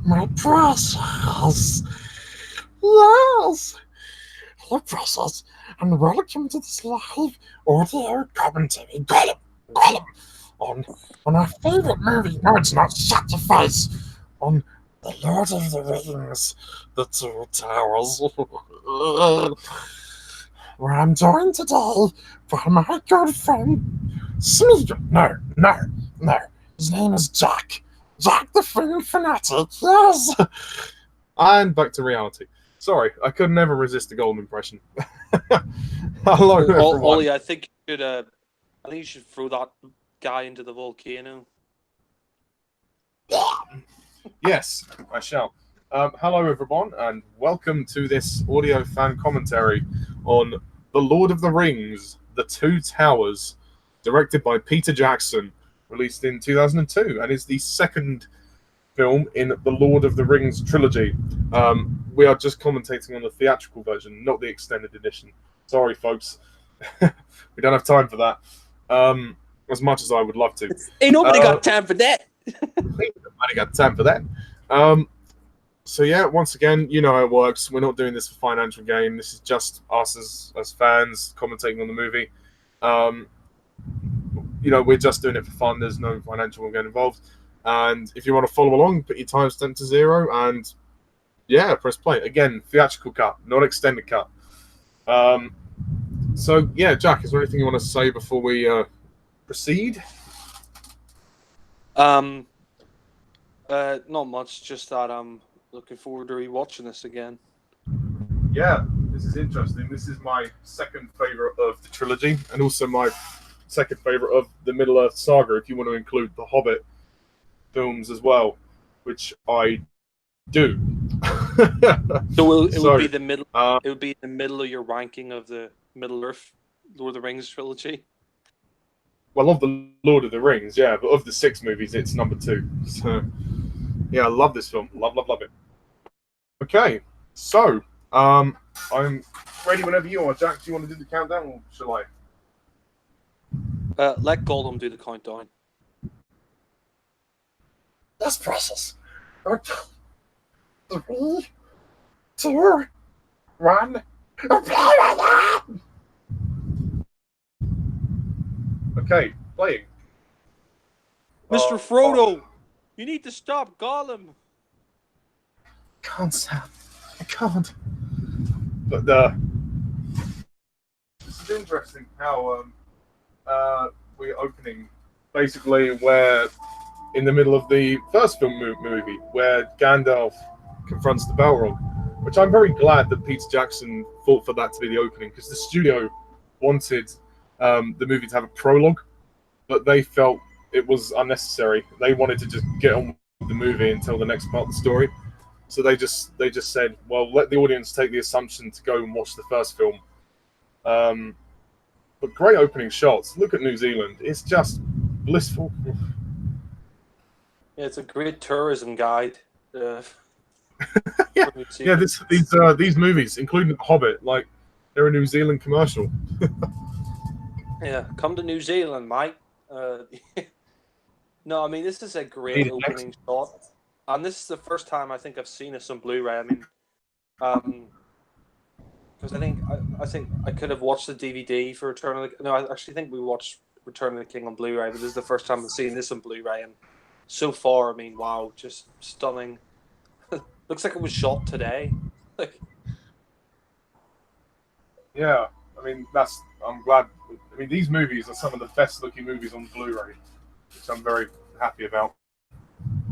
My precious. Yes. Hello, precious, and welcome to this live audio commentary column on our favorite movie. No, it's not. Shut your face. On The Lord of the Rings, The Two Towers. Where I'm joined today by my good friend Smeagol. No. His name is Jack. Jack the Film Fanatic. Yes. And back to reality. Sorry, I could never resist a Gollum impression. Hello, everyone. Ollie, I think you should throw that guy into the volcano. Yes, I shall. Hello, everyone, and welcome to this audio fan commentary on The Lord of the Rings, The Two Towers, directed by Peter Jackson, released in 2002, and is the second film in the Lord of the Rings trilogy. We are just commentating on the theatrical version, not the extended edition. Sorry, folks. We don't have time for that. As much as I would love to. Ain't nobody got time for that. Nobody got time for that. So yeah, once again, you know how it works. We're not doing this for financial gain. This is just us as fans commentating on the movie. We're just doing it for fun. There's no financial gain involved. And if you want to follow along, put your timestamp to 0 and press play. Again, theatrical cut, not extended cut. So yeah, Jack, is there anything you want to say before we proceed? Not much, just that I'm looking forward to rewatching this again. Yeah, this is interesting. This is my second favourite of the trilogy, and also my second favourite of the Middle-earth saga, if you want to include the Hobbit films as well, which I do. So it would be the middle. It would be in the middle of your ranking of the Middle-earth Lord of the Rings trilogy. Well, of the Lord of the Rings, yeah, but of the 6 movies, it's number 2. So, yeah, I love this film. Love it. Okay, so I'm ready whenever you are, Jack. Do you want to do the countdown, or shall I? Let Gollum do the countdown. That's precious. Okay. 3, 2, 1. Okay, playing. Mr. Frodo, you need to stop Gollum. Can't, Sam. I can't. But this is interesting how we're opening basically where in the middle of the first film movie where Gandalf confronts the Balrog, which I'm very glad that Peter Jackson fought for that to be the opening, because the studio wanted the movie to have a prologue, but they felt it was unnecessary. They wanted to just get on with the movie and tell the next part of the story. So they just said, well, let the audience take the assumption to go and watch the first film. But great opening shots. Look at New Zealand. It's just blissful. Yeah, it's a great tourism guide. Yeah, these movies, including The Hobbit, like they're a New Zealand commercial. Yeah, come to New Zealand, mate. No, I mean, this is a great opening shot. And this is the first time I think I've seen this on Blu-ray. I mean, because I think I could have watched the DVD for Return of the... No, I actually think we watched Return of the King on Blu-ray, but this is the first time I've seen this on Blu-ray. And so far, I mean, wow, just stunning. Looks like it was shot today. Yeah, I mean, I'm glad. I mean, these movies are some of the best looking movies on Blu-ray, which I'm very happy about.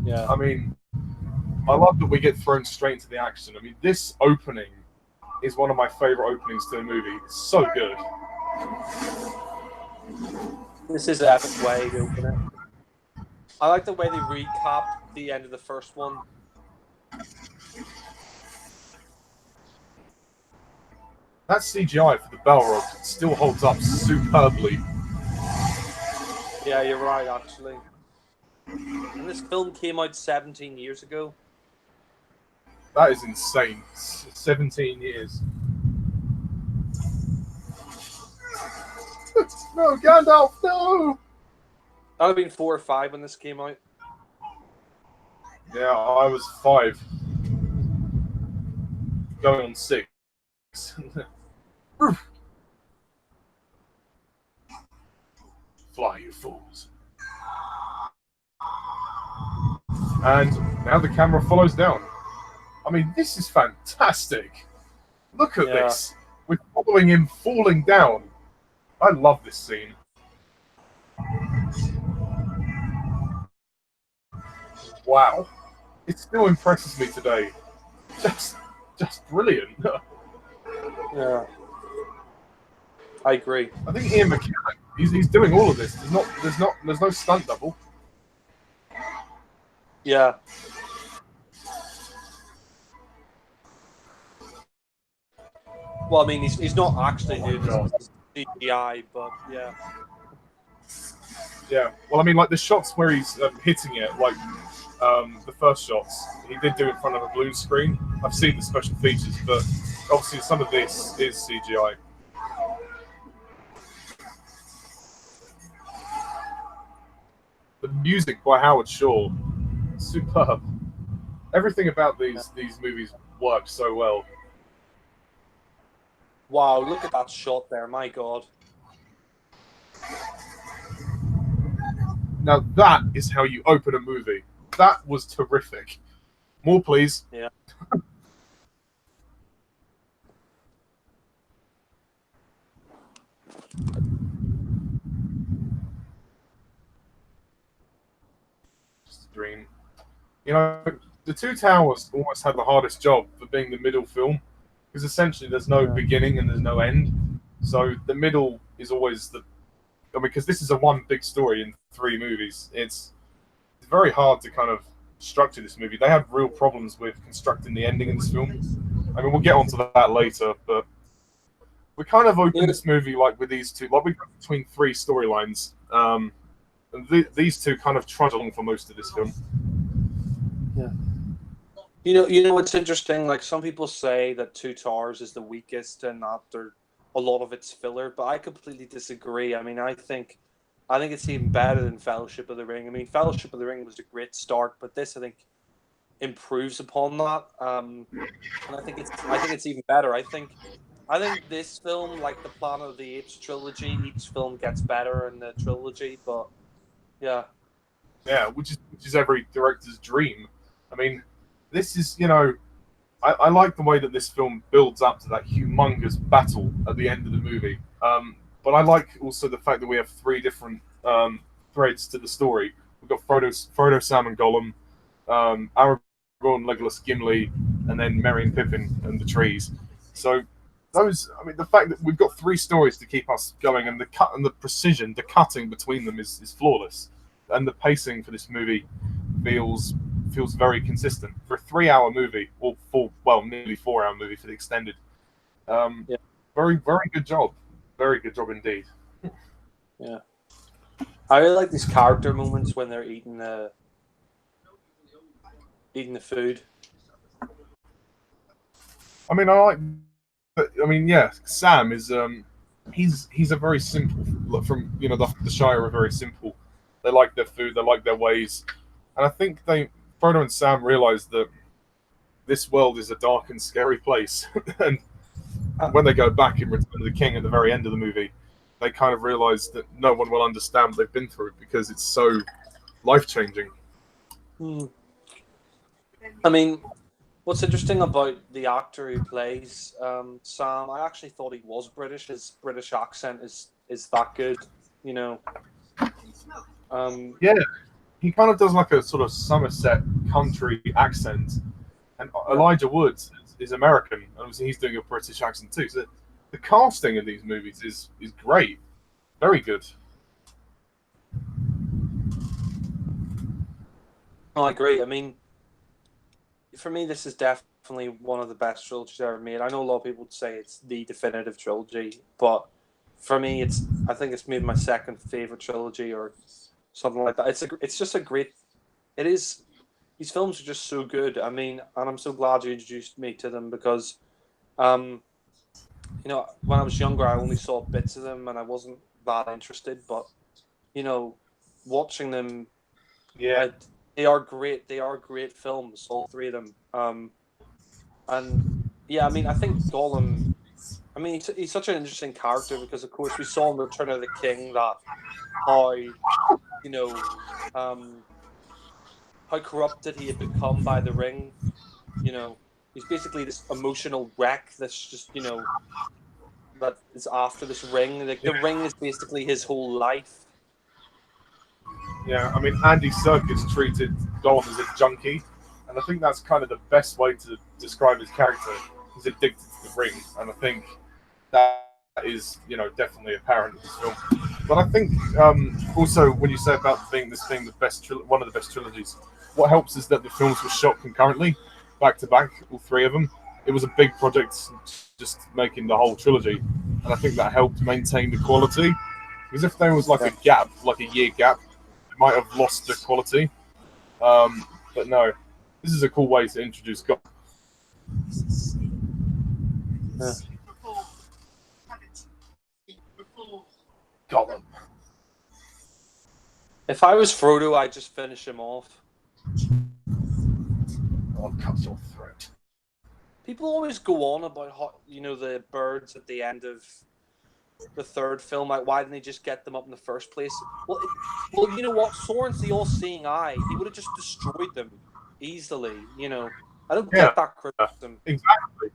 Yeah. I mean, I love that we get thrown straight into the action. I mean, this opening is one of my favorite openings to the movie. It's so good. This is an epic way to open it. I like the way they recap the end of the first one. That CGI for the Balrog still holds up superbly. Yeah, you're right, actually. And this film came out 17 years ago. That is insane. 17 years. No, Gandalf, no! I'd have been 4 or 5 when this came out. Yeah, I was 5, going on 6. Fly, you fools! And now the camera follows down. I mean, this is fantastic. Look at Yeah. this. We're following him falling down. I love this scene. Wow. It still impresses me today. Just brilliant. Yeah. I agree. I think Ian McKellen, he's doing all of this. There's no stunt double. Yeah. Well, I mean, he's not actually Oh my doing God. CGI, but yeah. Yeah. Well, I mean, like the shots where he's hitting it, like the first shots, he did do in front of a blue screen. I've seen the special features, but obviously some of this is CGI. The music by Howard Shore, superb. Everything about these movies works so well. Wow, look at that shot there. My God. Now that is how you open a movie. That was terrific. More, please. Yeah. Just a dream. You know, the Two Towers almost had the hardest job for being the middle film, because essentially there's no beginning and there's no end. So the middle is always I mean, because this is a one big story in 3 movies. It's very hard to kind of structure this movie. They had real problems with constructing the ending in this film. I mean, we'll get onto that later, but we kind of open this movie like with these two, like we got between 3 storylines. And these two kind of trudge along for most of this film. Yeah. You know what's interesting? Like some people say that Two Towers is the weakest and that a lot of it's filler, but I completely disagree. I mean, I think it's even better than Fellowship of the Ring. I mean, Fellowship of the Ring was a great start, but this I think improves upon that. And I think it's even better. I think this film, like the Planet of the Apes trilogy, each film gets better in the trilogy. But yeah, which is every director's dream. I mean, this is I like the way that this film builds up to that humongous battle at the end of the movie. But I like also the fact that we have 3 different threads to the story. We've got Frodo, Sam, and Gollum, Aragorn, Legolas, Gimli, and then Merry and Pippin and the trees. So the fact that we've got 3 stories to keep us going, and the cut and the precision, the cutting between them is flawless, and the pacing for this movie feels very consistent for a 3-hour movie, or nearly 4-hour movie for the extended. Yeah. Very good job, very good job indeed. Yeah, I really like these character moments when they're eating the food. I mean, yeah, Sam is he's a very simple, from the Shire are very simple. They like their food, they like their ways, and I think Frodo and Sam realize that this world is a dark and scary place. And when they go back in Return of the King at the very end of the movie, they kind of realize that no one will understand what they've been through because it's so life-changing. I mean, what's interesting about the actor who plays Sam, I actually thought he was British. His British accent is that good, you know. Yeah, he kind of does like a sort of Somerset country accent, and Elijah Woods is American, and obviously he's doing a British accent too. So the casting in these movies is great, very good. I agree. I mean, for me, this is definitely one of the best trilogies ever made. I know a lot of people would say it's the definitive trilogy, but for me, I think it's maybe my second favorite trilogy or something like that. It's just a great. It is. These films are just so good. I mean, and I'm so glad you introduced me to them because, when I was younger, I only saw bits of them and I wasn't that interested. But, watching them, Yeah, They are great. They are great films, all three of them. And yeah, I mean, I think Gollum. I mean, he's such an interesting character because, of course, we saw in Return of the King that how know how corrupted he had become by the ring. He's basically this emotional wreck that's just that is after this ring. Like the ring is basically his whole life. Yeah, I mean, Andy Serkis treated Gollum as a junkie, and I think that's kind of the best way to describe his character. He's addicted to the ring, and I think that is, definitely apparent in this film. But I think also when you say about this being the best, one of the best trilogies, what helps is that the films were shot concurrently, back to back, all three of them. It was a big project, just making the whole trilogy, and I think that helped maintain the quality. Because if there was like a gap, like a year gap, might have lost the quality. But no, this is a cool way to introduce God. Gollum. If I was Frodo, I'd just finish him off. I'll cut your throat. People always go on about how, the birds at the end of the third film, like why didn't they just get them up in the first place? Well, you know what? Sauron's the all-seeing eye. He would have just destroyed them easily. I don't get that criticism. Exactly.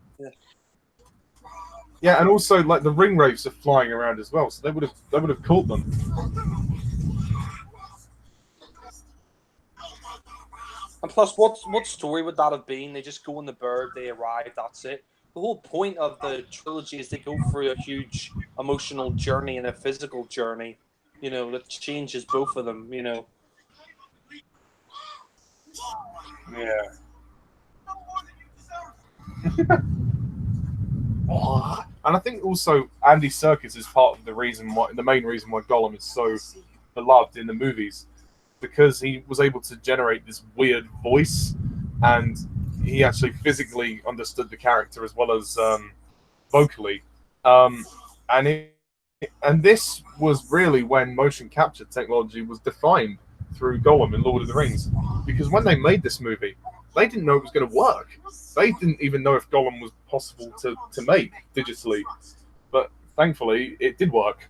Yeah, and also like the ring wraiths are flying around as well, so they would have caught them. And plus, what story would that have been? They just go on the bird, they arrive, that's it. The whole point of the trilogy is they go through a huge emotional journey and a physical journey, that changes both of them, Yeah. And I think also Andy Serkis is part of the main reason why Gollum is so beloved in the movies, because he was able to generate this weird voice, and he actually physically understood the character as well as vocally, and this was really when motion capture technology was defined through Gollum in Lord of the Rings, because when they made this movie, they didn't know it was going to work. They didn't even know if Gollum was possible to make digitally, but thankfully it did work,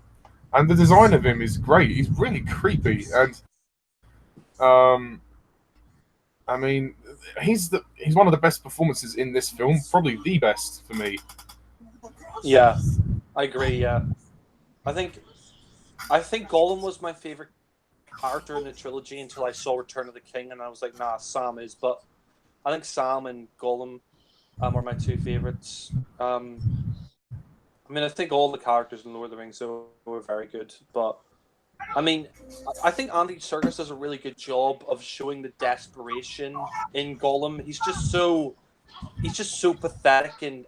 and the design of him is great. He's really creepy, and I mean, he's one of the best performances in this film, probably the best for me. Yeah, I agree. Yeah, I think Gollum was my favorite character in the trilogy until I saw Return of the King, and I was like, nah, Sam is. But I think Sam and Gollum are my two favorites. I mean, I think all the characters in Lord of the Rings were very good, but I mean, I think Andy Serkis does a really good job of showing the desperation in Gollum. He's just so pathetic and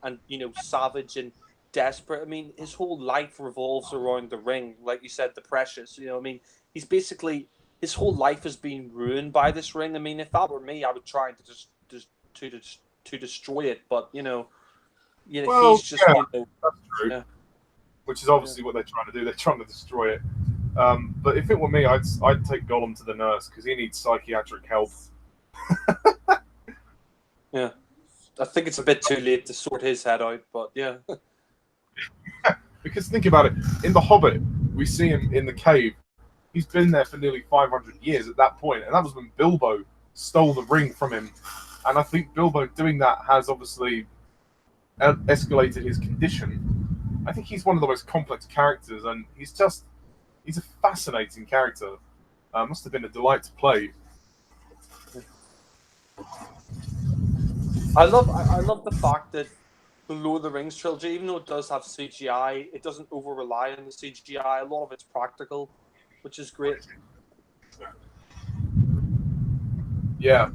savage and desperate. I mean, his whole life revolves around the ring, like you said, the precious. I mean, he's basically his whole life has been ruined by this ring. I mean, if that were me, I would try to destroy it. But well, he's just that's true. Yeah. Which is obviously what they're trying to do. They're trying to destroy it. But if it were me, I'd take Gollum to the nurse because he needs psychiatric help. Yeah, I think it's a bit too late to sort his head out, but yeah. Because think about it. In The Hobbit, we see him in the cave. He's been there for nearly 500 years at that point, and that was when Bilbo stole the ring from him. And I think Bilbo doing that has obviously escalated his condition. I think he's one of the most complex characters, and he's a fascinating character. Must have been a delight to play. I love the fact that the Lord of the Rings trilogy, even though it does have CGI, it doesn't over rely on the CGI. A lot of it's practical, which is great. Yeah,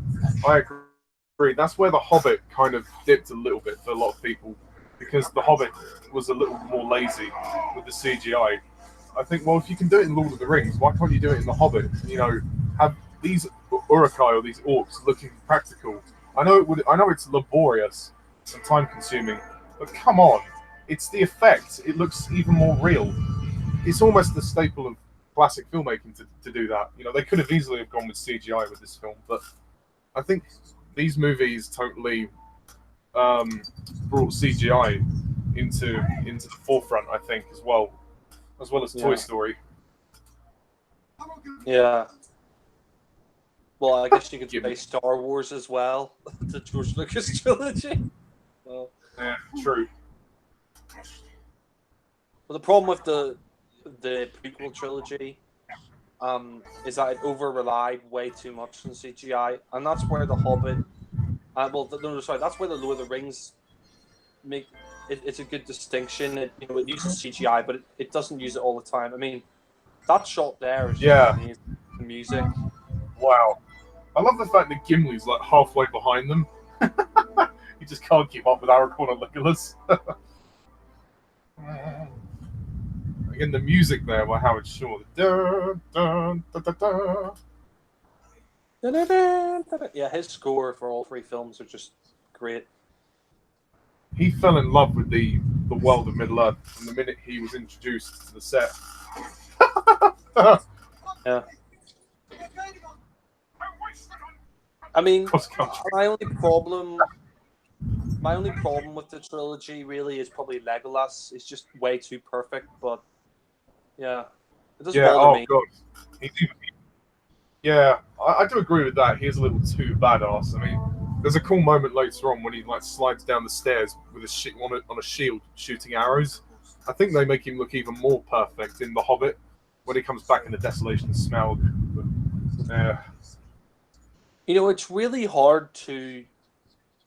I agree. That's where The Hobbit kind of dipped a little bit for a lot of people, because The Hobbit was a little more lazy with the CGI. I think, well, if you can do it in Lord of the Rings, why can't you do it in The Hobbit? Have these Uruk-hai or these orcs looking practical. I know it's laborious and time-consuming, but come on, it's the effect. It looks even more real. It's almost the staple of classic filmmaking to do that. You know, they could have easily have gone with CGI with this film, but I think these movies totally brought CGI into the forefront. I think as well as Toy Story. Yeah. Well, I guess you could say Star Wars as well, the George Lucas trilogy. Well, yeah, true. But the problem with the prequel trilogy is that it over relied way too much on CGI, and that's where the Hobbit. That's where the Lord of the Rings make it. It's a good distinction. It uses CGI, but it doesn't use it all the time. I mean, that shot there is just amazing. The music. Wow. I love the fact that Gimli's like halfway behind them. He just can't keep up with Aragorn and Legolas. Again, the music there by Howard Shore. Dun, dun, dun, dun, dun. Yeah, his score for all three films are just great. He fell in love with the world of Middle Earth from the minute he was introduced to the set. Yeah. I mean, my only problem with the trilogy really is probably Legolas. It's just way too perfect, but yeah, it doesn't bother me. God. Yeah, I do agree with that. He's a little too badass. I mean, there's a cool moment later on when he like slides down the stairs with on a shield shooting arrows. I think they make him look even more perfect in The Hobbit when he comes back in the Desolation of Smaug. Yeah. You know, it's really hard to.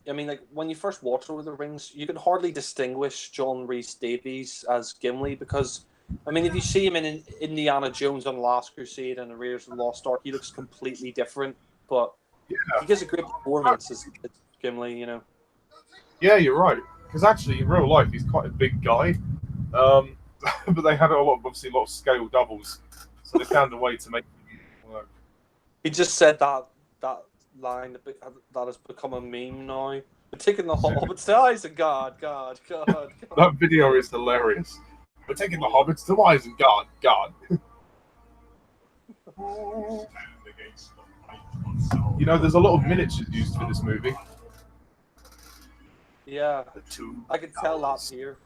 I mean, like when you first watch Lord of the Rings, you can hardly distinguish John Rhys Davies as Gimli because, I mean, if you see him in Indiana Jones on the Last Crusade and the Raiders of the Lost Ark, he looks completely different. But he gives a great performance as Gimli, you know. Yeah, you're right. Because actually, in real life, he's quite a big guy. But they had obviously a lot of scale doubles, so they found a way to make it work. He just said that line that has become a meme now. We're taking the hobbits to Isengard, God. That video is hilarious. We're taking the hobbits to Isengard, God. You know, there's a lot of miniatures used for this movie. Yeah, I could tell that here.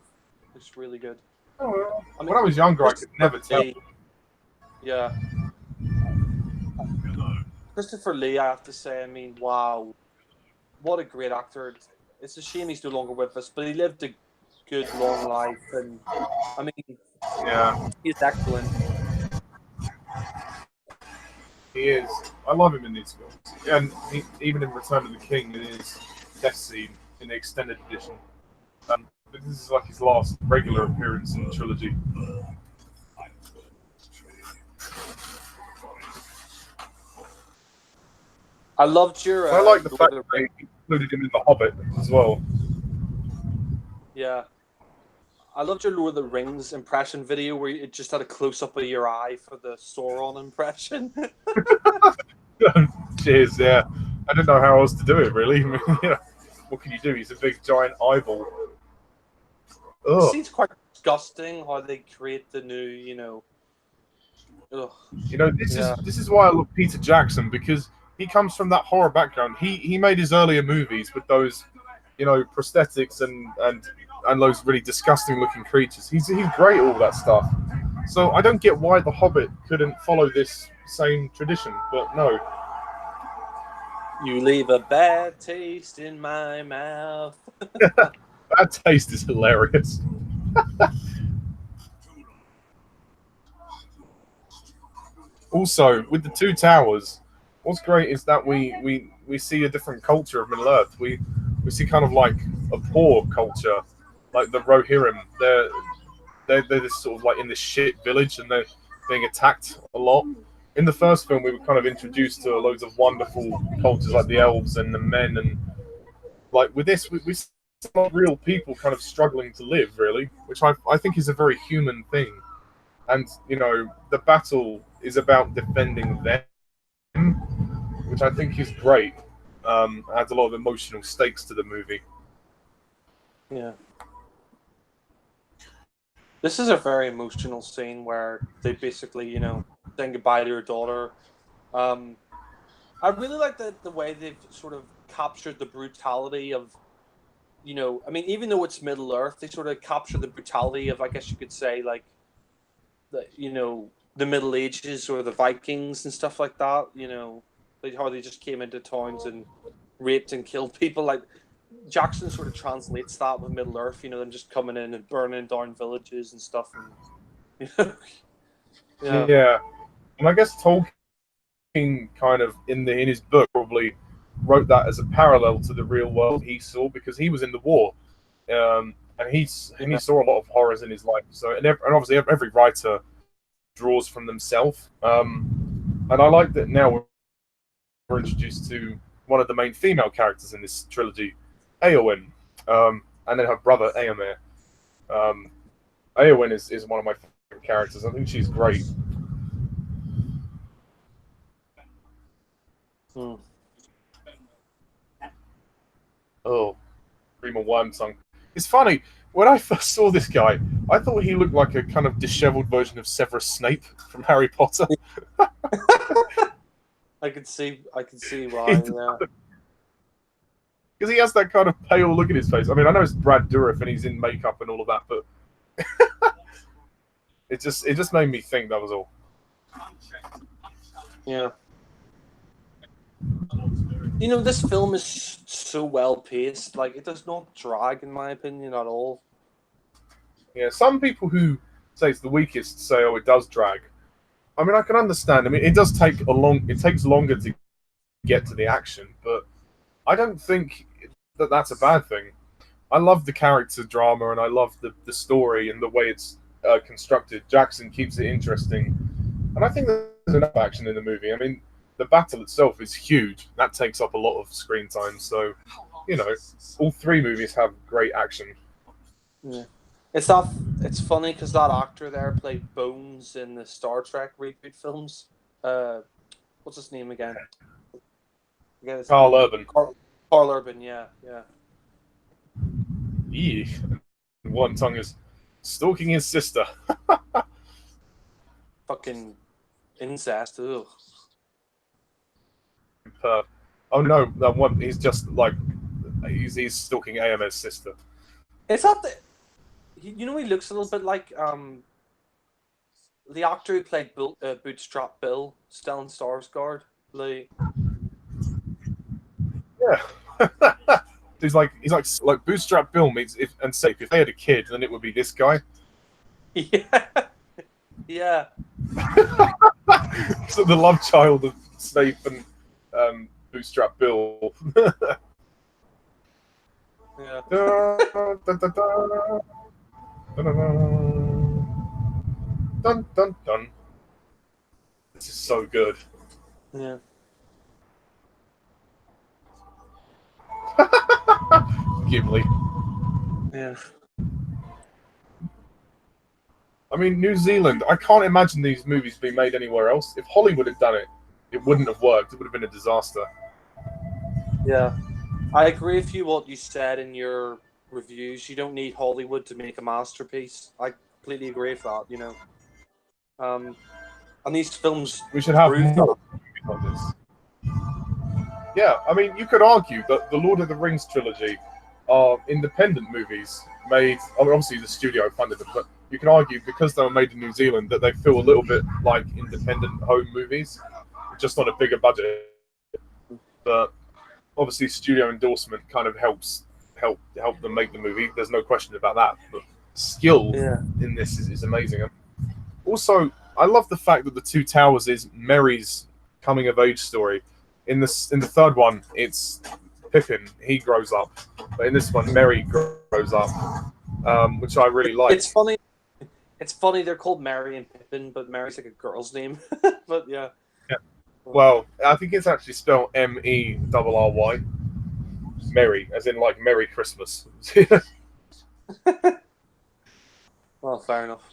It's really good. Oh, well. I mean, when I was younger, I could never tell. Yeah. Christopher Lee, I have to say, I mean, wow. What a great actor. It's a shame he's no longer with us, but he lived a good, long life. And, I mean, he's excellent. He is. I love him in these films. And even in Return of the King, in his death scene in the extended edition. But this is like his last regular appearance in the trilogy. I loved your. I like the fact that they included him in The Hobbit as well. Yeah. I loved your Lord of the Rings impression video where it just had a close up of your eye for the Sauron impression. Cheers, yeah. I didn't know how else to do it, really. Yeah. What can you do? He's a big, giant eyeball. Ugh. It seems quite disgusting how they create the new, you know. Ugh. You know, this is why I love Peter Jackson, because he comes from that horror background. He made his earlier movies with those, you know, prosthetics and those really disgusting looking creatures. He's great at all that stuff. So I don't get why The Hobbit couldn't follow this same tradition, but no. You leave a bad taste in my mouth. Bad taste is hilarious. Also, with the Two Towers, what's great is that we see a different culture of Middle Earth. We see kind of like a poor culture, like the Rohirrim. They're this sort of like in this shit village, and they're being attacked a lot. In the first film, we were kind of introduced to loads of wonderful cultures like the elves and the men, and like with this, we see real people kind of struggling to live, really, which I think is a very human thing. And you know, the battle is about defending them, which I think is great. Adds a lot of emotional stakes to the movie. Yeah. This is a very emotional scene where they basically, you know, saying goodbye to her daughter. I really like the way they've sort of captured the brutality of, I mean, even though it's Middle Earth, they sort of capture the brutality of, I guess you could say, like, the Middle Ages or the Vikings and stuff like that. Like how they just came into towns and raped and killed people. Like Jackson sort of translates that with Middle Earth. Them just coming in and burning down villages and stuff. And yeah, Yeah, and I guess Tolkien kind of in his book probably wrote that as a parallel to the real world he saw because he was in the war, and he saw a lot of horrors in his life. So and obviously every writer draws from themselves, and I like that now we're introduced to one of the main female characters in this trilogy, Eowyn, and then her brother Eomer. Eowyn is one of my favorite characters. I think she's great. Oh, Dream of Worm Song. It's funny. When I first saw this guy, I thought he looked like a kind of disheveled version of Severus Snape from Harry Potter. I could see why. Yeah. Because he has that kind of pale look in his face. I mean, I know it's Brad Dourif and he's in makeup and all of that, but it just made me think, that was all. Yeah. This film is so well paced. Like, it does not drag, in my opinion, at all. Yeah, some people who say it's the weakest say, "Oh, it does drag." I mean, I can understand. I mean, it does take it takes longer to get to the action, but I don't think that that's a bad thing. I love the character drama and I love the story and the way it's constructed. Jackson keeps it interesting, and I think there's enough action in the movie. I mean, the battle itself is huge. That takes up a lot of screen time. So, all three movies have great action. Yeah. It's funny because that actor there played Bones in the Star Trek reboot films. What's his name again? Carl Urban. Carl Urban, yeah. Eee. One tongue is stalking his sister. Fucking incest. Ugh. Oh no, that one. He's just like he's stalking AM's sister. It's not the. He looks a little bit like the actor who played Bootstrap Bill, Stellan Skarsgård. Like, yeah, he's like Bootstrap Bill meets and Safe. If they had a kid, then it would be this guy. Yeah, yeah. So the love child of Snape and Bootstrap Bill. Yeah. Dun dun dun. This is so good. Yeah. Ghibli. Yeah. I mean, New Zealand. I can't imagine these movies being made anywhere else. If Hollywood had done it, it wouldn't have worked. It would have been a disaster. Yeah. I agree with you what you said in your reviews. You don't need Hollywood to make a masterpiece. I completely agree with that, and these films We should have prove more on this. Yeah, I mean, you could argue that the Lord of the Rings trilogy are independent movies made. Obviously, the studio funded them, but you can argue because they were made in New Zealand that they feel a little bit like independent home movies, just on a bigger budget. But obviously, studio endorsement kind of help them make the movie. There's no question about that. But skill in this is amazing. Also, I love the fact that the Two Towers is Merry's coming of age story. In the third one, it's Pippin. He grows up, but in this one, Merry grows up, which I really like. It's funny. It's funny they're called Merry and Pippin, but Merry's like a girl's name. But yeah. Well, I think it's actually spelled Merry. Merry, as in like Merry Christmas. Well, fair enough.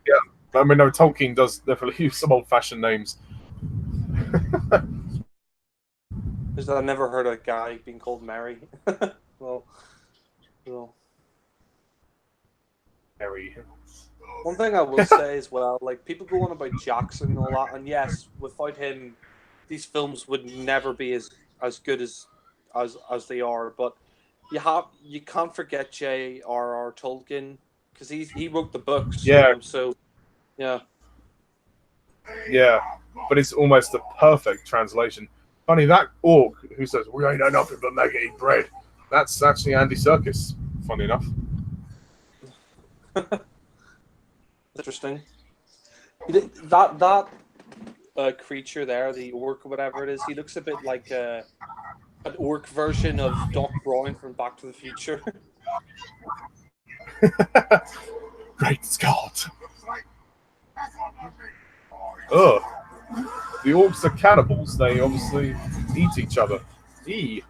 Yeah, I mean, no, Tolkien does definitely use some old-fashioned names. I've never heard a guy being called Merry. well. Merry. One thing I will say as well, like people go on about Jackson and all that, and yes, without him, these films would never be as good as they are. But you can't forget J.R.R. Tolkien because he wrote the books, you Yeah, know. So yeah, yeah, but it's almost a perfect translation. Funny, that orc who says, "We ain't know nothing but make eat bread," that's actually Andy Serkis, funny enough. interesting. That creature there, the orc or whatever it is, he looks a bit like an orc version of Doc Brown from Back to the Future. Great Scott! Ugh. The orcs are cannibals. They obviously eat each other. E.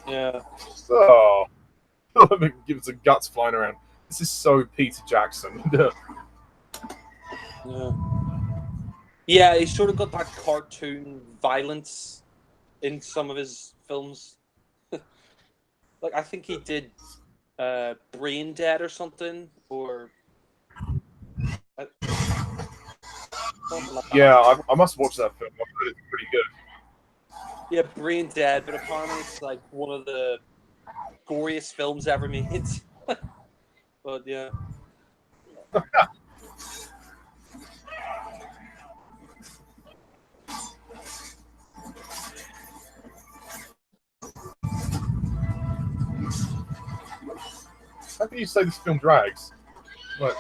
Yeah. Oh. Let me give it some guts flying around. This is so Peter Jackson. Yeah. Yeah, he's sort of got that cartoon violence in some of his films. Like I think he did Brain Dead or something, or uh, something like that. Yeah, I must watch that film. I've heard it's pretty good. Yeah, Brain Dead, but apparently it's like one of the goriest films ever made. But yeah. How can you say this film drags? Like,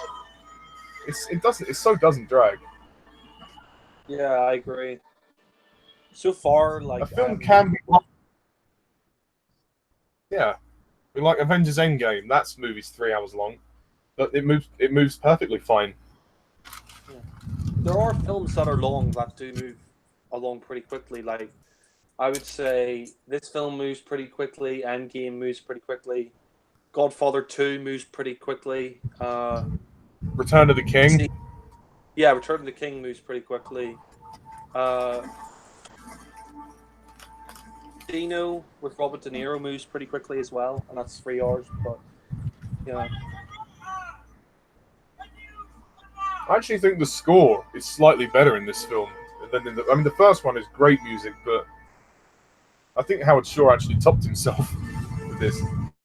it so doesn't drag. Yeah, I agree. So far, A like film can be, yeah. Like Avengers Endgame, that's movie's 3 hours long, but it moves perfectly fine. yeah. There are films that are long that do move along pretty quickly. Like I would say this film moves pretty quickly. Endgame moves pretty quickly. Godfather 2 moves pretty quickly. Return of the King. Yeah, Return of the King moves pretty quickly. Uh, Dino with Robert De Niro moves pretty quickly as well, and that's 3 hours. But yeah, I actually think the score is slightly better in this film than in the. I mean, the first one is great music, but I think Howard Shore actually topped himself with this.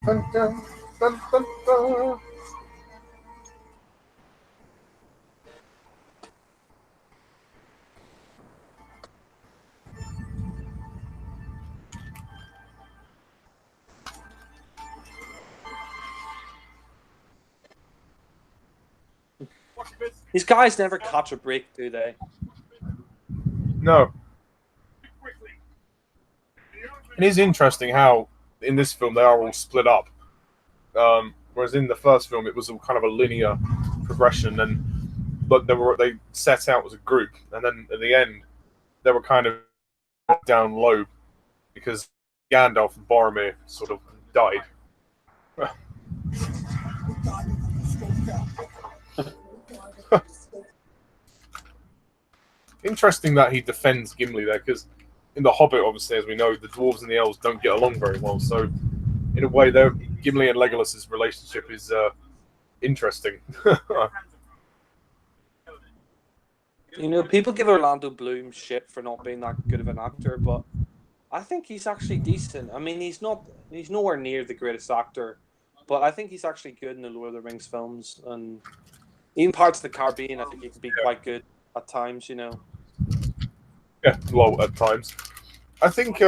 Dun, dun, dun, dun, dun. these guys never catch a break, do they? No, it is interesting how in this film they are all split up. Whereas in the first film it was all kind of a linear progression, and but they set out as a group, and then at the end they were kind of down low because Gandalf and Boromir sort of died. Interesting that he defends Gimli there, because in The Hobbit, obviously, as we know, the dwarves and the elves don't get along very well. So, in a way, Gimli and Legolas's relationship is interesting. You know, people give Orlando Bloom shit for not being that good of an actor, but I think he's actually decent. I mean, he's nowhere near the greatest actor, but I think he's actually good in the Lord of the Rings films, and even parts of the Caribbean. I think he can be quite good at times. You know. Yeah, well, at times. I think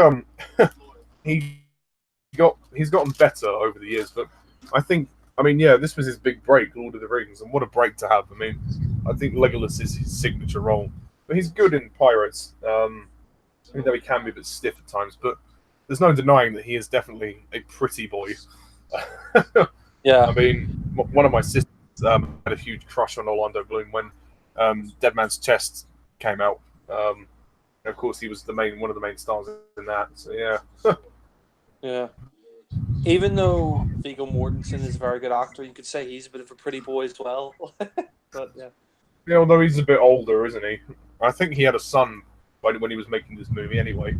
he's gotten better over the years, but I mean, yeah, this was his big break, Lord of the Rings, and what a break to have. I mean, I think Legolas is his signature role, but he's good in Pirates. Even though he can be a bit stiff at times, but there's no denying that he is definitely a pretty boy. Yeah. I mean, one of my sisters had a huge crush on Orlando Bloom when Dead Man's Chest came out. Of course, he was one of the main stars in that. So yeah, Yeah. Even though Viggo Mortensen is a very good actor, you could say he's a bit of a pretty boy as well. But yeah. yeah. Although he's a bit older, isn't he? I think he had a son when he was making this movie, anyway.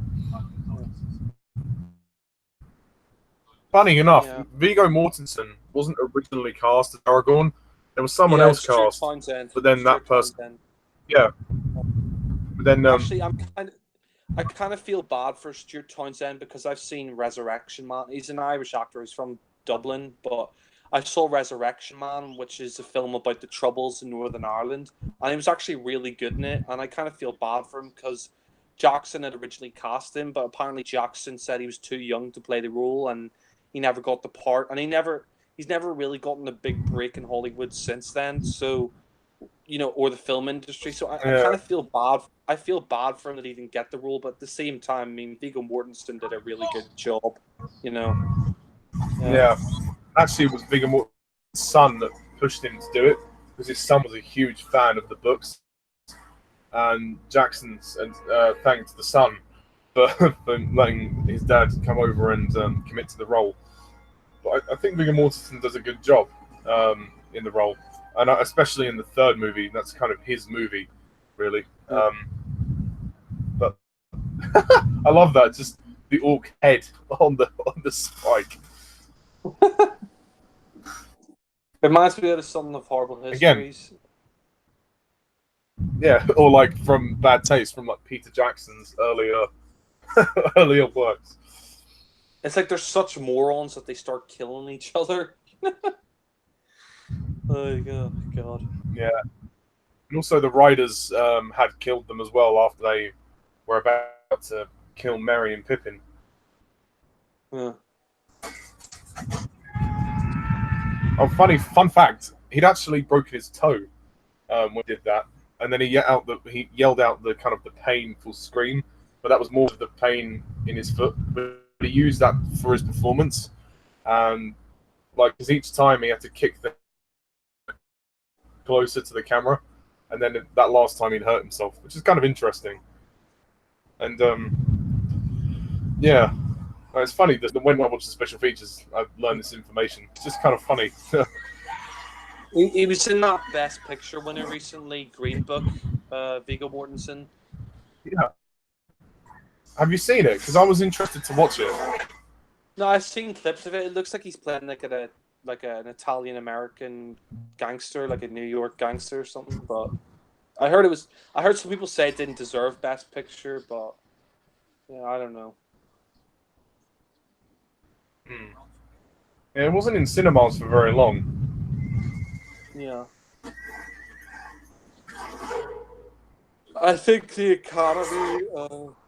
Funny enough, Yeah. Viggo Mortensen wasn't originally cast as Aragorn. There was someone Yeah, else Stuart cast, Townsend. but then Stuart that person, Townsend. yeah. But then Actually, I kind of feel bad for Stuart Townsend because I've seen Resurrection Man. He's an Irish actor. He's from Dublin, but I saw Resurrection Man, which is a film about the Troubles in Northern Ireland, and he was actually really good in it. And I kind of feel bad for him because Jackson had originally cast him, but apparently Jackson said he was too young to play the role, and he never got the part. And he's never really gotten a big break in Hollywood since then. So, or the film industry. So I yeah, kind of feel bad. I feel bad for him that he didn't get the role, but at the same time, I mean, Viggo Mortensen did a really good job. Yeah. yeah. Actually, it was Viggo Mortensen's son that pushed him to do it because his son was a huge fan of the books, and Jackson's and thanked the son for, for letting his dad come over and commit to the role. But I think Viggo Mortensen does a good job in the role, and especially in the third movie. That's kind of his movie, really. But I love that, just the orc head on the spike. Reminds me of the Son of Horrible Histories. Yeah, or like from Bad Taste, from like Peter Jackson's earlier works. It's like they're such morons that they start killing each other. Oh God. Yeah, and also the writers had killed them as well after they were about to kill Merry and Pippin. Yeah. Oh, fun fact: he'd actually broken his toe when he did that, and then he yelled out the kind of the painful scream, but that was more of the pain in his foot. But he used that for his performance, and like, because each time he had to kick the closer to the camera, and then that last time he'd hurt himself, which is kind of interesting. And yeah, it's funny that when I watch the special features, I've learned this information. It's just kind of funny. He was in that Best Picture winner recently, Green Book, Viggo Mortensen. Yeah. Have you seen it? Because I was interested to watch it. No, I've seen clips of it. It looks like he's playing like an Italian American gangster, like a New York gangster or something. But I heard some people say it didn't deserve Best Picture, but yeah, I don't know. Yeah, it wasn't in cinemas for very long. Yeah. I think the Academy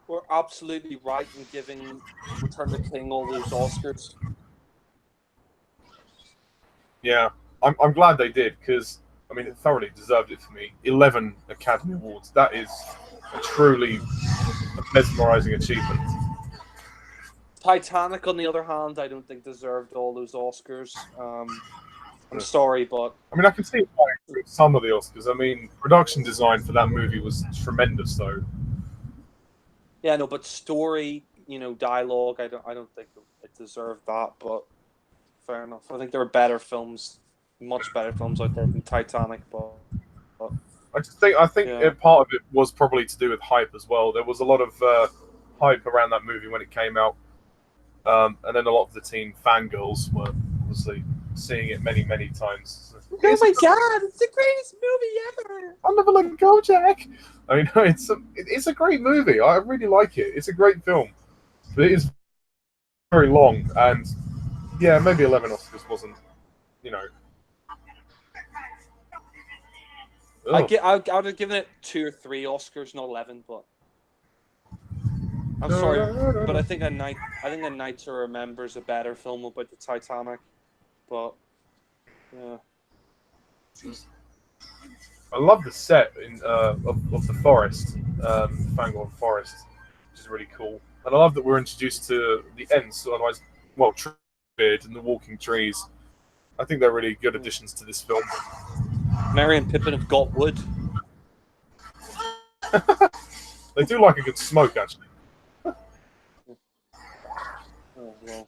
were absolutely right in giving Return of the King all those Oscars. Yeah, I'm glad they did, because I mean, it thoroughly deserved it for me. 11 Academy Awards. That is a truly mesmerizing achievement. Titanic, on the other hand, I don't think deserved all those Oscars. I'm sorry, but I mean, I can see why some of the Oscars. I mean, production design for that movie was tremendous, though. yeah, no, but story, dialogue, I don't think it deserved that. But fair enough. I think there were better films, much better films out there than Titanic. But I think Yeah. part of it was probably to do with hype as well. There was a lot of hype around that movie when it came out, and then a lot of the teen fangirls were obviously seeing it many, many times. Oh my God! It's the greatest movie ever. I'll never let go, Jack. I mean, it's a great movie. I really like it. It's a great film, but it is very long, and yeah, maybe 11 Oscars wasn't, I would have given it 2 or 3 Oscars, not 11. But I'm sorry, but I think A Night to Remember is a better film about the Titanic. But yeah. I love the set of the forest, Fangorn Forest, which is really cool. And I love that we're introduced to the Ents, otherwise, well, Treebeard and the Walking Trees. I think they're really good additions to this film. Merry and Pippin have got wood. They do like a good smoke, actually. Oh well.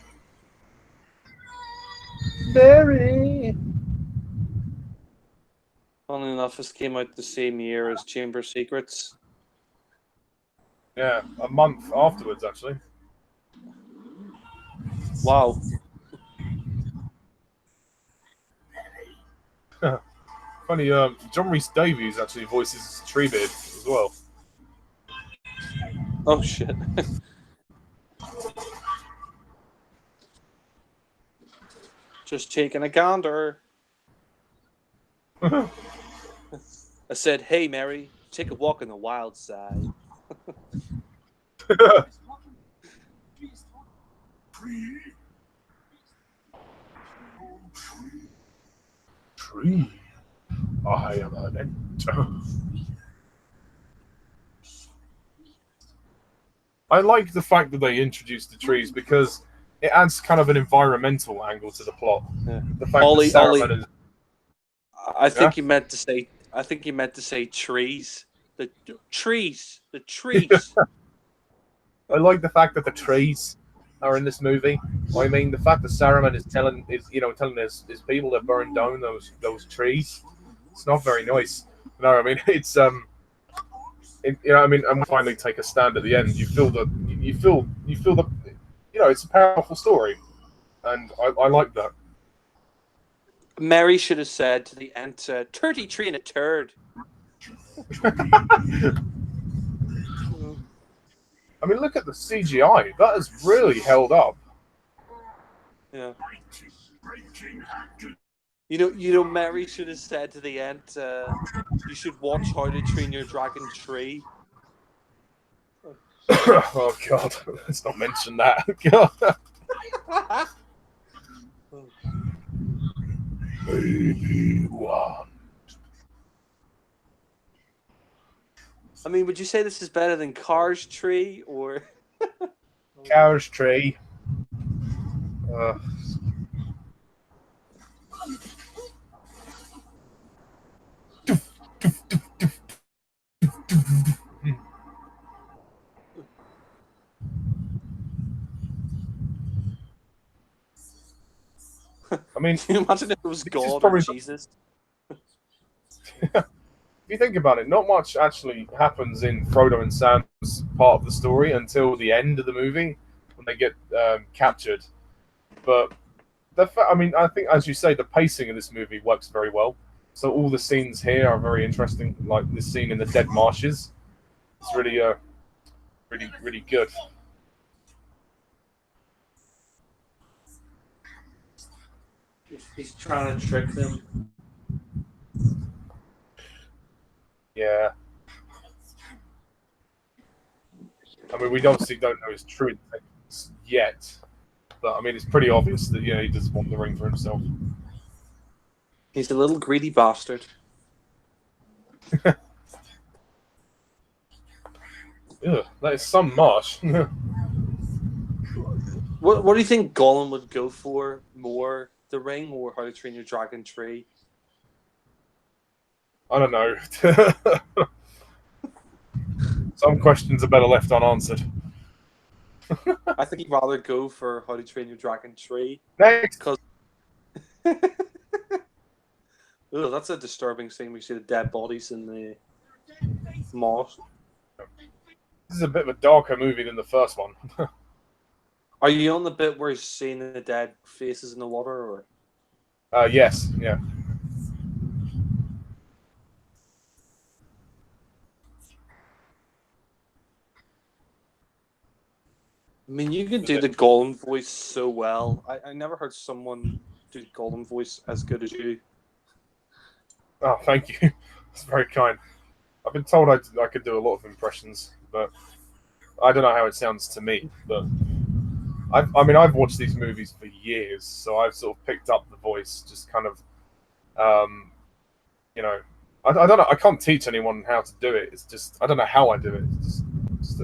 Merry. Funnily enough, this came out the same year as Chamber of Secrets. Yeah, a month afterwards, actually. Wow. Funny, John Rhys Davies actually voices Treebeard as well. Oh shit. Just taking a gander. I said, "Hey, Mary, take a walk on the wild side." Tree, I am an enter. I like the fact that they introduced the trees because it adds kind of an environmental angle to the plot. Yeah. The fact Ollie, that Saruman is. I think you meant to say. I think you meant to say trees. The trees. The trees. I like the fact that the trees are in this movie. I mean, the fact that Saruman is telling his people to burn down those trees. It's not very nice. No, I mean it's I mean, and finally take a stand at the end. You feel the it's a powerful story, and I like that. Mary should have said to the enter, 33 and a turd. I mean, look at the CGI. That has really held up. Yeah. You know, Mary should have said to the end, you should watch How to Train Your Dragon 3. Oh God, let's not mention that. God. Baby one. I mean, would you say this is better than Cars 3 or Cow's tree? I mean, can you imagine if it was God probably or Jesus? if you think about it, not much actually happens in Frodo and Sam's part of the story until the end of the movie when they get captured. But I mean, I think, as you say, the pacing of this movie works very well. So all the scenes here are very interesting. Like this scene in the dead marshes, it's really, really good. He's trying to trick them. Yeah. I mean, we obviously don't know his true intentions yet, but I mean, it's pretty obvious that he doesn't want the ring for himself. He's a little greedy bastard. Ugh, that is some marsh. What do you think Gollum would go for more, the ring or How to Train Your Dragon 3? I don't know. Some questions are better left unanswered. I think he'd rather go for How to Train Your Dragon 3. Next. Because that's a disturbing scene. We see the dead bodies in the moss. This is a bit of a darker movie than the first one. Are you on the bit where he's seeing the dead faces in the water? Or Yes, yeah. I mean, you can do the Gollum voice so well. I never heard someone do the Gollum voice as good as you. Oh, thank you. That's very kind. I've been told I could do a lot of impressions, but I don't know how it sounds to me. But I've watched these movies for years, so I've sort of picked up the voice. Just kind of, I don't know. I can't teach anyone how to do it. It's just I don't know how I do it. It's just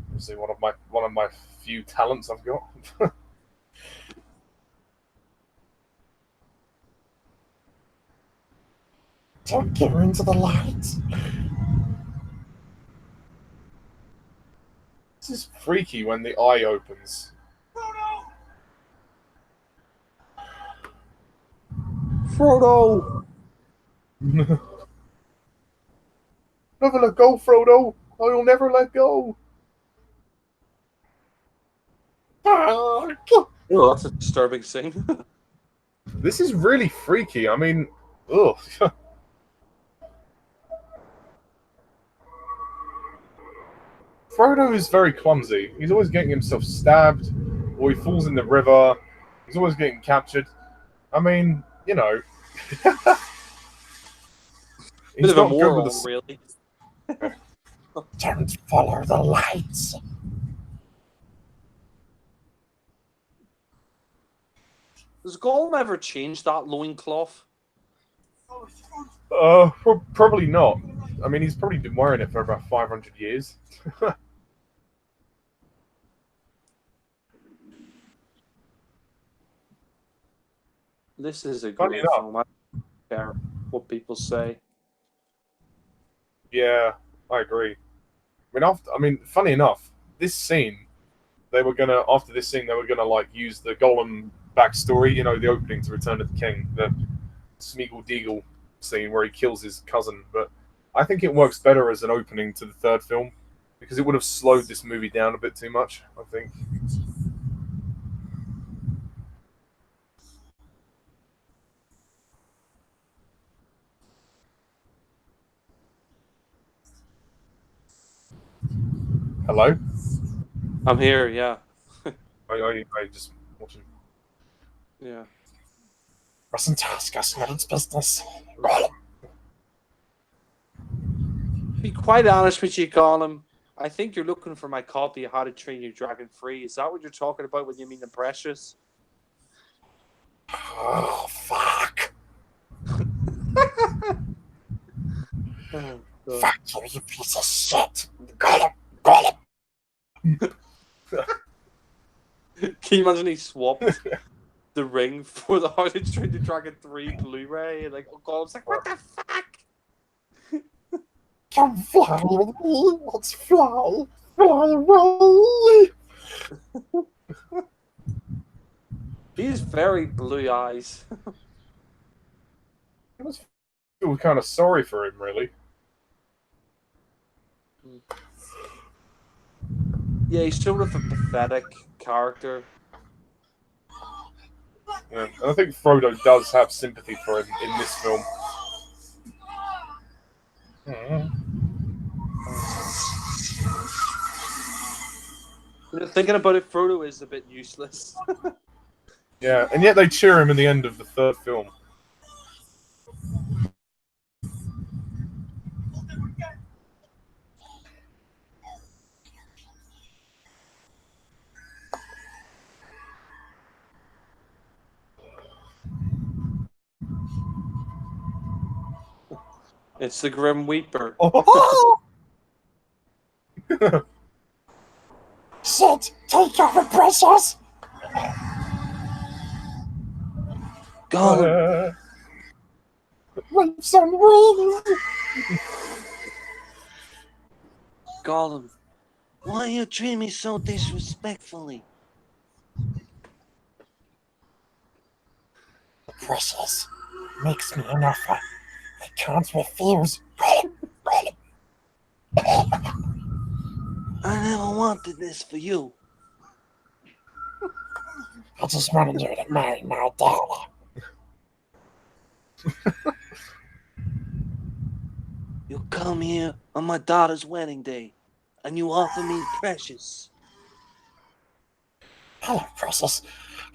obviously one of my few talents I've got. Don't get her into the light. This is freaky when the eye opens. Frodo! Never let go, Frodo. I will never let go. Oh, that's a disturbing scene. This is really freaky. I mean, Ugh. Frodo is very clumsy. He's always getting himself stabbed, or he falls in the river. He's always getting captured. I mean, you know, Bit he's of a not good with moron, the. really. Don't follow the lights. Does Gollum ever change that loincloth? Probably not. I mean, he's probably been wearing it for about 500 years. This is a Funny great enough. film. I don't care what people say. Yeah, I agree. I mean, funny enough, this scene, after this scene, they were gonna like use the Gollum backstory, you know, the opening to Return of the King, the Smeagol Deagle scene where he kills his cousin. But I think it works better as an opening to the third film because it would have slowed this movie down a bit too much, I think. Hello? I'm here, yeah. I just watching. Yeah. Doesn't task us, not its business. Be quite honest with you, Gollum. I think you're looking for my copy of How to Train Your Dragon Free. Is that what you're talking about when you mean the precious? Oh, fuck. Oh, Fuck you, you piece of shit. Got him. Can you imagine he swapped the ring for the How to Train Your Dragon 3 Blu-ray? And like, oh, Gollum's like, what the fuck? Come fly with me. Let's fly. Fly away. He has very blue eyes. I just feel kind of sorry for him, really. Yeah, he's sort of a pathetic character. Yeah, and I think Frodo does have sympathy for him in this film. You know, thinking about it, Frodo is a bit useless. Yeah, and yet they cheer him in the end of the third film. It's the Grim Reaper. Oh! Shit, take over, precious. Gollum, Waves on wings. Gollum, why you treat me so disrespectfully? Precious makes me an offer I can't refuse. I never wanted this for you. I just wanted you to marry my daughter. You come here on my daughter's wedding day, and you offer me precious. Hello, Precious.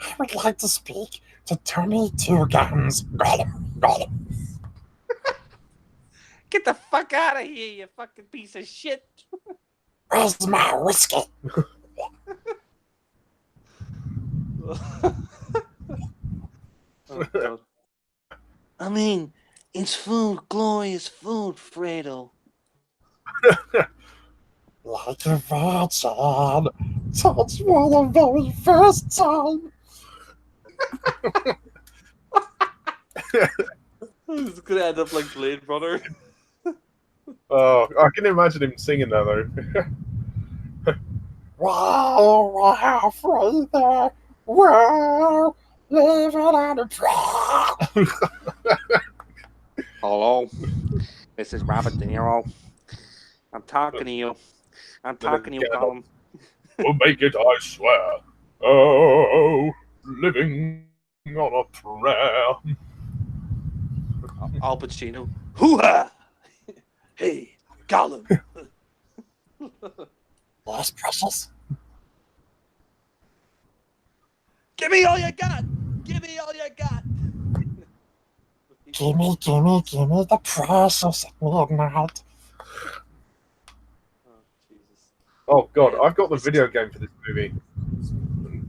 I would like to speak to Tony Two Guns. Gollum. Get the fuck out of here, you fucking piece of shit. Where's my whiskey? Oh, God. I mean, it's food, glorious food, Fredo. Like a virgin. Touch for the very first time. This is gonna end up like Blade Runner. Oh, I can imagine him singing that though. Wow, we're halfway there. We're living on a track. Hello, this is Robert De Niro. I'm talking to you. I'm talking to you, Gollum. We'll make it, I swear. Oh, living on a prayer. Al Pacino. Hoo-ha! Hey, Gollum. Yes, precious. Give me all you got. Give me all you got. Gimme the precious at midnight. Oh, Jesus. Oh god, Yeah, I've got the it's- video game for this movie.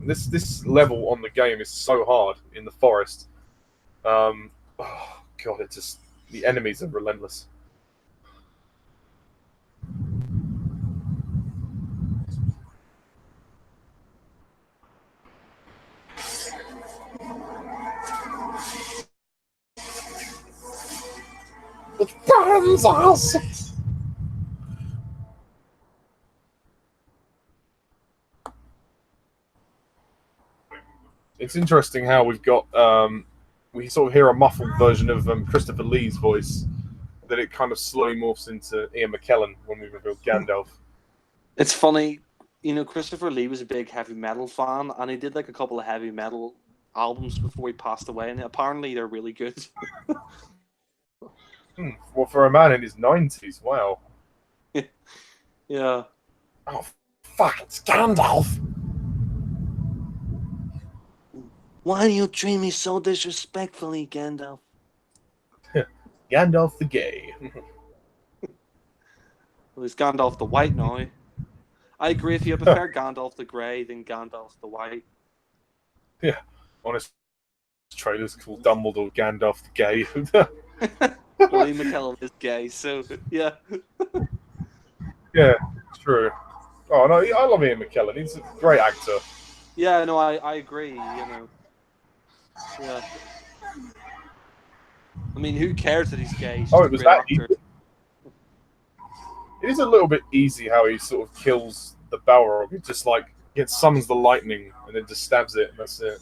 This level on the game is so hard in the forest. Oh god, it just the enemies are relentless. It burns us. It's interesting how we've got we sort of hear a muffled version of Christopher Lee's voice, that it kind of slowly morphs into Ian McKellen when we reveal Gandalf. It's funny, you know, Christopher Lee was a big heavy metal fan, and he did like a couple of heavy metal albums before he passed away, and apparently they're really good. Well, for a man in his 90s, wow. Yeah. Oh, fuck, it's Gandalf. Why do you treat me so disrespectfully, Gandalf? Gandalf the Gay. Well, it's Gandalf the White now. I agree if you prefer Gandalf the Grey than Gandalf the White. Yeah, honest trailers called Dumbledore Gandalf the Gay. Well, Ian McKellen is gay, so yeah. Yeah, true. Oh no, I love Ian McKellen. He's a great actor. Yeah, no, I agree, you know. Yeah. I mean, who cares that he's gay? He's just Oh, a it was great that actor. It is a little bit easy how he sort of kills the Balrog. He just like summons the lightning and then just stabs it, and that's it.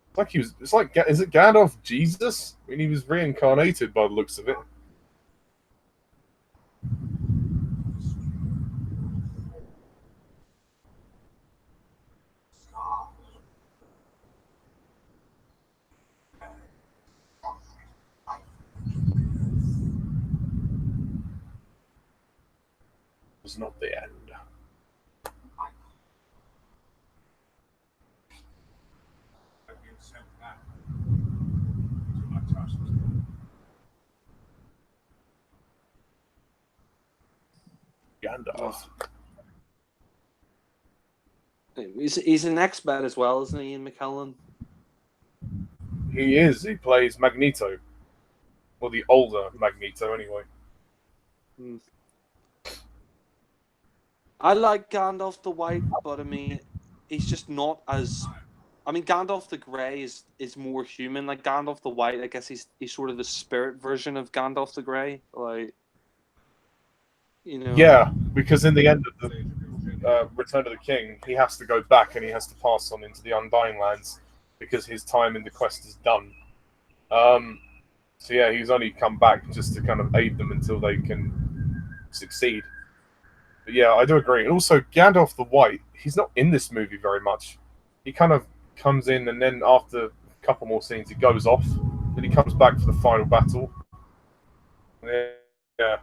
It's like he was. It's like, is it Gandalf Jesus? I mean, he was reincarnated by the looks of it. It was not the end. Gandalf. He's an ex-bet as well, isn't he, Ian McKellen? He is. He plays Magneto. Well, the older Magneto, anyway. Hmm. I like Gandalf the White, but I mean, he's just not as. I mean, Gandalf the Grey is more human. Like Gandalf the White, I guess he's sort of the spirit version of Gandalf the Grey. Like, you know. Yeah, because in the end of the Return of the King, he has to go back and he has to pass on into the Undying Lands because his time in the quest is done. So yeah, he's only come back just to kind of aid them until they can succeed. But yeah, I do agree. And also, Gandalf the White, he's not in this movie very much. He kind of comes in and then after a couple more scenes, he goes off. Then he comes back for the final battle. Yeah.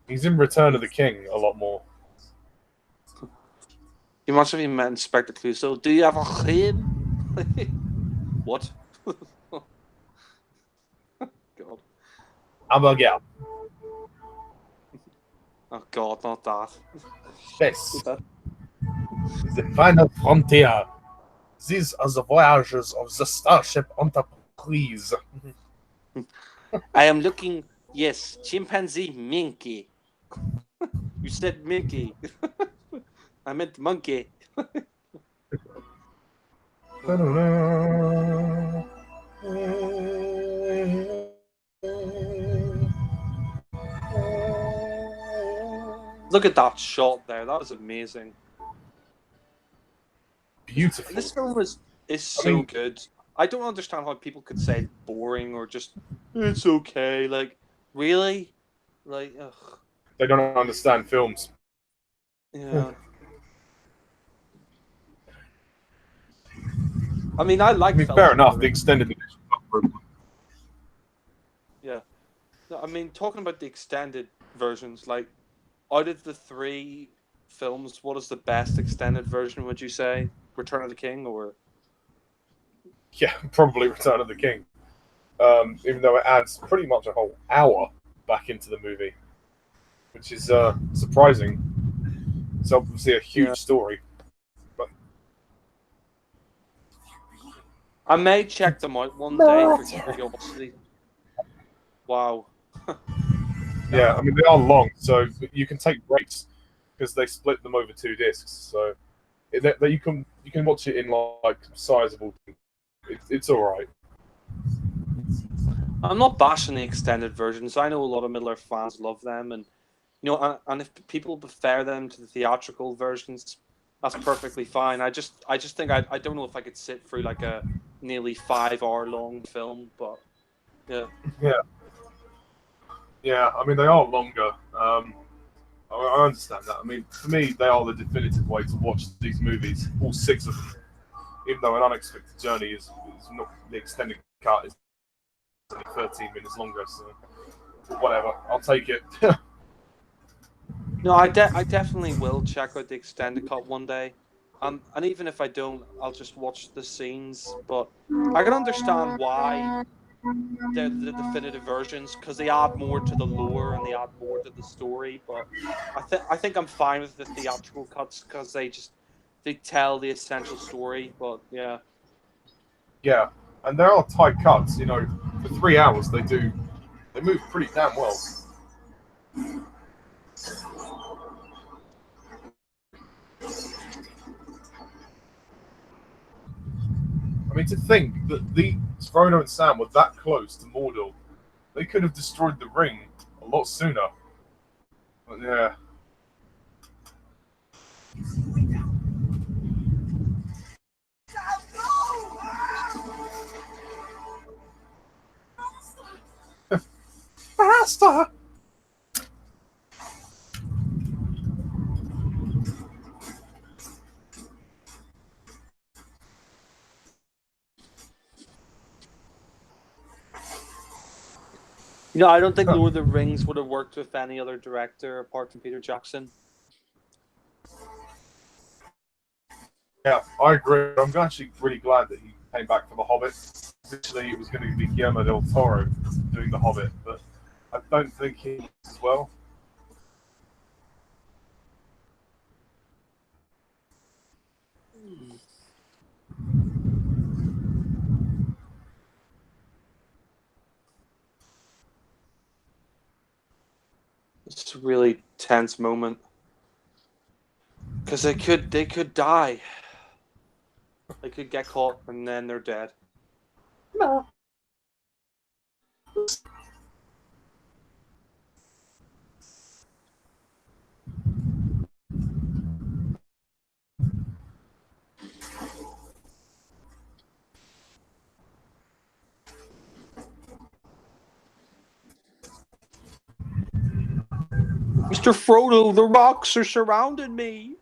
He's in Return of the King a lot more. You must have even met Inspector Clouseau. Do you have a him? What? God. Hamburger. Oh God, not that. This is the final frontier. These are the voyages of the Starship Enterprise. I am looking. Yes, chimpanzee Minky. You said Minky. I meant monkey. Look at that shot there. That was amazing. Beautiful. This film is so good. I don't understand how people could say it's boring or just it's okay. Like, really? Like, ugh. They don't understand films. Yeah. I mean, I like. I mean, fair enough. The extended edition. Yeah. No, I mean, talking about the extended versions, like out of the three films, what is the best extended version? Would you say Return of the King or? Yeah, probably Return of the King. Even though it adds pretty much a whole hour back into the movie, which is surprising. It's obviously a huge story. But I may check them out one day for curiosity. Wow. yeah, I mean they are long, so you can take breaks because they split them over 2 discs. So that you can watch it in like sizable. It's all right. I'm not bashing the extended versions. I know a lot of Middle Earth fans love them, and and if people prefer them to the theatrical versions, that's perfectly fine. I just think I don't know if I could sit through like a nearly 5 hour long film, but yeah. Yeah. I mean they are longer. I understand that. I mean, for me, they are the definitive way to watch these movies, all 6 of them. Even though An Unexpected Journey is not the extended cut, it's only 13 minutes longer. So whatever, I'll take it. No, I definitely will check out the extended cut one day. And even if I don't, I'll just watch the scenes. But I can understand why they're the definitive versions because they add more to the lore and they add more to the story. But I think I'm fine with the theatrical cuts because they tell the essential story. But yeah, Yeah, and there are tight cuts. You know, for 3 hours they move pretty damn well. I mean, to think that the Frodo and Sam were that close to Mordor, they could have destroyed the ring a lot sooner. But yeah. Faster! I don't think Lord of the Rings would have worked with any other director apart from Peter Jackson. Yeah, I agree. I'm actually really glad that he came back for The Hobbit. Initially, it was going to be Guillermo del Toro doing The Hobbit, but I don't think he did as well. It's a really tense moment because they could die. They could get caught and then they're dead. No. Mr. Frodo, the rocks are surrounding me.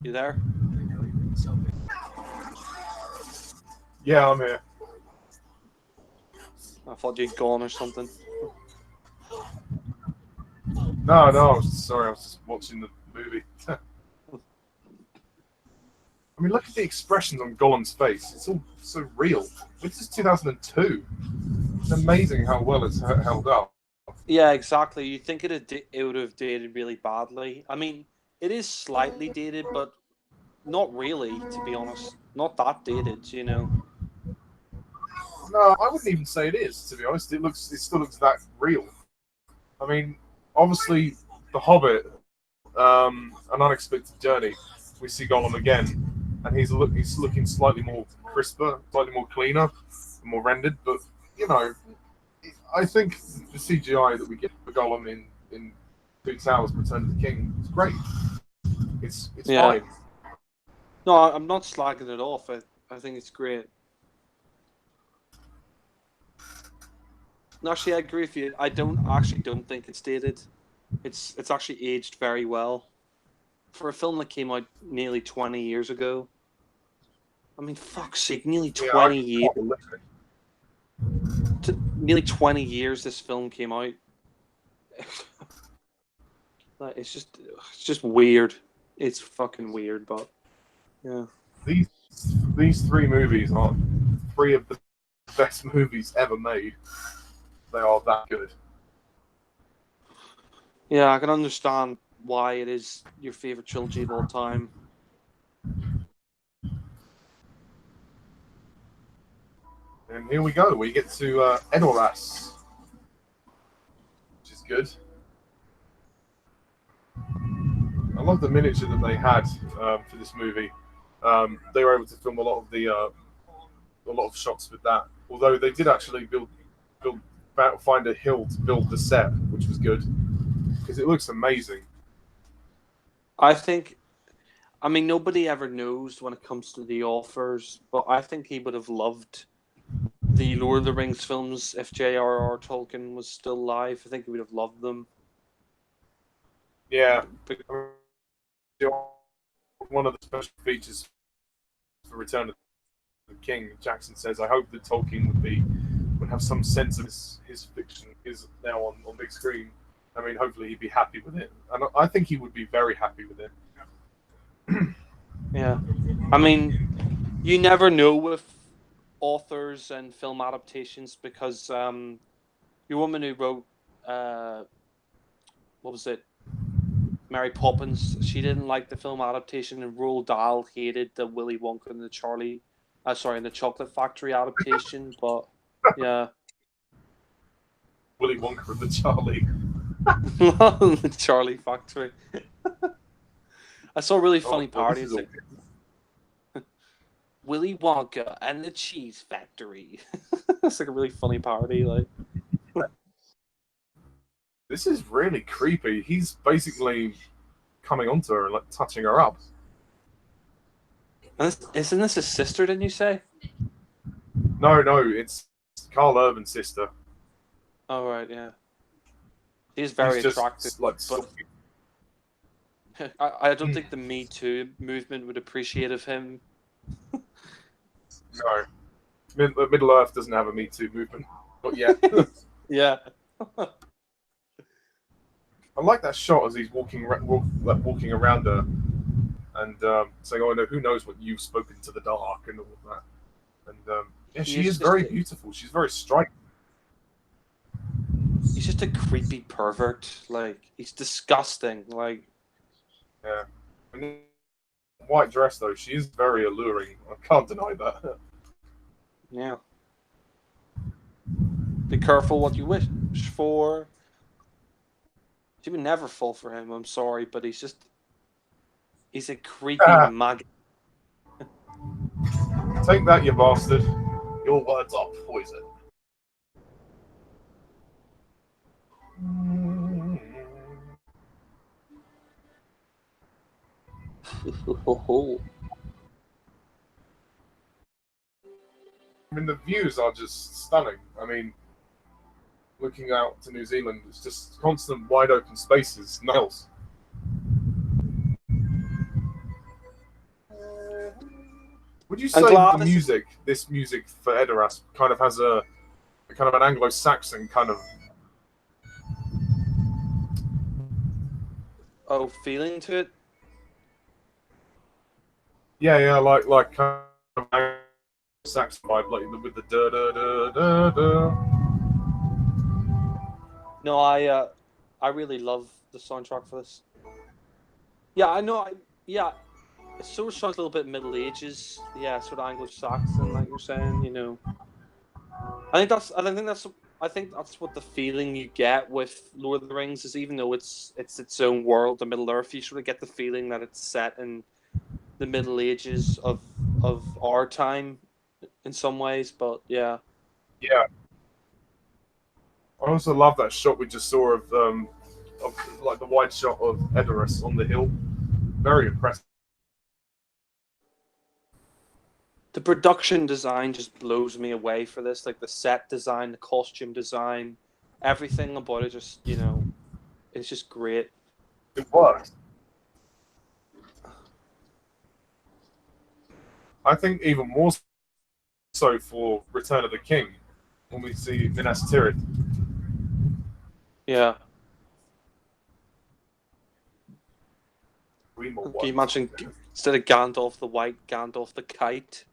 You there? Yeah, I'm here. I thought you'd gone or something. No, I was sorry. I was just watching the movie. I mean, look at the expressions on Gollum's face. It's all so real. This is 2002. It's amazing how well it's held up. Yeah, exactly. You think it would have dated really badly. I mean, it is slightly dated, but not really, to be honest. Not that dated, No, I wouldn't even say it is. To be honest, it still looks that real. I mean, obviously, The Hobbit, An Unexpected Journey, we see Gollum again, and he's looking slightly more crisper, slightly more cleaner, more rendered. But I think the CGI that we get for Gollum in Two Towers: Return of the King is great. It's fine. No, I'm not slagging it off. I think it's great. No, actually, I agree with you. I don't think it's dated. It's actually aged very well for a film that came out nearly 20 years ago. I mean, fuck's sake, nearly Yeah, I 20 years. can't believe it. Nearly 20 years this film came out. Like, it's just weird. It's fucking weird, but yeah. These three movies are three of the best movies ever made. They are that good. Yeah, I can understand why it is your favorite trilogy of all time. And here we go. We get to Edoras, which is good. I love the miniature that they had for this movie. They were able to film a lot of shots with that. Although they did actually find a hill to build the set, which was good because it looks amazing. I mean, nobody ever knows when it comes to the authors, but I think he would have loved the Lord of the Rings films if J.R.R. Tolkien was still alive. I think he would have loved them. Yeah, one of the special features for Return of the King, Jackson says, "I hope that Tolkien would have some sense of his fiction is now on big screen. I mean, hopefully he'd be happy with it, and I think he would be very happy with it." Yeah, I mean, you never know with authors and film adaptations because your woman who wrote what was it, Mary Poppins, she didn't like the film adaptation, and Roald Dahl hated the Willy Wonka and the Chocolate Factory adaptation. But yeah, Willy Wonka and the Charlie. the Charlie Factory. I saw a really funny well, parody. It's like Willy Wonka and the Cheese Factory. It's like a really funny parody. Like, this is really creepy. He's basically coming onto her and like touching her up. isn't this his sister? Didn't you say? No, it's Carl Urban's sister. Oh right, yeah. He's very He's attractive, just, like, but I don't think the Me Too movement would appreciate of him. No, Middle Earth doesn't have a Me Too movement, but yeah. Yeah. I like that shot as he's walking around her and saying, "Oh no, who knows what you've spoken to the dark," and all of that. And yeah, she is very beautiful. She's very striking. He's just a creepy pervert. Like, he's disgusting. Like, Yeah. And white dress though, she is very alluring. I can't deny that. yeah. Be careful what you wish for. You would never fall for him. I'm sorry, but he's a creepy maggot. Take that, you bastard. Your words are poison. I mean, the views are just stunning. I mean, looking out to New Zealand, it's just constant wide open spaces, nothing else. Would you say this music for Edoras kind of has a kind of an Anglo-Saxon kind of feeling to it? Yeah, like kind of Anglo-Saxon vibe, like with the da da da da da. No, I really love the soundtrack for this. Yeah, I know. It sort of sounds a little bit Middle Ages. Yeah, sort of Anglo-Saxon, like you're saying. You know, I think that's what the feeling you get with Lord of the Rings is. Even though it's its own world, the Middle Earth, you sort of get the feeling that it's set in the Middle Ages of our time in some ways. But yeah. Yeah. I also love that shot we just saw of like the wide shot of Edoras on the hill. Very impressive. The production design just blows me away for this. Like the set design, the costume design, everything about it just, it's just great. It works. I think even more so for Return of the King, when we see Minas Tirith. Yeah. Three more Can you ones. imagine instead of Gandalf the White, Gandalf the Kite?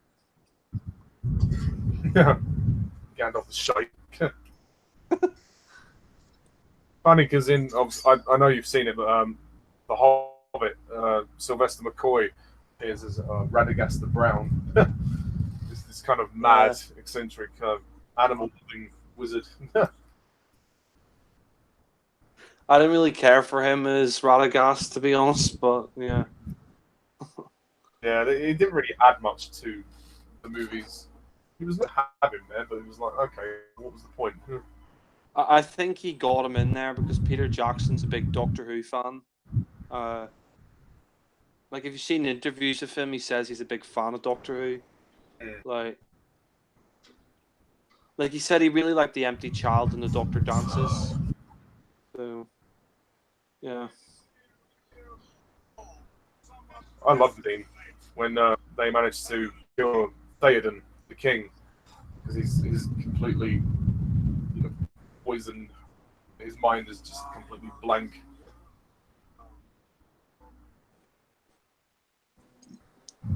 Yeah. Gandalf the Shite. Funny because I know you've seen it, but the Hobbit, Sylvester McCoy appears as Radagast the Brown. this kind of mad, eccentric, animal-living wizard. I didn't really care for him as Radagast, to be honest, but yeah. Yeah, it didn't really add much to the movies. He was not having there, but it was like, okay, what was the point? I think he got him in there because Peter Jackson's a big Doctor Who fan. Like, if you've seen interviews of him, he says he's a big fan of Doctor Who. Mm. Like he said, he really liked the Empty Child and the Doctor Dances. So, yeah. I love the scene when they managed to kill Theoden, the king, because he's completely poisoned. His mind is just completely blank.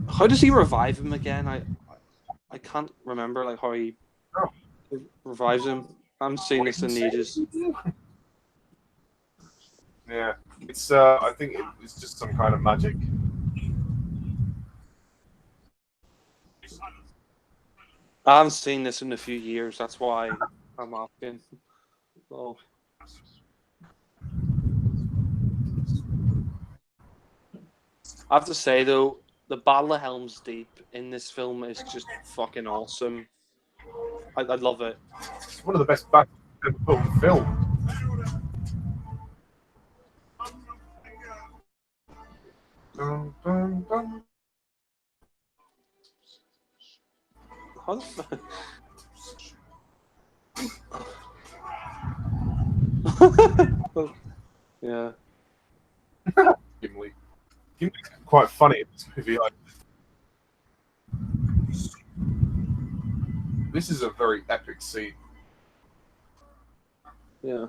How does he revive him again? I can't remember like how he revives him. I haven't seen this in ages. Yeah, it's I think it's just some kind of magic. I haven't seen this in a few years. That's why I'm asking. Oh. I have to say though, the Battle of Helm's Deep in this film is just fucking awesome. I love it. It's one of the best battles ever put on film. Dun, dun, dun. How the fuck? Yeah. Gimli. Gimli's quite funny in this movie. This is a very epic scene. Yeah.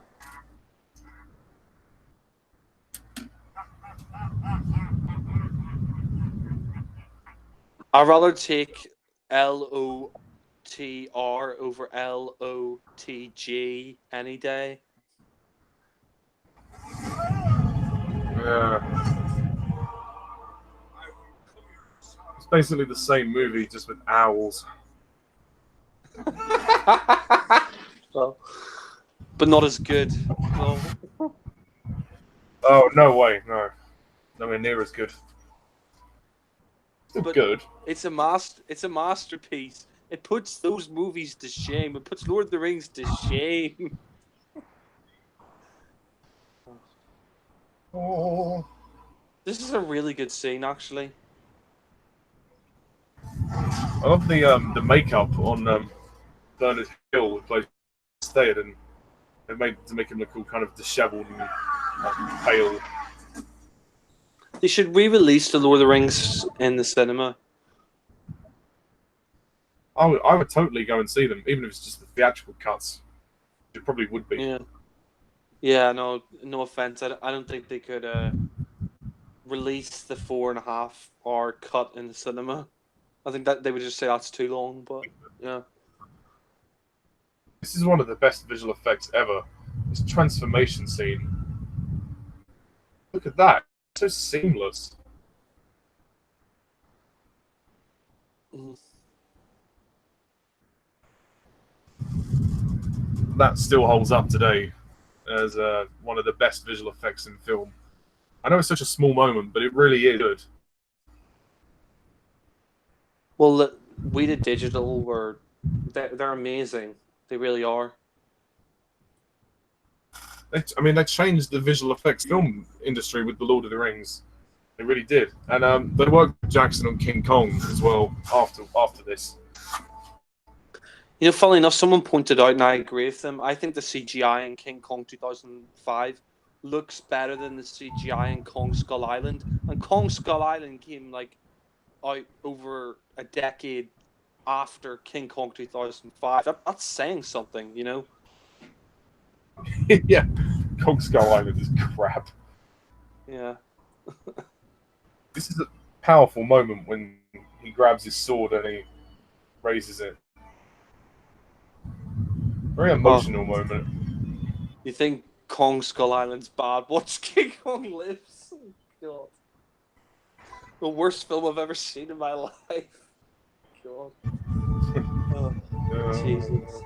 I'd rather take LOTR over LOTG any day. Yeah. It's basically the same movie, just with owls. Well, but not as good. No. Oh, no way, no. Nowhere near as good. Still But good. It's a masterpiece. It puts those movies to shame. It puts Lord of the Rings to shame. Oh. This is a really good scene, actually. I love the makeup on Bernard Hill, who plays Theoden. They made to make him look all kind of dishevelled and pale. They should re-release the Lord of the Rings in the cinema. I would totally go and see them, even if it's just the theatrical cuts. It probably would be. Yeah. Yeah. No offense. I don't think they could release the 4.5-hour cut in the cinema. I think that they would just say that's too long. But yeah. This is one of the best visual effects ever. This transformation scene. Look at that. It's so seamless. Mm. That still holds up today as one of the best visual effects in film. I know it's such a small moment, but it really is good. Well, We Did Digital they're amazing. They really are. They changed the visual effects film industry with The Lord of the Rings. They really did, and they worked with Jackson on King Kong as well after this. You know, funnily enough, someone pointed out, and I agree with them. I think the CGI in King Kong 2005 looks better than the CGI in Kong Skull Island. And Kong Skull Island came like out over a decade after King Kong 2005. That's saying something, you know. Yeah, Kong Skull Island is crap. Yeah. This is a powerful moment when he grabs his sword and he raises it. Very emotional moment. You think Kong Skull Island's bad? Watch King Kong Lives. Oh, God. The worst film I've ever seen in my life. God. Oh, Jesus.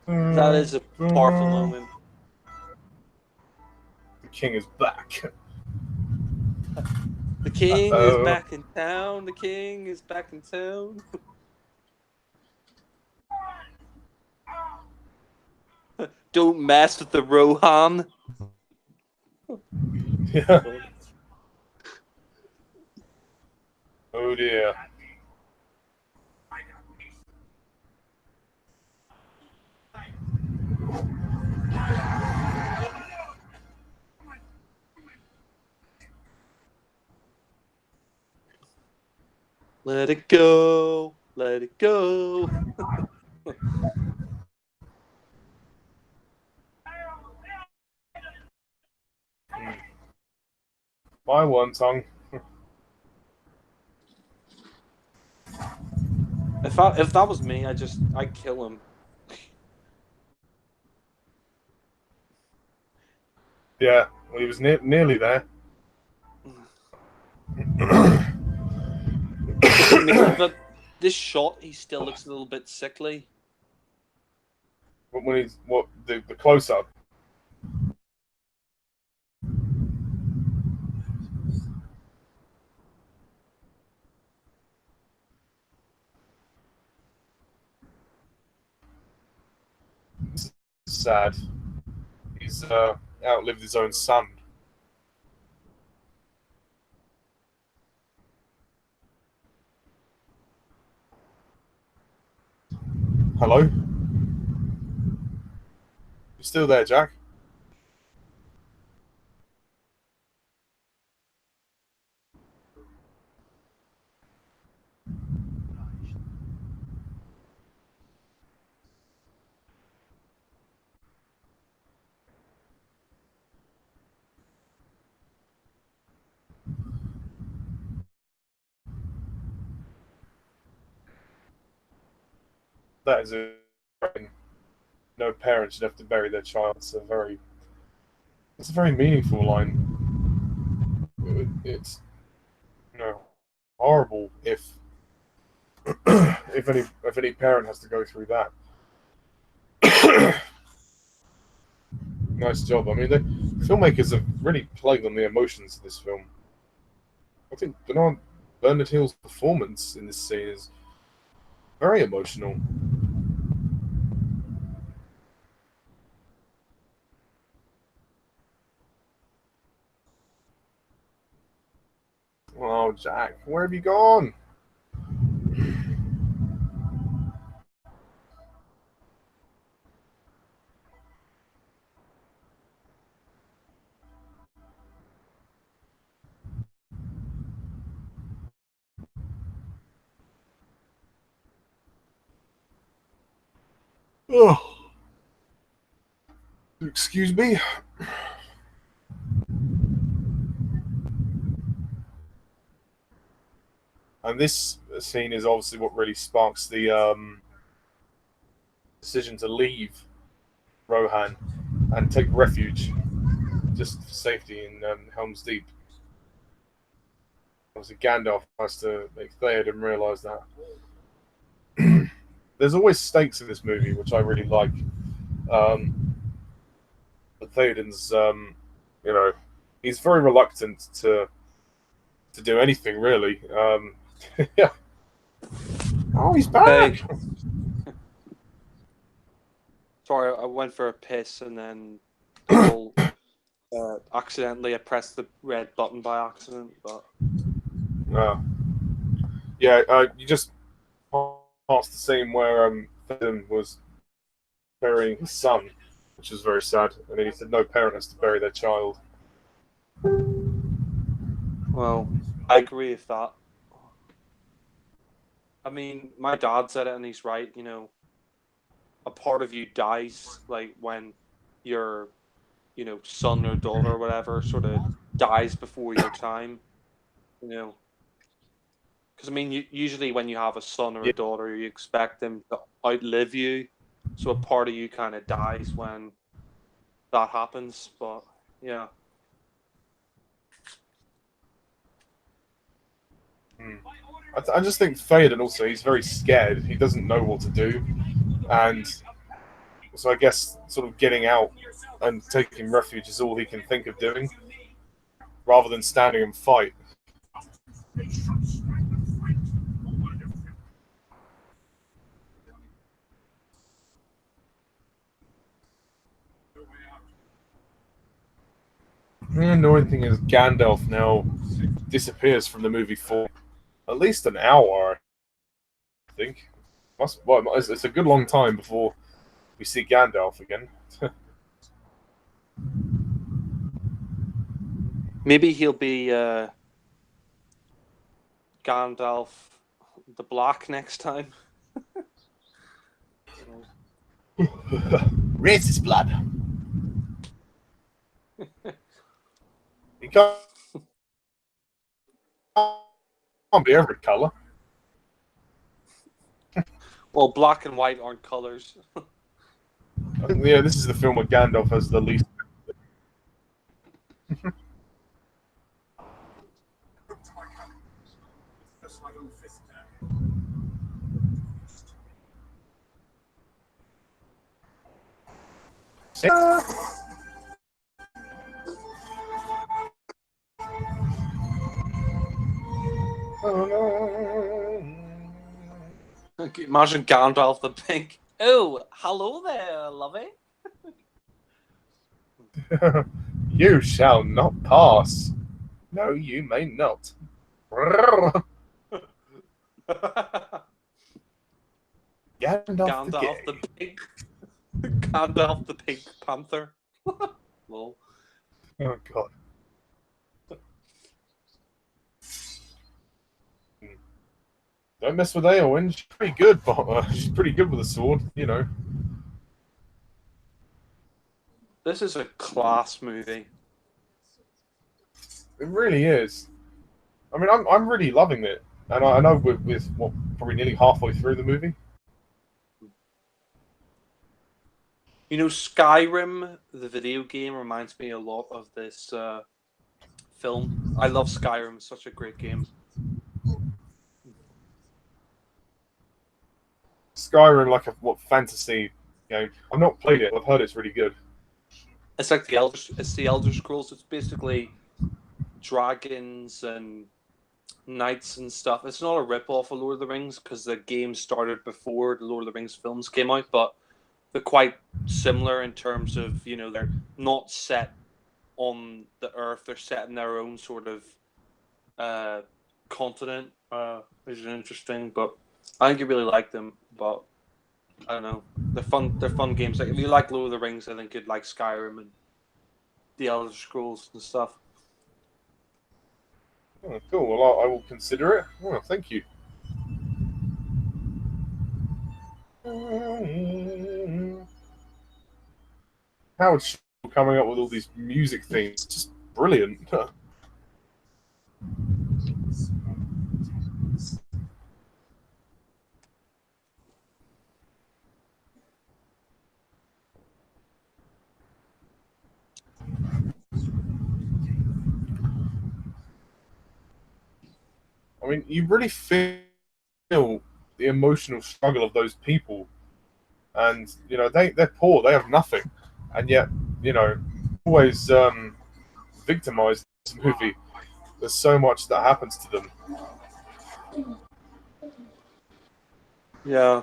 That is a powerful moment. The king is back. The king is back in town. The king is back in town. Don't mess with the Rohan. Yeah. Oh dear. Let it go. Let it go. My one tongue. If that was me, I'd kill him. Yeah, well, he was nearly there. But this shot, he still looks a little bit sickly. When he's the close up. Sad. He's outlived his own son. Hello? You still there, Jack? That is a no parent should have to bury their child. It's a very meaningful line. It's horrible if if any parent has to go through that. Nice job. I mean, the filmmakers have really played on the emotions of this film. I think Bernard Hill's performance in this scene is very emotional. Oh, Jack, where have you gone? Oh, excuse me. And this scene is obviously what really sparks the decision to leave Rohan and take refuge just for safety in Helm's Deep. Obviously, Gandalf has to make Theoden realise that. There's always stakes in this movie, which I really like. But Theoden's, he's very reluctant to do anything really. Yeah. Oh, he's back. Hey. Sorry, I went for a piss and then accidentally I pressed the red button by accident, but you just passed the scene where Finn was burying his son, which was very sad, and he said no parent has to bury their child. well, I agree with that. I mean, my dad said it, and he's right. You know, a part of you dies, like when your, son or daughter or whatever sort of dies before your time. You know, because I mean, usually when you have a son or a daughter, you expect them to outlive you. So a part of you kind of dies when that happens. But yeah. I just think Theoden also, he's very scared. He doesn't know what to do. And so I guess sort of getting out and taking refuge is all he can think of doing, rather than standing and fight. The annoying thing is Gandalf now disappears from the movie for at least an hour, I think. It's a good long time before we see Gandalf again. Maybe he'll be Gandalf the Black next time. Raise his blood. He can't be every color. Well, black and white aren't colors. I think this is the film where Gandalf has the least. Imagine Gandalf the Pink. Oh, hello there, lovey. You shall not pass. No, you may not. Gandalf the Pink. Gandalf the Pink Panther. Lol. Oh god. Don't mess with Eowyn. She's pretty good, but she's pretty good with a sword, you know. This is a class movie. It really is. I mean, I'm really loving it, and I know we're probably nearly halfway through the movie. You know, Skyrim, the video game, reminds me a lot of this film. I love Skyrim; it's such a great game. Skyrim, like what fantasy game? I've not played it. I've heard it's really good. It's like it's the Elder Scrolls. It's basically dragons and knights and stuff. It's not a rip-off of Lord of the Rings because the game started before the Lord of the Rings films came out, but they're quite similar in terms of, they're not set on the Earth. They're set in their own sort of continent, which is interesting. But I think you really like them. But I don't know. They're fun. They're fun games. Like if you like Lord of the Rings, I think you'd like Skyrim and the Elder Scrolls and stuff. Oh, cool. Well, I will consider it. Oh, thank you. Howard's coming up with all these music themes. Just brilliant. I mean, you really feel the emotional struggle of those people, and they're poor, they have nothing, and yet always victimized in this movie. There's so much that happens to them. Yeah.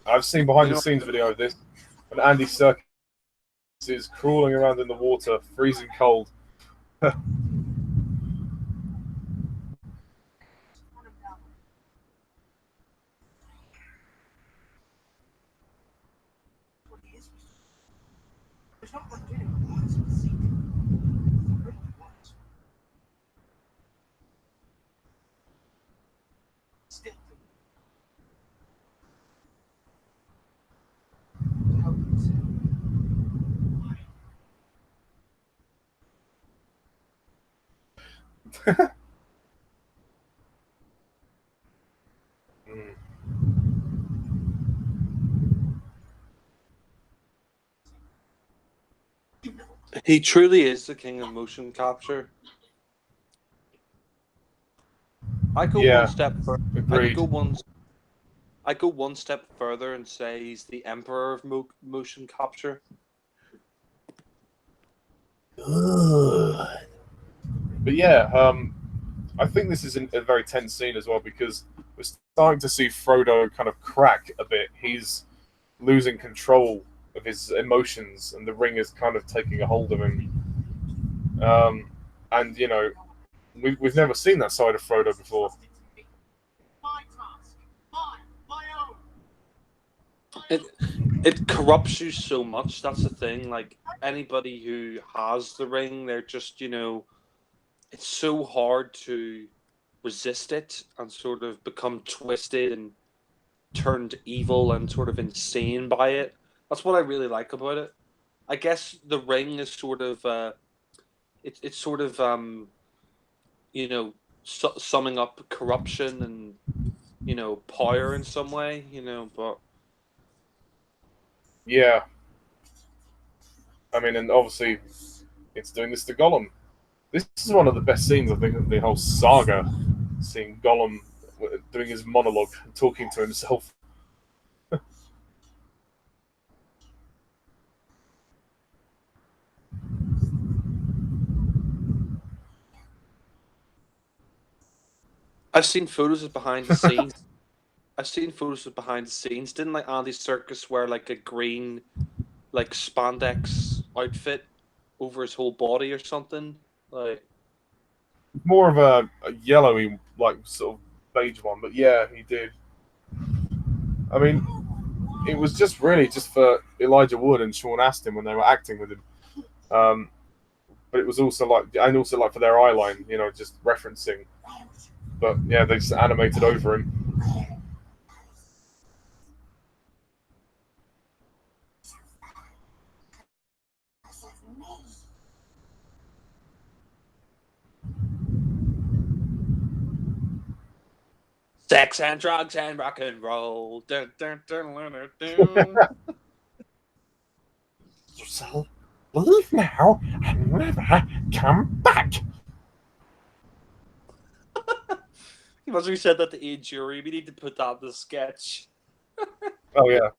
I've seen behind the scenes video of this, and Andy Serkis is crawling around in the water, freezing cold. He truly is the king of motion capture. I go Yeah, one step further. agreed. I go one step further and say he's the emperor of motion capture. But yeah, I think this is a very tense scene as well because we're starting to see Frodo kind of crack a bit. He's losing control of his emotions, and the ring is kind of taking a hold of him. And you know, we've never seen that side of Frodo before. It corrupts you so much. That's the thing. Like anybody who has the ring, they're just it's so hard to resist it and sort of become twisted and turned evil and sort of insane by it. That's what I really like about it. I guess the ring is sort of it's sort of summing up corruption and power in some way, but Yeah, I mean, and obviously it's doing this to Gollum. This is one of the best scenes, I think, of the whole saga. Seeing Gollum doing his monologue, talking to himself. I've seen photos of behind the scenes. I've seen photos of behind the scenes. Didn't like Andy Serkis wear like a green, like spandex outfit over his whole body or something? Like, More of a yellowy, like sort of beige one, but yeah, he did. I mean, it was just really just for Elijah Wood and Sean Astin when they were acting with him. But it was also like, and also like for their eyeline, just referencing. But yeah, they just animated over him. sex and drugs and rock and roll. Dun, dun, dun, dun, dun, dun. So leave now and never come back. He must have said that to Ian Jury. We need to put that in the sketch. Oh yeah,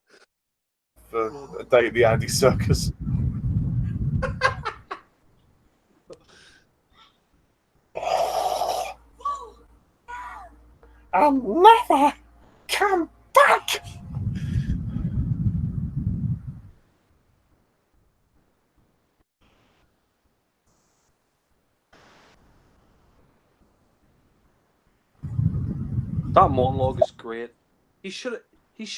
for a day at the Andy Circus. I'll never come back. That monologue is great. He should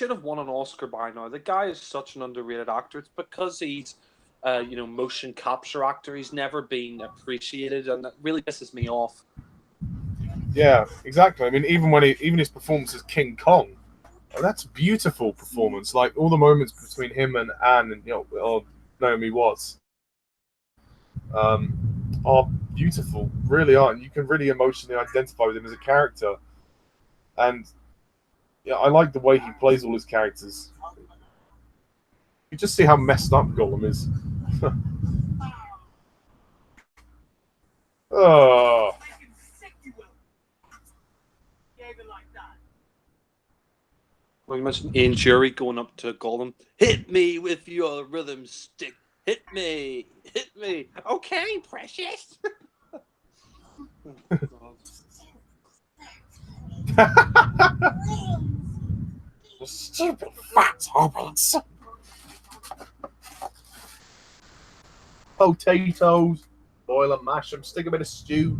have won an Oscar by now. The guy is such an underrated actor. It's because he's motion capture actor. He's never been appreciated, and that really pisses me off. Yeah, exactly. I mean, even his performance as King Kong, that's a beautiful performance. Like all the moments between him and Anne, and or Naomi Watts, are beautiful. Really are. And you can really emotionally identify with him as a character. And yeah, I like the way he plays all his characters. You just see how messed up Gollum is. Oh. Well, you mentioned Ian Jury going up to Gollum. Hit me with your rhythm stick. Hit me. Hit me. Okay, precious. You stupid fat hobbits. Potatoes, boil and mash them, stick them in a stew.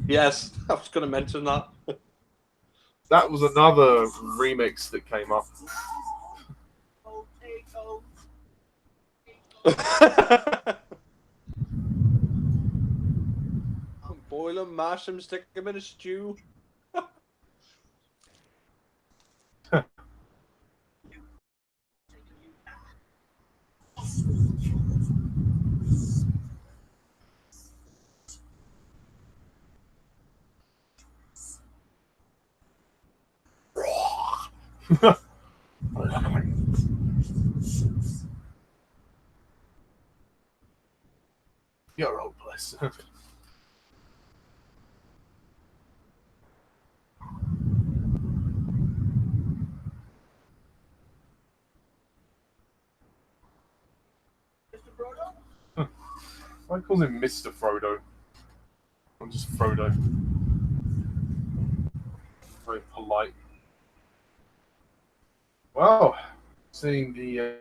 Yes, I was going to mention that. That was another remix that came up. Boil them, mash them, stick them in a stew. You're hopeless. Why calls him Mr. Frodo? I'm just Frodo. Very polite. Well, seeing the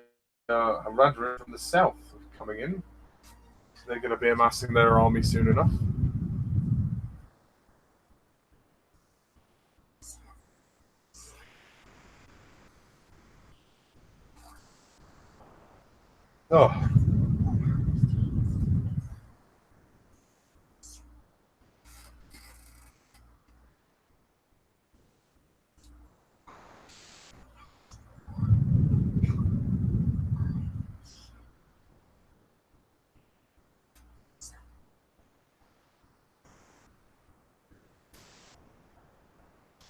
Haradrim from the south coming in. So they're going to be amassing their army soon enough. Oh.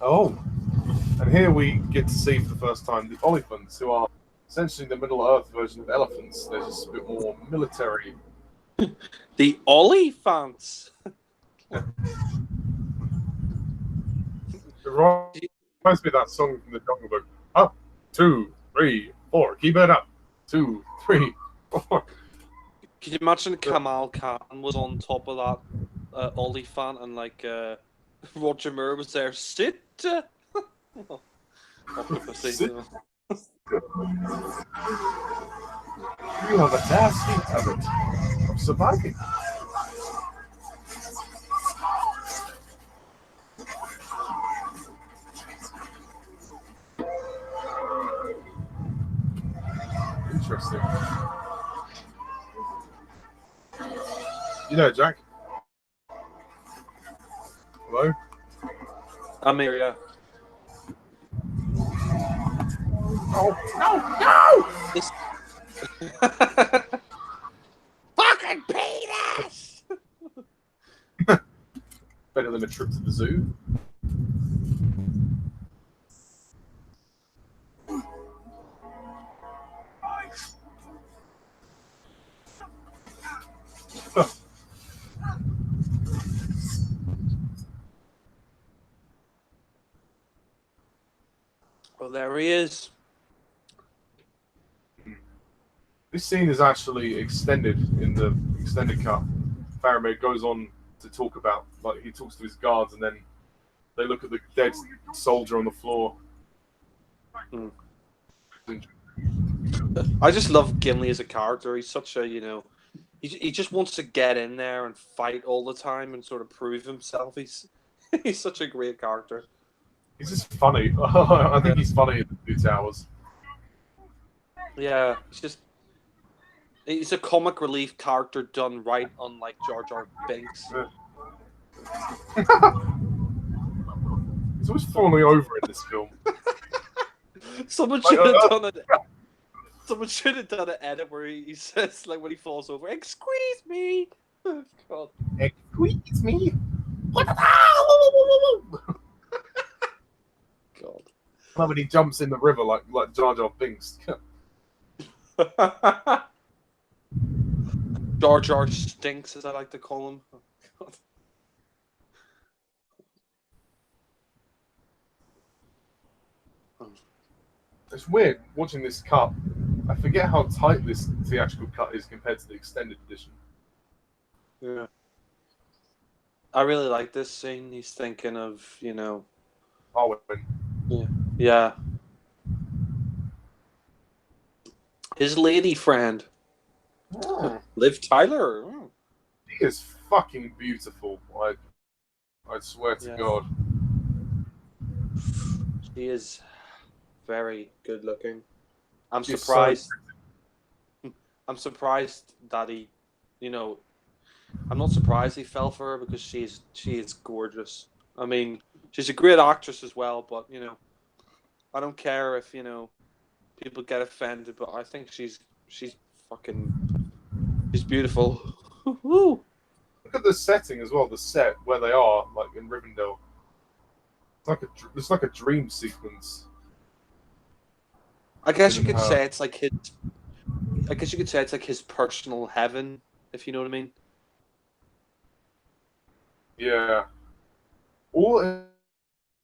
Oh. And here we get to see for the first time the Oliphants, who are essentially the Middle-earth version of elephants. They're just a bit more military. The Oliphants. It reminds me of that song from the Jungle Book. Up, 2, 3, 4. Keep it up. 2, 3, 4. Can you imagine Kamal Khan was on top of that Oliphant and like Roger Moore was there? Sit. Sit. You have a nasty habit of surviving. Interesting. You know, Jack. Hello? I'm here, yeah. Oh, no! This... Fucking penis! Better than a trip to the zoo. Well, there he is. This scene is actually extended in the extended cut. Faramir goes on to talk about, like, he talks to his guards and then they look at the dead soldier on the floor. Hmm. I just love Gimli as a character. He's such a, he just wants to get in there and fight all the time and sort of prove himself. He's such a great character. He's just funny. I think he's funny in the Two Towers. Yeah, he's a comic relief character done right, unlike Jar Jar Binks. He's always falling over in this film. Someone should have done it. Someone should have done an edit where he says, like, when he falls over, "Excuse me." Oh, God. Excuse me. God. And when he jumps in the river like Jar Jar Binks. Jar Jar stinks, as I like to call him. Oh, God. It's weird watching this cut. I forget how tight this theatrical cut is compared to the extended edition. Yeah. I really like this scene. He's thinking of, Arwen. Yeah. His lady friend, Liv Tyler. She is fucking beautiful. I swear to Yeah. God. She is very good looking. I'm She's so. surprised. I'm surprised that he, you know, I'm not surprised he fell for her because she is gorgeous. I mean, she's a great actress as well, but I don't care if people get offended, but I think she's fucking she's beautiful. Woo. Look at the setting as well. The set where they are, like in Rivendell. It's like a dream sequence. I guess you In could her. say it's like his. I guess you could say it's like his personal heaven, if you know what I mean. Yeah. Or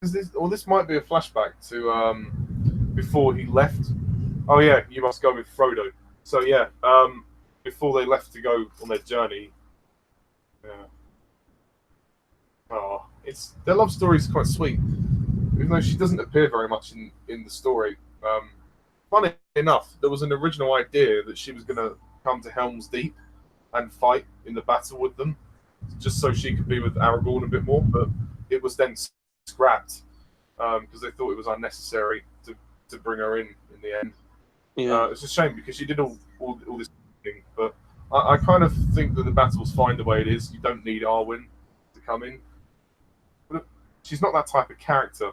is this? Or this might be a flashback to before he left. Oh yeah, you must go with Frodo. So yeah, before they left to go on their journey. Yeah. Oh, it's their love story is quite sweet, even though she doesn't appear very much in the story. Funny enough, there was an original idea that she was going to come to Helm's Deep and fight in the battle with them, just so she could be with Aragorn a bit more. But it was then scrapped because they thought it was unnecessary to bring her in the end. Yeah. It's a shame because she did all this thing, but I kind of think that the battle's fine the way it is. You don't need Arwen to come in. But she's not that type of character.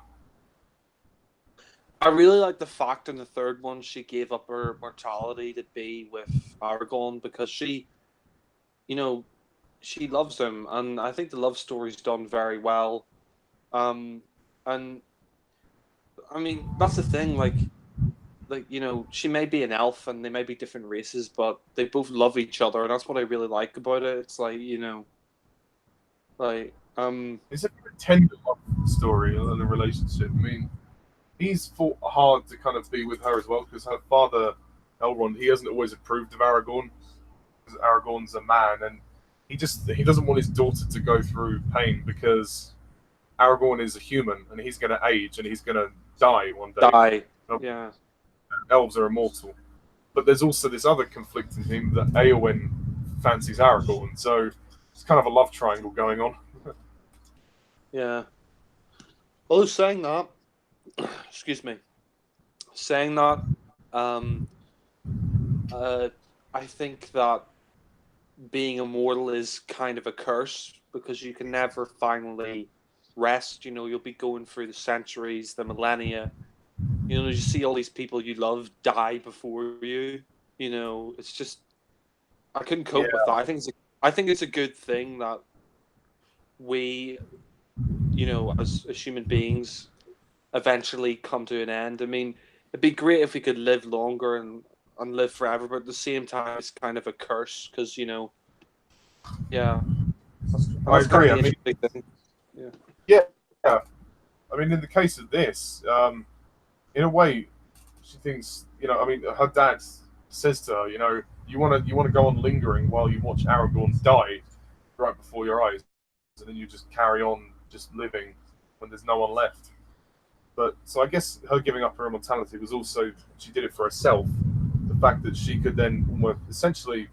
I really like the fact in the third one she gave up her mortality to be with Aragorn because you know, she loves him, and I think the love story's done very well. And I mean, that's the thing. She may be an elf, and they may be different races, but they both love each other, and that's what I really like about it. It's like It's a very tender love story and a relationship. I mean, he's fought hard to kind of be with her as well because her father, Elrond, he hasn't always approved of Aragorn because Aragorn's a man and he doesn't want his daughter to go through pain because Aragorn is a human and he's going to age and he's going to die one day. die. Yeah. Elves are immortal, but there's also this other conflict in him that Eowyn fancies Aragorn, so it's kind of a love triangle going on. Yeah. Although saying that, excuse me, saying that, um, I think that being immortal is kind of a curse because you can never finally rest. You'll be going through the centuries, the millennia. You see all these people you love die before you. It's just I couldn't Yeah, cope with that. I think it's a good thing that we, as human beings, eventually come to an end. I mean, it'd be great if we could live longer and live forever, but at the same time, it's kind of a curse because yeah, I that's kind of agree. the I mean, interesting thing. Yeah, yeah. I mean, in the case of this, in a way, she thinks, I mean, her dad says to her, you want to go on lingering while you watch Aragorn die right before your eyes, and then you just carry on just living when there's no one left. But so I guess her giving up her immortality was also she did it for herself. The fact that she could then almost essentially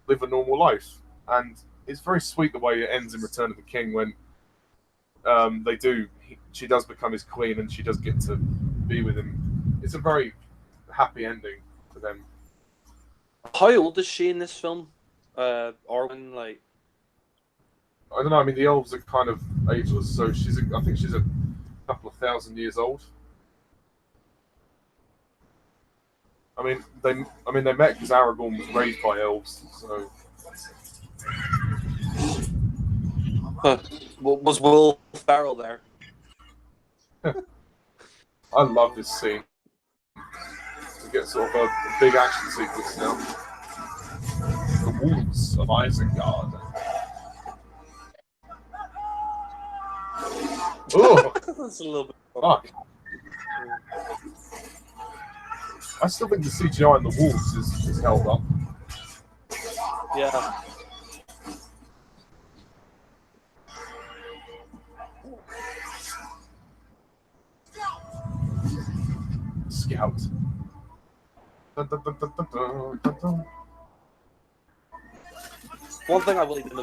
live a normal life, and it's very sweet the way it ends in Return of the King when she does become his queen and she does get to be with him. It's a very happy ending for them. how old is she in this film? Arwen, like, I don't know. I mean, the elves are kind of ageless, so I think she's a couple of thousand years old. They met because Aragorn was raised by elves, so was Will Ferrell there? I love this scene. To get sort of a big action sequence now. The wolves of Isengard. Oh, That's a little bit. fuck. I still think the CGI in the wolves is held up. Yeah. Scout. One thing I will even know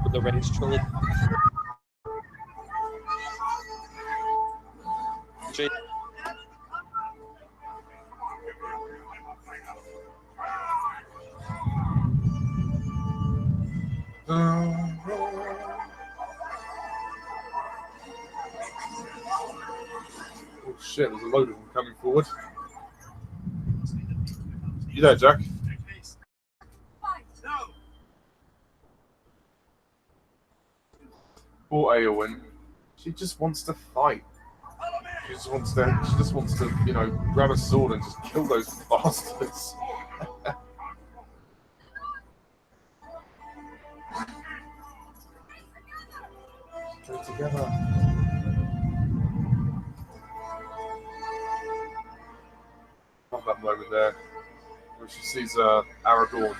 with the Rings trilogy. Oh shit, there's a load of them coming forward. You there, Jack? Poor Eowyn. She just wants to fight. She just wants to, you know, grab a sword and just kill those bastards. Go together. Love that moment there, where she sees Aragorn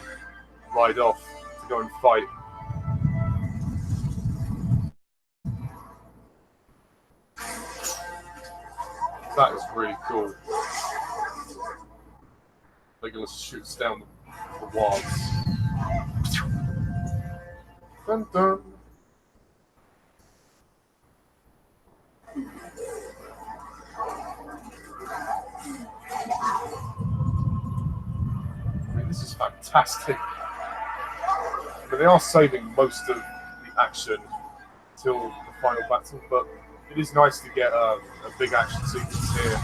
ride off to go and fight. That is really cool. Legolas shoots down the wargs. Dun dun. I mean, this is fantastic. But they are saving most of the action till the final battle, but it is nice to get a big action sequence here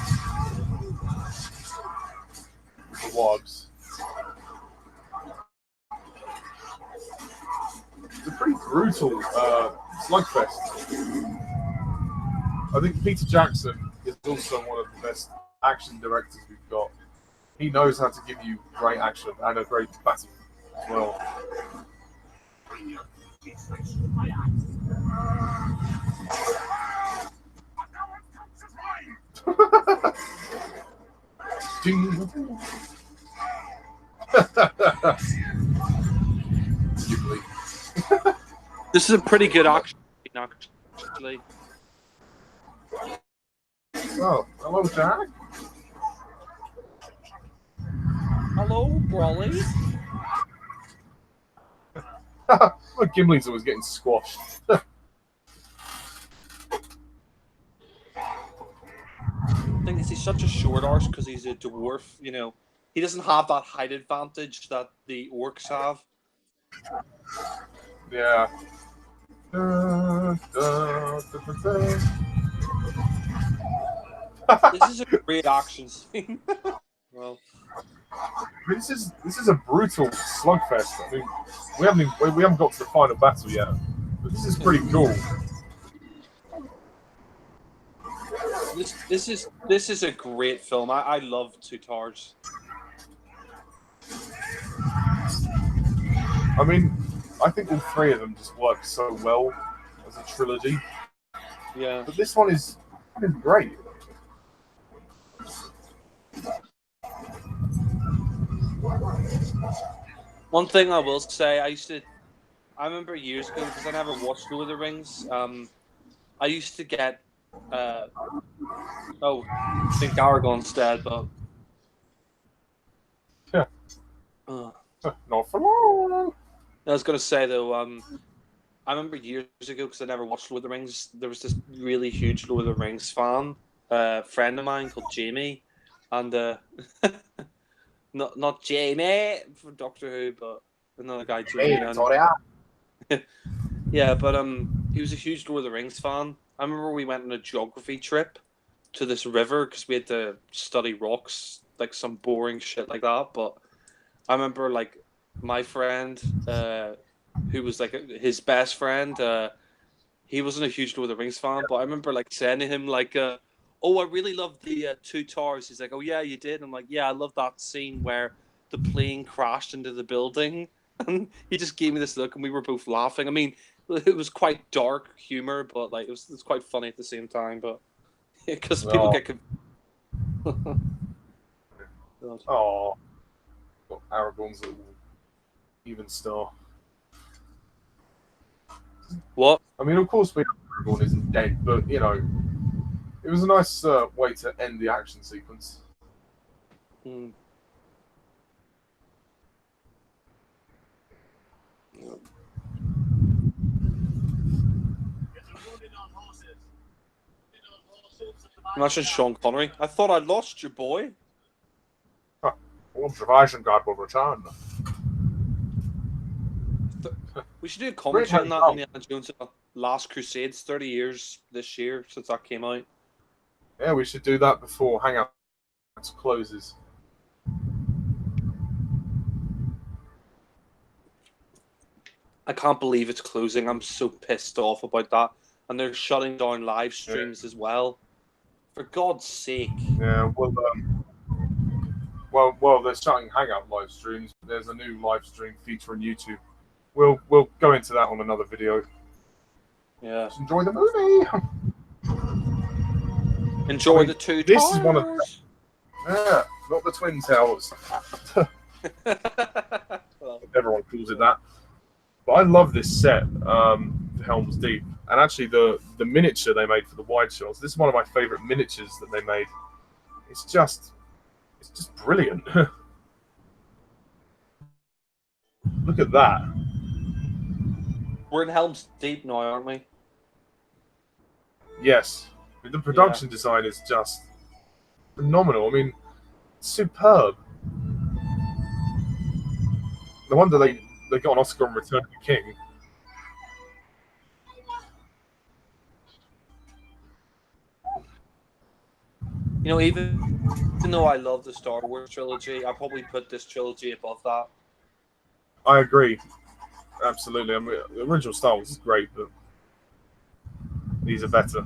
with the wargs. It's a pretty brutal slugfest. I think Peter Jackson is also one of the best action directors we've got. He knows how to give you great action and a great battle as well. This is a pretty good action, actually. Oh, hello, Jack. Hello, Brawley. Look, Gimli's always getting squashed. I think he's such a short arse because he's a dwarf. You know, he doesn't have that height advantage that the orcs have. Yeah. This is a great action scene. Well, This is a brutal slugfest. I mean, we haven't got to the final battle yet, but this is pretty cool. this is a great film. I love Two Towers. I mean, I think all three of them just work so well as a trilogy. Yeah. But this one is great. One thing I will say, I remember years ago because I never watched Lord of the Rings. I used to get, I think Aragorn's dead, but Yeah. Not for long. I was gonna say though, I remember years ago because I never watched Lord of the Rings. There was this really huge Lord of the Rings fan, friend of mine called Jamie, and not Jamie from Doctor Who, but another guy Jamie. Yeah, but he was a huge Lord of the Rings fan. I remember we went on a geography trip to this river because we had to study rocks, like some boring shit like that. But I remember like my friend, who was like his best friend, he wasn't a huge Lord of the Rings fan, but I remember like saying to him like, "Oh, I really love the Two Towers." He's like, "Oh yeah, you did." I'm like, "Yeah, I love that scene where the plane crashed into the building." And he just gave me this look, and we were both laughing. I mean, it was quite dark humor, but like it was quite funny at the same time. But because people get Oh, Aragorn's little even star. What? I mean, of course, Aragorn isn't dead, but you know, It was a nice way to end the action sequence. Mm. Imagine Sean Connery. I thought I lost you, boy. Observation guard will return. We should do a commentary on that on the Indiana Jones Last Crusades. 30 years this year since that came out. Yeah, we should do that before Hangouts closes. I can't believe it's closing. I'm so pissed off about that. And they're shutting down live streams as well. For God's sake. Yeah, well, they're shutting Hangout live streams. There's a new live stream feature on YouTube. We'll go into that on another video. Yeah. Just enjoy the movie. Enjoy the two this towers. Is one of yeah, not the Twin Towers. Well, Everyone calls it that. But I love this set, Helm's Deep, and actually the miniature they made for the wide shots. This is one of my favorite miniatures that they made. It's just brilliant. Look at that. we're in Helm's Deep now, aren't we? Yes, the production design is just phenomenal. I mean, superb. No wonder they got an Oscar on Return of the King. You know, even though I love the Star Wars trilogy, I probably put this trilogy above that. I agree. Absolutely. I mean, the original Star Wars is great, but these are better.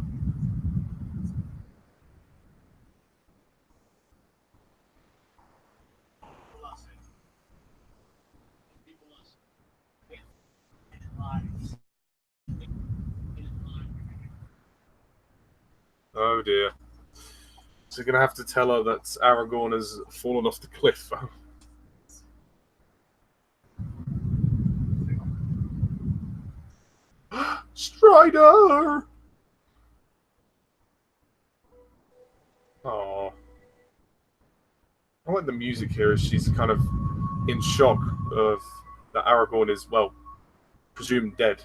Oh dear. So you're going to have to tell her that Aragorn has fallen off the cliff. Strider! Oh, I like the music here as she's kind of in shock of that Aragorn is, well, presumed dead.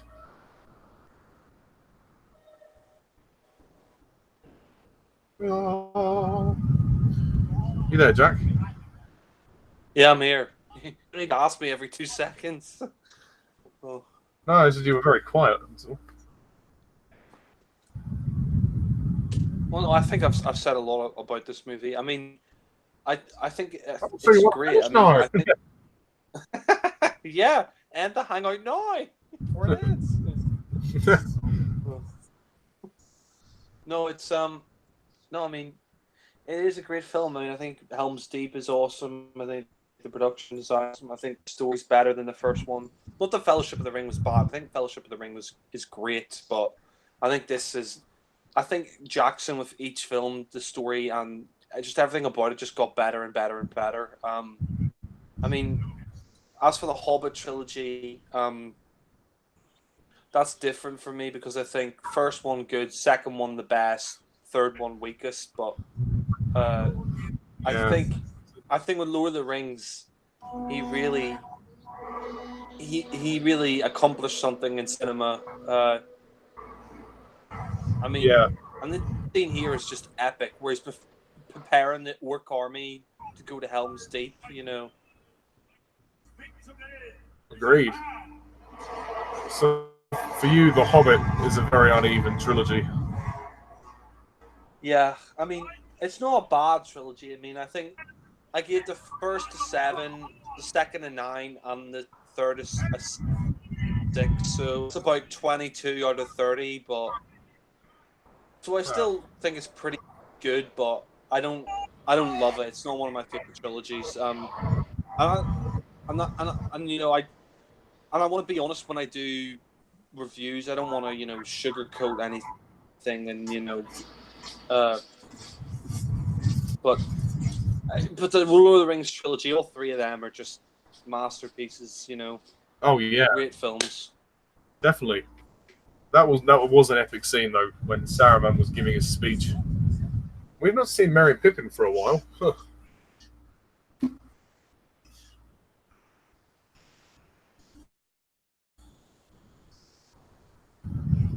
Oh. You there, Jack? Yeah, I'm here. You need to ask me every 2 seconds. Oh. No, I said you were very quiet. Well, no, I think I've said a lot about this movie. I mean, I think it's great. I mean, I think... yeah, and the Hangout now. Where it is. No, it's no, I mean, it is a great film. I mean, I think Helm's Deep is awesome. I think the production is awesome. I think the story's better than the first one. Not that Fellowship of the Ring was bad. I think Fellowship of the Ring is great, but I think this is. I think Jackson with each film, the story and just everything about it just got better and better and better. I mean, as for the Hobbit trilogy, that's different for me because I think first one good, second one the best, third one weakest. But I think with Lord of the Rings, he really accomplished something in cinema. I mean, and the scene here is just epic, where he's preparing the Orc army to go to Helm's Deep. You know. Agreed. So, for you, The Hobbit is a very uneven trilogy. Yeah, I mean, it's not a bad trilogy. I mean, I think I gave the first a 7, the second a 9, and the third a 6. So it's about 22 out of 30. But so I still think it's pretty good, but I don't love it. It's not one of my favorite trilogies. And you know, I want to be honest when I do reviews. I don't want to, you know, sugarcoat anything, and you know, but the Lord of the Rings trilogy, all 3 of them are just masterpieces. You know. Oh yeah, great films. Definitely. That was an epic scene though when Saruman was giving his speech. We've not seen Merry Pippin for a while. Huh.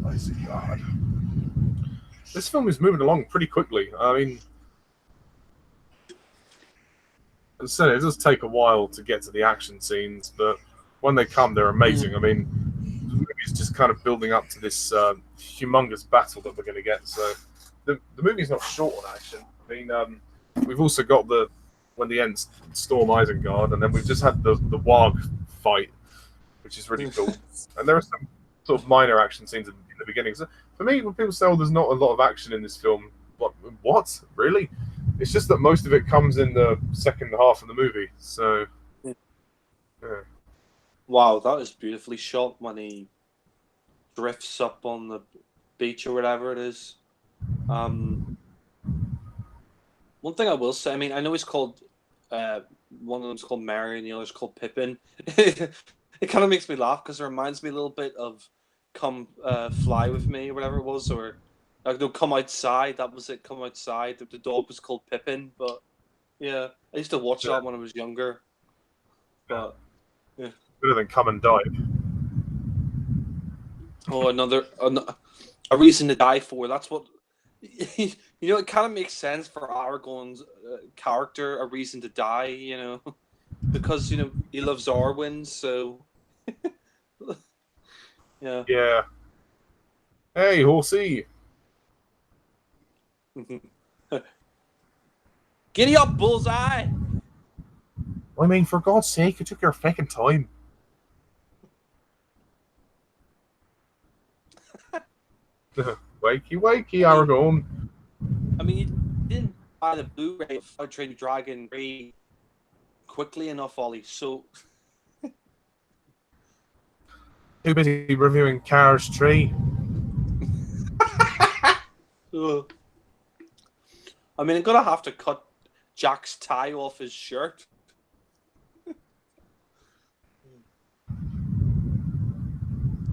I see. God. This film is moving along pretty quickly. I mean, as I said, it does take a while to get to the action scenes, but when they come, they're amazing. I mean, the movie's just kind of building up to this humongous battle that we're going to get. So the movie's not short on action. I mean, we've also got when the end Storm Isengard, and then we've just had the Warg fight, which is really cool. And there are some sort of minor action scenes in the beginning. So for me, when people say, "Oh, there's not a lot of action in this film," what? Really? It's just that most of it comes in the second half of the movie. So, yeah. Wow, that is beautifully shot when he drifts up on the beach or whatever it is. One thing I will say, I mean, I know he's called one of them's called Mary and the other's called Pippin. It kind of makes me laugh because it reminds me a little bit of "Come Fly with Me" or whatever it was, or like no, "Come Outside." That was it. "Come Outside." The dog was called Pippin, but yeah, I used to watch that when I was younger. But yeah, Better than Come and Dive. oh, a reason to die for. That's what. You know, it kind of makes sense for Aragorn's character, a reason to die, you know, because, you know, he loves Arwen, so. Yeah. Yeah. Hey, horsey. Giddy up, Bullseye! I mean, for God's sake, it took your fucking time. Wakey, wakey, Aragorn. I mean, you didn't buy the Blu-ray of How to Train Your Dragon 3 quickly enough, Ollie, so. Too busy reviewing Cars 3. I mean, I'm gonna have to cut Jack's tie off his shirt.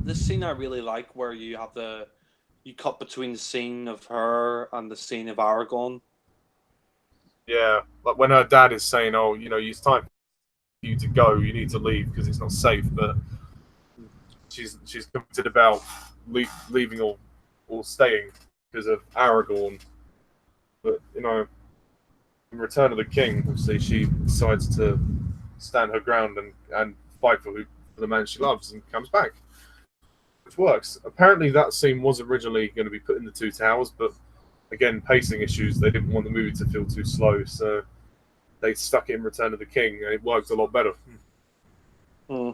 This scene I really like, where you cut between the scene of her and the scene of Aragorn. Yeah, like when her dad is saying, "Oh, you know, it's time for you to go. You need to leave because it's not safe." But she's committed about leaving or staying because of Aragorn. But you know, in Return of the King, obviously she decides to stand her ground and fight for the man she loves and comes back, which works. Apparently, that scene was originally going to be put in the Two Towers, but again, pacing issues. They didn't want the movie to feel too slow, so they stuck it in Return of the King, and it worked a lot better. Hmm.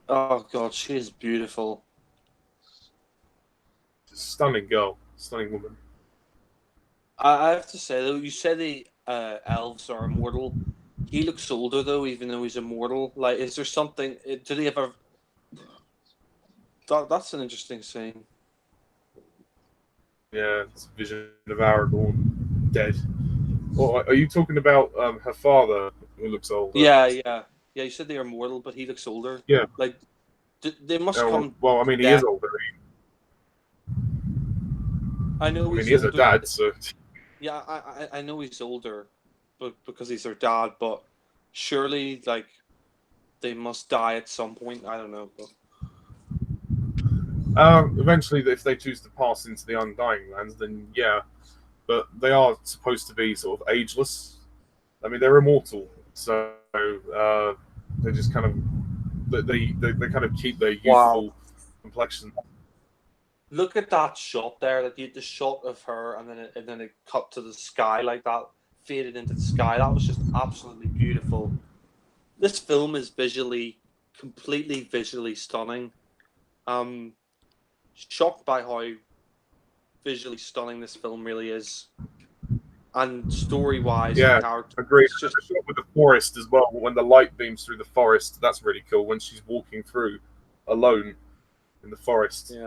Oh God, she is beautiful. Stunning girl, stunning woman. I have to say though, you said the elves are immortal. He looks older though, even though he's immortal. Like, is there something? Did he ever? That's an interesting scene. Yeah, it's a vision of Aragorn dead. Or are you talking about her father who looks older? Yeah. You said they are immortal, but he looks older. Yeah. Like, they must Oh, come. well, I mean, he death. is older. I know I mean, he's he is a older. dad, so. Yeah, I know he's older, but because he's their dad. But surely, like, they must die at some point. I don't know. But... Eventually, if they choose to pass into the Undying Lands, then yeah. But they are supposed to be sort of ageless. I mean, they're immortal, so they just kind of they kind of keep their youthful complexion. Look at that shot there. Like the shot of her, and then it cut to the sky like that, faded into the sky. That was just absolutely beautiful. This film is completely visually stunning. Shocked by how visually stunning this film really is, and story wise, Yeah, and character. agreed. It's just The shot with the forest as well. When the light beams through the forest, that's really cool. When she's walking through alone in the forest. yeah.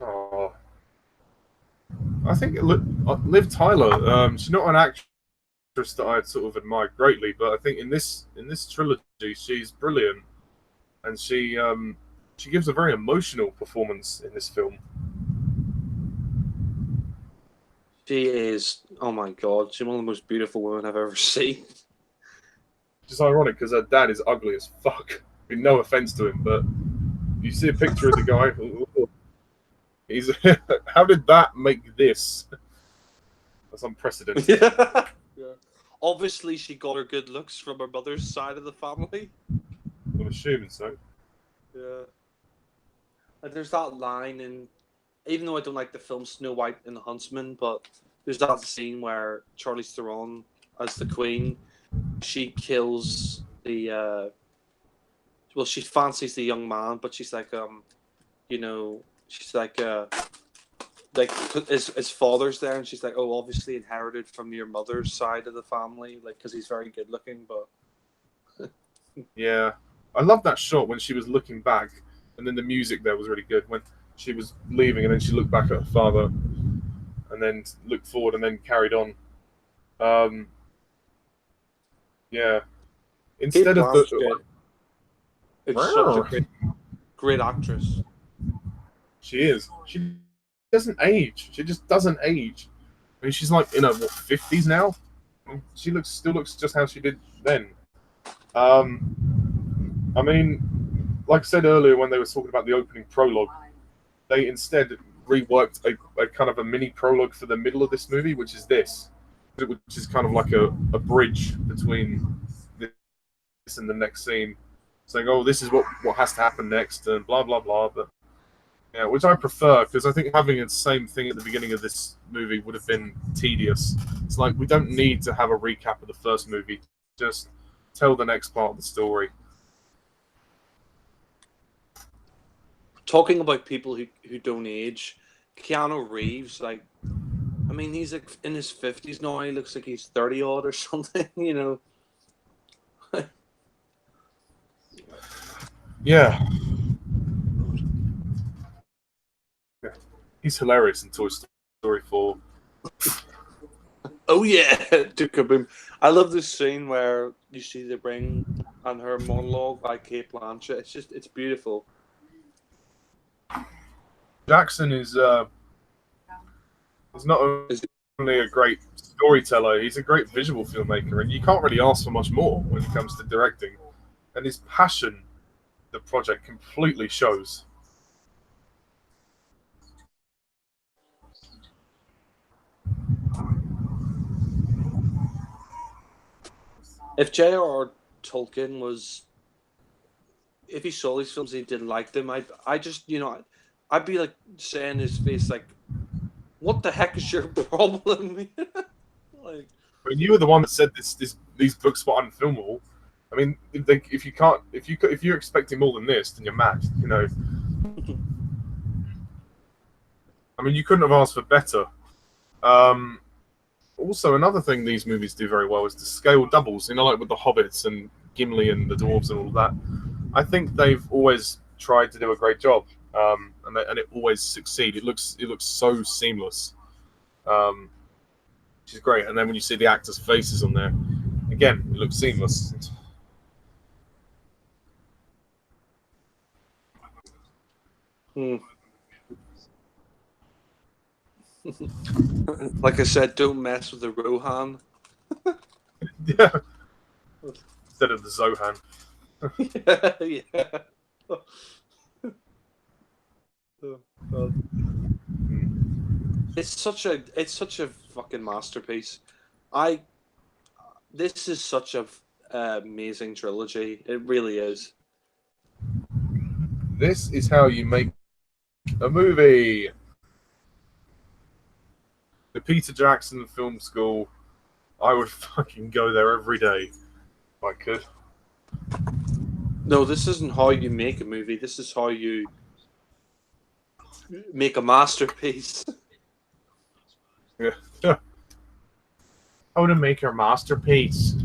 Oh, I think Liv Tyler. She's not an actress that I sort of admire greatly, but I think in this trilogy she's brilliant, and she gives a very emotional performance in this film. She is, oh my god, she's one of the most beautiful women I've ever seen. It's ironic because her dad is ugly as fuck. I mean, no offense to him, but you see a picture of the guy. He's how did that make this? That's unprecedented. Yeah. Obviously, she got her good looks from her mother's side of the family. I'm assuming so. Yeah. And there's that line in, even though I don't like the film Snow White and the Huntsman, but there's that scene where Charlize Theron, as the Queen, she kills the. Well, she fancies the young man, but she's like, she's like his father's there, and she's like, oh, obviously inherited from your mother's side of the family, like because he's very good looking, but. Yeah, I love that shot when she was looking back, and then the music there was really good when she was leaving, and then she looked back at her father, and then looked forward, and then carried on. Yeah. Instead of the, it's such a great actress. She is. She doesn't age. She just doesn't age. I mean, she's like in her 50s now. She still looks just how she did then. I mean, like I said earlier when they were talking about the opening prologue, they instead reworked a kind of a mini prologue for the middle of this movie, which is this, which is kind of like a bridge between this and the next scene, saying, "Oh, this is what has to happen next," and blah blah blah. But yeah, which I prefer because I think having the same thing at the beginning of this movie would have been tedious. It's like we don't need to have a recap of the first movie; just tell the next part of the story. Talking about people who don't age, Keanu Reeves, like, I mean, he's like in his 50s now. He looks like he's 30 odd or something, you know. Yeah. He's hilarious in Toy Story 4. Oh yeah, Kaboom. I love this scene where you see the ring and her monologue by Kate Blanchett. It's beautiful. Jackson is not only a great storyteller, he's a great visual filmmaker, and you can't really ask for much more when it comes to directing. And his passion, the project completely shows. If J.R.R. Tolkien was, if he saw these films and he didn't like them, I just, I'd be like saying his face, like, what the heck is your problem? Like, I mean, you were the one that said these books were unfilmable. I mean, if you're expecting more than this, then you're mad. I mean, you couldn't have asked for better. Also, another thing these movies do very well is the scale doubles. Like with the Hobbits and Gimli and the dwarves and all that. I think they've always tried to do a great job, and it always succeed. It looks so seamless, which is great. And then when you see the actors' faces on there, again, it looks seamless. Like I said, don't mess with the Rohan. Yeah. Instead of the Zohan. Yeah. Oh, God. It's such a fucking masterpiece. This is such a amazing trilogy. It really is. This is how you make a movie. The Peter Jackson Film School. I would fucking go there every day if I could. No, this isn't how you make a movie. This is how you make a masterpiece. Yeah. How to make your masterpiece.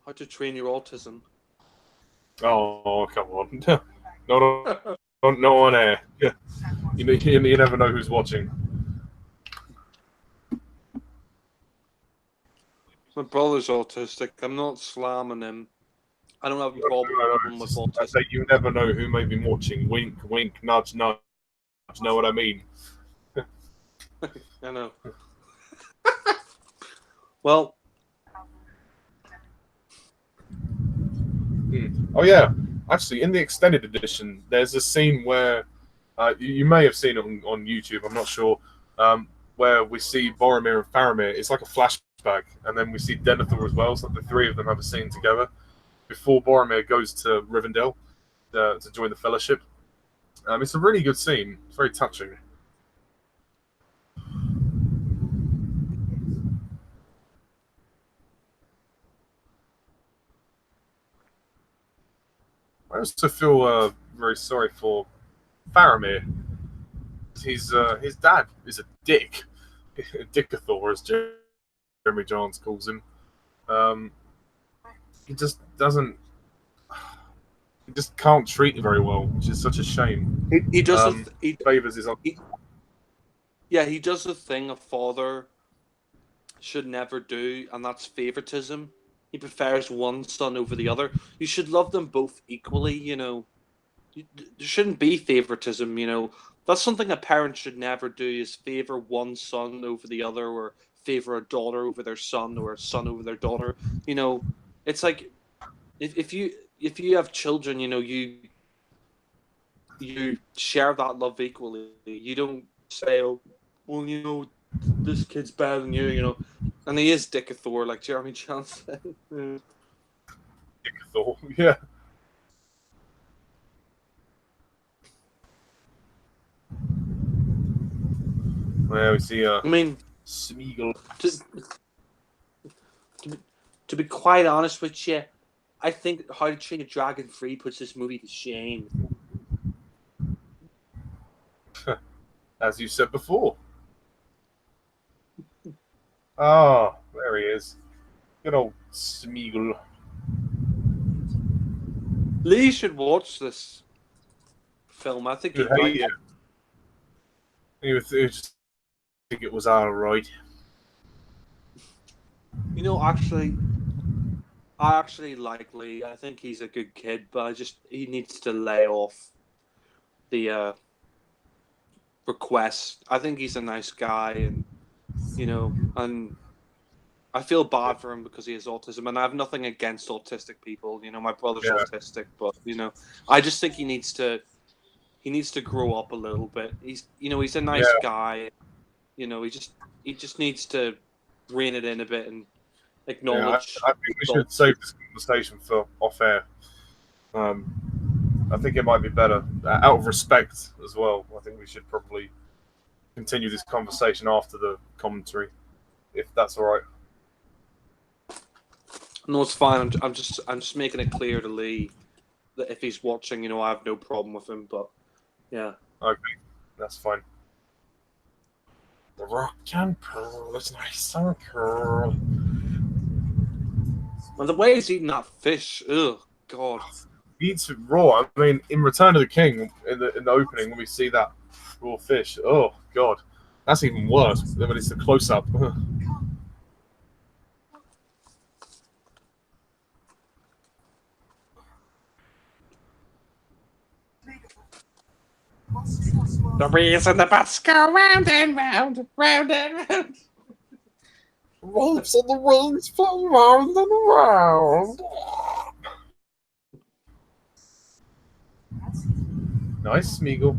How to train your autism. Oh, come on. No. Not on air. Yeah. You never know who's watching. My brother's autistic. I'm not slamming him. I don't have a problem with I autism. say you never know who may be watching. Wink, wink, nudge, nudge. Know what I mean? I know. Well. Oh yeah, actually, in the extended edition, there's a scene where you may have seen it on YouTube. I'm not sure. Where we see Boromir and Faramir. It's like a flashback, and then we see Denethor as well. So the three of them have a scene together before Boromir goes to Rivendell to join the Fellowship. It's a really good scene. It's very touching. I also feel very sorry for Faramir. His dad is a dick, Dickathor, as Jeremy Johns calls him. He just doesn't. He just can't treat him very well, which is such a shame. He does. He favors his. Yeah, he does the thing a father should never do, and that's favoritism. He prefers one son over the other. You should love them both equally. There shouldn't be favoritism. That's something a parent should never do: is favor one son over the other, or favor a daughter over their son, or a son over their daughter. It's like if you have children, you share that love equally. You don't say, "Oh, well, this kid's better than you," and he is Dickathor, like Jeremy Johnson. Dickathor, yeah. Well, we see. I mean, Smeagol. To be quite honest with you, I think How to Train Your Dragon 3 puts this movie to shame. As you said before. Oh, there he is. Good old Smeagol. Lee should watch this film. I think he'd like it. He just think it was alright. I actually like Lee. I think he's a good kid, but he needs to lay off the requests. I think he's a nice guy, and and I feel bad for him because he has autism, and I have nothing against autistic people. My brother's autistic, but I just think he needs to grow up a little bit. He's a nice guy. He just needs to rein it in a bit and acknowledge. I think we should save this conversation for off air. I think it might be better, out of respect as well. I think we should probably continue this conversation after the commentary, if that's all right. No, it's fine. I'm just making it clear to Lee that if he's watching, I have no problem with him. But yeah, okay, that's fine. The rock and pearl is nice and curl. and the way he's eating that fish, ugh, God. He eats it raw. I mean, in Return of the King, in the opening, when we see that raw fish, oh God, that's even worse than when it's the close up. The wheels and the bus go round and round, round and round. Waves and the wings fly round and round. Nice, Smeagol.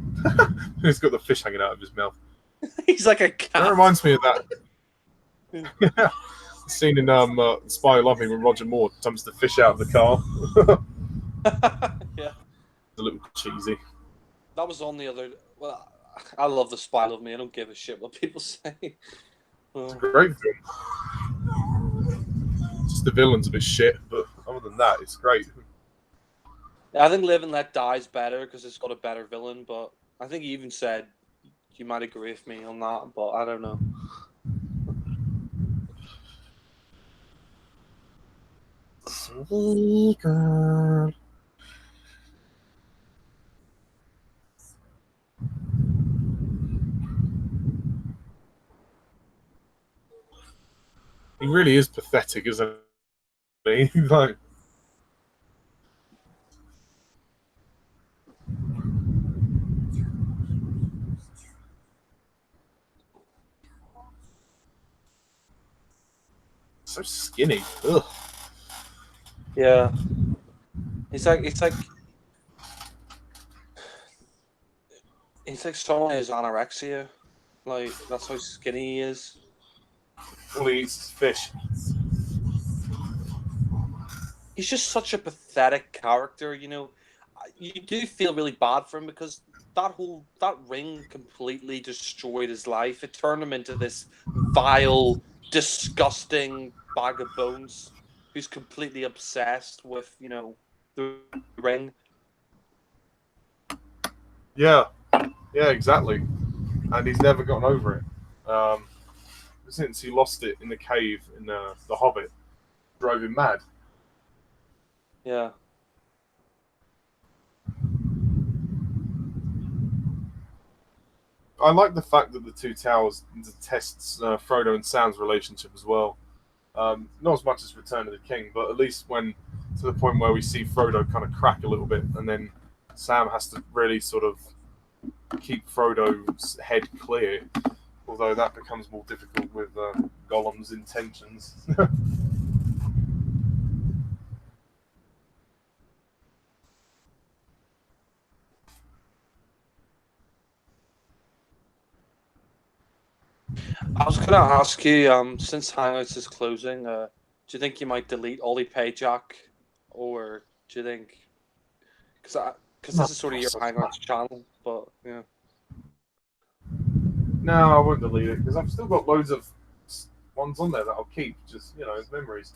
He's got the fish hanging out of his mouth. He's like a cat. That reminds me of that scene in Spy Who Loved Me when Roger Moore dumps the fish out of the car. Yeah. It's a little cheesy. That was on the other. Well, I love The Spy Who Loved Me. I don't give a shit what people say. It's a great film. Just the villain's a bit shit, but other than that, it's great. I think Live and Let Die is better because it's got a better villain, but I think you even said you might agree with me on that, but I don't know. Sweet girl. He really is pathetic, isn't he? Like, so skinny. Ugh. Yeah. It's like someone who's anorexia. Like, that's how skinny he is. All he eats is fish. He's just such a pathetic character, you know. You do feel really bad for him because that ring completely destroyed his life. It turned him into this vile, disgusting bag of bones who's completely obsessed with, the ring. Yeah, yeah, exactly. And he's never gotten over it. Since he lost it in the cave in The Hobbit, drove him mad. Yeah. I like the fact that the Two Towers tests Frodo and Sam's relationship as well. Not as much as Return of the King, but at least when to the point where we see Frodo kind of crack a little bit, and then Sam has to really sort of keep Frodo's head clear. Although that becomes more difficult with Gollum's intentions. I was gonna ask you, since Hangouts is closing, do you think you might delete Ollie Pay Jack, or do you think because this is sort of your Hangouts channel, but yeah. No, I won't delete it because I've still got loads of ones on there that I'll keep, just as memories.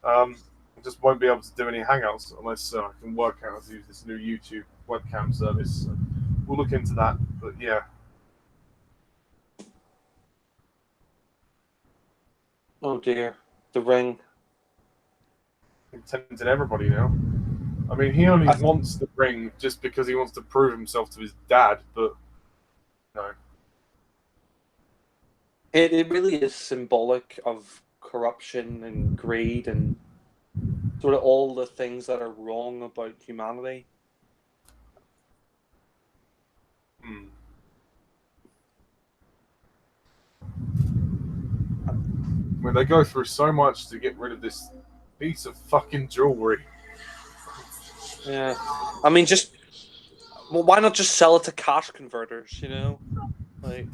I just won't be able to do any hangouts unless I can work out how to use this new YouTube webcam service. So we'll look into that, but yeah. Oh dear, the ring. I'm tempting everybody now. I mean, he only wants the ring just because he wants to prove himself to his dad, but no. It really is symbolic of corruption and greed and sort of all the things that are wrong about humanity. Hmm. I mean, they go through so much to get rid of this piece of fucking jewelry. Yeah, I mean, why not just sell it to cash converters? Like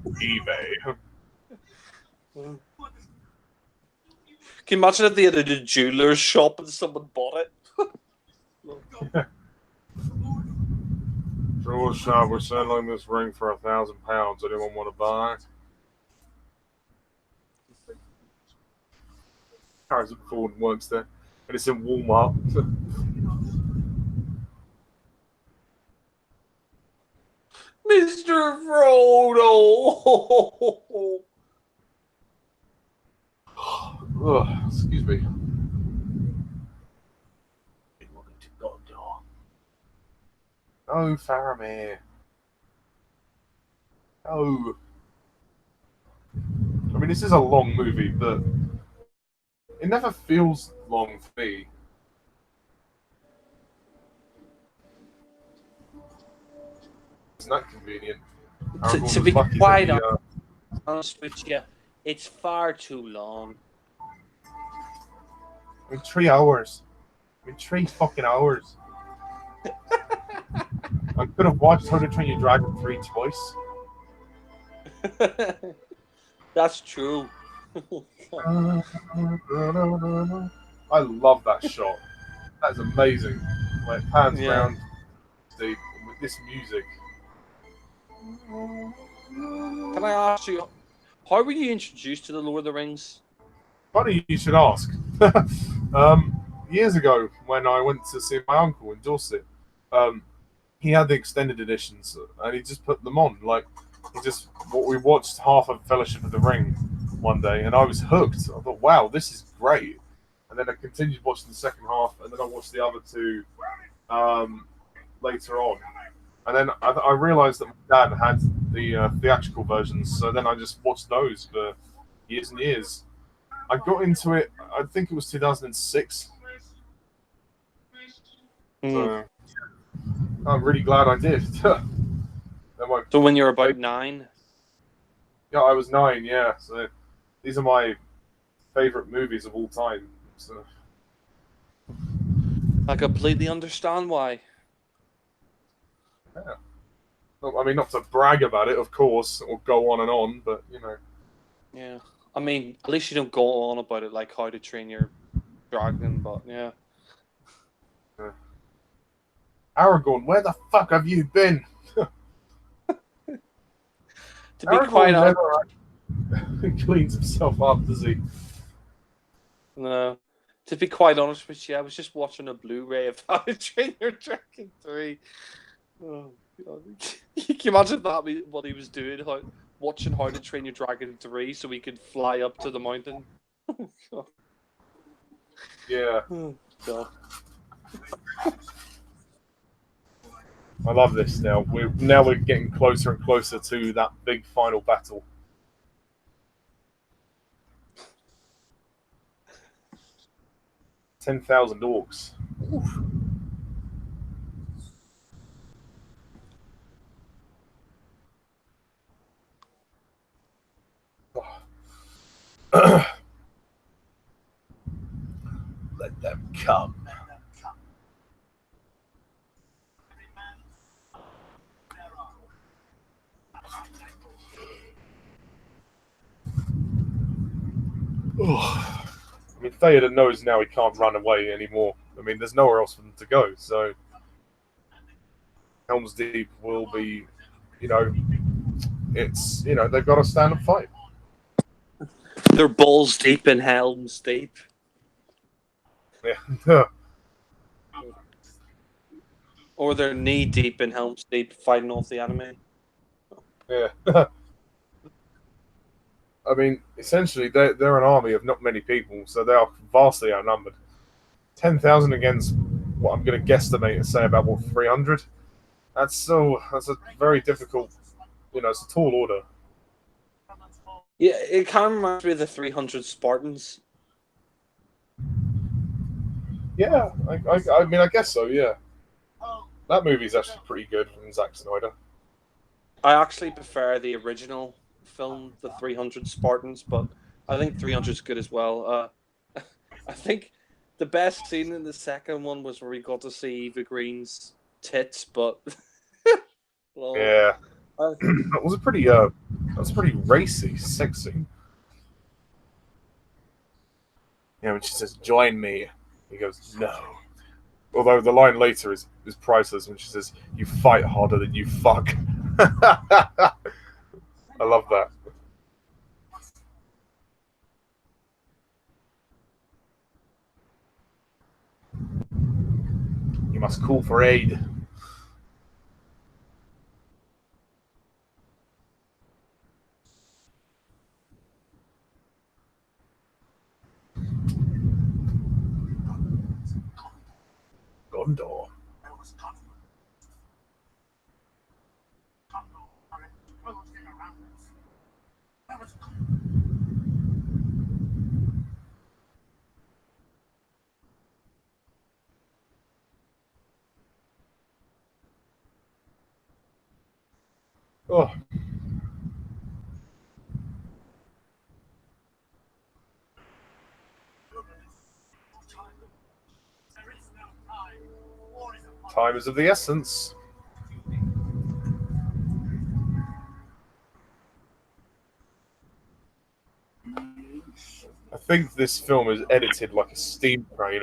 eBay. Can you imagine if they had a jeweler's shop and someone bought it? Jeweler shop, we're selling this ring for £1,000. Anyone want to buy? Harrison Ford works there, and it's in Walmart. Mr. Frodo! Ugh, excuse me. Oh, Faramir. Oh. I mean, this is a long movie, but it never feels long for me. It's not convenient. To be quite honest with you, it's far too long. I mean, 3 hours. I mean, 3 fucking hours. I could have watched How to Train Your Dragon 3 twice. That's true. I love that shot. That's amazing. When it pans around with this music. Can I ask you, how were you introduced to the Lord of the Rings? Funny you should ask. Years ago, when I went to see my uncle in Dorset, he had the extended editions, and he just put them on. Like, we watched half of Fellowship of the Ring one day, and I was hooked. I thought, wow, this is great. And then I continued watching the second half, and then I watched the other two later on. And then I realized that my dad had the theatrical versions, so then I just watched those for years and years. I got into it. I think it was 2006. So I'm really glad I did. So when you're about 9? Yeah, I was 9. Yeah, so these are my favorite movies of all time. So I completely understand why. yeah. I mean, not to brag about it, of course, or go on and on, but you know. Yeah. I mean, at least you don't go on about it like How to Train Your Dragon, but yeah. Aragorn, where the fuck have you been? To be quite honest, never cleans himself up, does he? no. To be quite honest with you, I was just watching a Blu-ray of How to Train Your Dragon 3. Oh, God. Can you imagine that? What he was doing, watching How to Train Your Dragon 3, so he could fly up to the mountain. Yeah. Oh, God. I love this now. We're getting closer and closer to that big final battle. 10,000 orcs. Oof. Let them come. I mean, Theater knows now he can't run away anymore. I mean, there's nowhere else for them to go. So Helm's Deep will be, you know, they've got to stand and fight. They're balls deep in Helm's Deep. Yeah. Or they're knee deep in Helm's Deep fighting off the enemy. Yeah. I mean, essentially, they're an army of not many people, so they are vastly outnumbered. 10,000 against what I'm going to guesstimate and say about, 300? That's a very difficult, it's a tall order. Yeah, it kind of reminds me of the 300 Spartans. Yeah, I mean, I guess so, yeah. That movie's actually pretty good from Zack Snyder. I actually prefer the original film, the 300 Spartans, but I think 300 is good as well. I think the best scene in the second one was where we got to see Eva Green's tits, but Yeah, that was a pretty racy sex scene. Yeah, when she says "join me," he goes "no." Although the line later is priceless when she says, "You fight harder than you fuck." I love that. You must call for aid. Gondor. Oh. Time is of the essence. I think this film is edited like a steam train.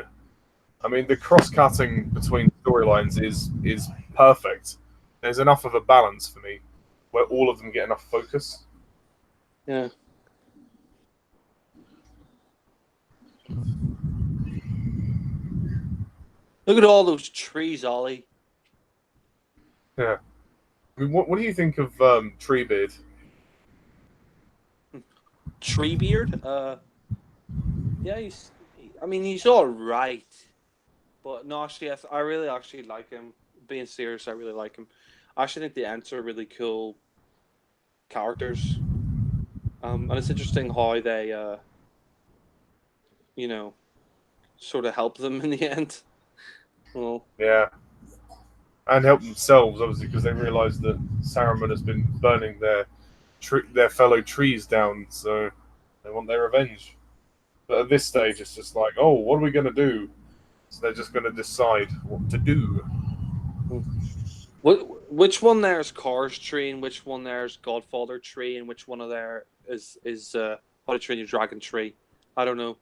I mean, the cross-cutting between storylines is perfect. There's enough of a balance for me where all of them get enough focus. yeah. Look at all those trees, Ollie. Yeah. I mean, what do you think of Treebeard? Treebeard? Yeah, he's all right. But no, actually, I really actually like him. Being serious, I really like him. I actually think the Ents are really cool characters. And it's interesting how they you know, sort of help them in the end. Well, Yeah, and help themselves obviously because they realise that Saruman has been burning their fellow trees down, so they want their revenge. But at this stage, it's just like, oh, what are we going to do? So they're just going to decide what to do. which one there is Cars tree, and which one there is Godfather tree, and which one of there is How to Train Your Dragon tree? I don't know.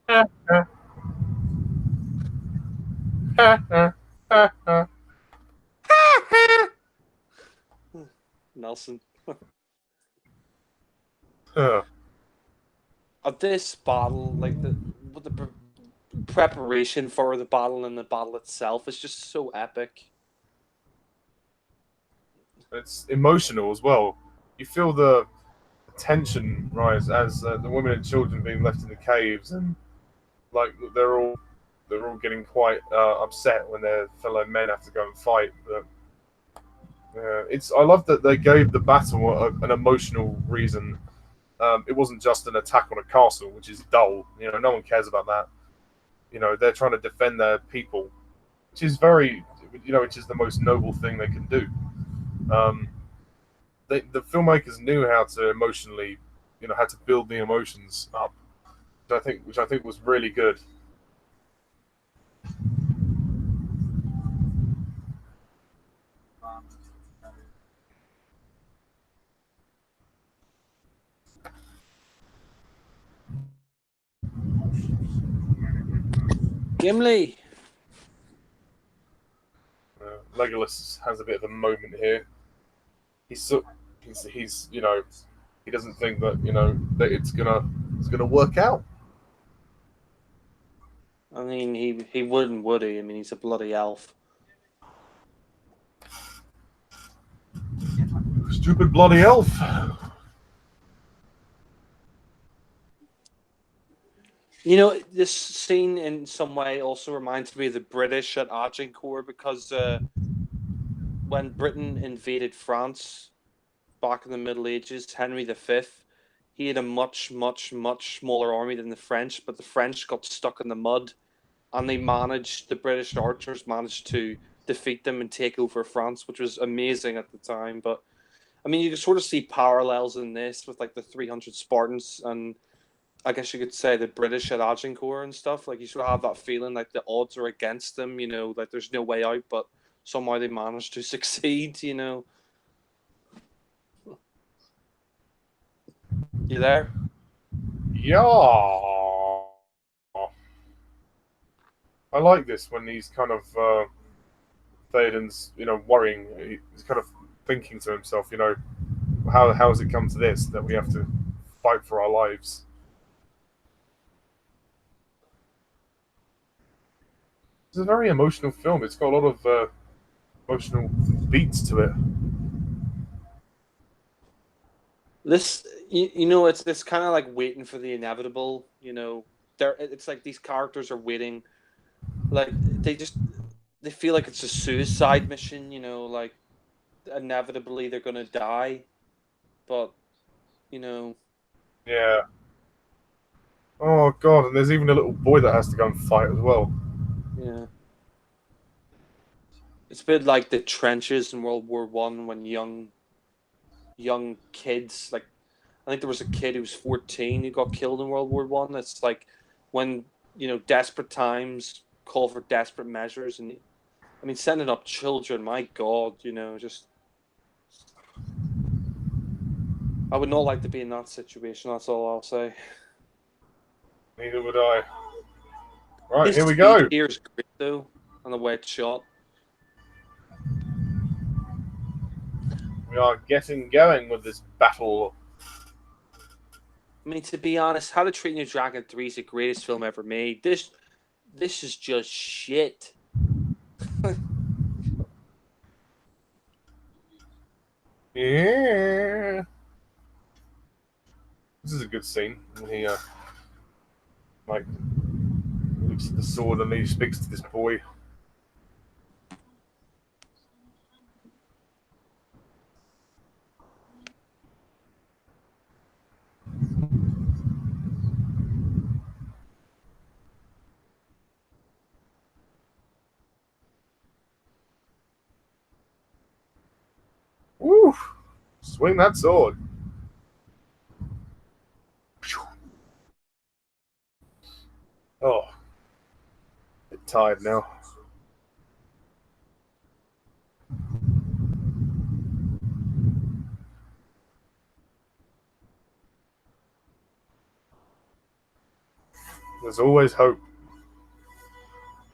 Nelson. Of this battle, like the preparation for the battle and the battle itself is just so epic. It's emotional as well. You feel the tension rise as the women and children being left in the caves, and like they're all getting quite upset when their fellow men have to go and fight. But it's I love that they gave the battle an emotional reason. It wasn't just an attack on a castle, which is dull. No one cares about that. They're trying to defend their people, which is which is the most noble thing they can do. Um, the filmmakers knew how to emotionally, how to build the emotions up, which I think was really good. Gimli. Legolas has a bit of a moment here. He's he doesn't think that it's gonna work out. I mean, he wouldn't, would he? I mean, he's a bloody elf. Stupid bloody elf. This scene in some way also reminds me of the British at Agincourt because when Britain invaded France back in the Middle Ages, Henry V, he had a much, much, much smaller army than the French, but the French got stuck in the mud, and the British archers managed to defeat them and take over France, which was amazing at the time. But I mean, you can sort of see parallels in this with like the 300 Spartans and I guess you could say the British at Agincourt and stuff. Like you sort of have that feeling like the odds are against them, like there's no way out, but somehow they managed to succeed. You there? Yeah. I like this when he's kind of Theoden's, worrying. He's kind of thinking to himself, how has it come to this that we have to fight for our lives? It's a very emotional film. It's got a lot of emotional beats to it. It's kind of like waiting for the inevitable. It's like these characters are waiting, like they feel like it's a suicide mission. Like inevitably they're gonna die, but you know, Yeah. Oh god, and there's even a little boy that has to go and fight as well. yeah. It's a bit like the trenches in World War One when young kids, like I think there was a kid who was 14 who got killed in World War One. It's like when desperate times call for desperate measures, and I mean sending up children. My God, just I would not like to be in that situation. That's all I'll say. Neither would I. Right, His here we speech go. here is great though, and the way it's shot. We are getting going with this battle. I mean, to be honest, How to Train Your Dragon 3 is the greatest film ever made. This is just shit. Yeah. This is a good scene. When he like looks at the sword and he speaks to this boy. Swing that sword. Oh, a bit tired now. There's always hope.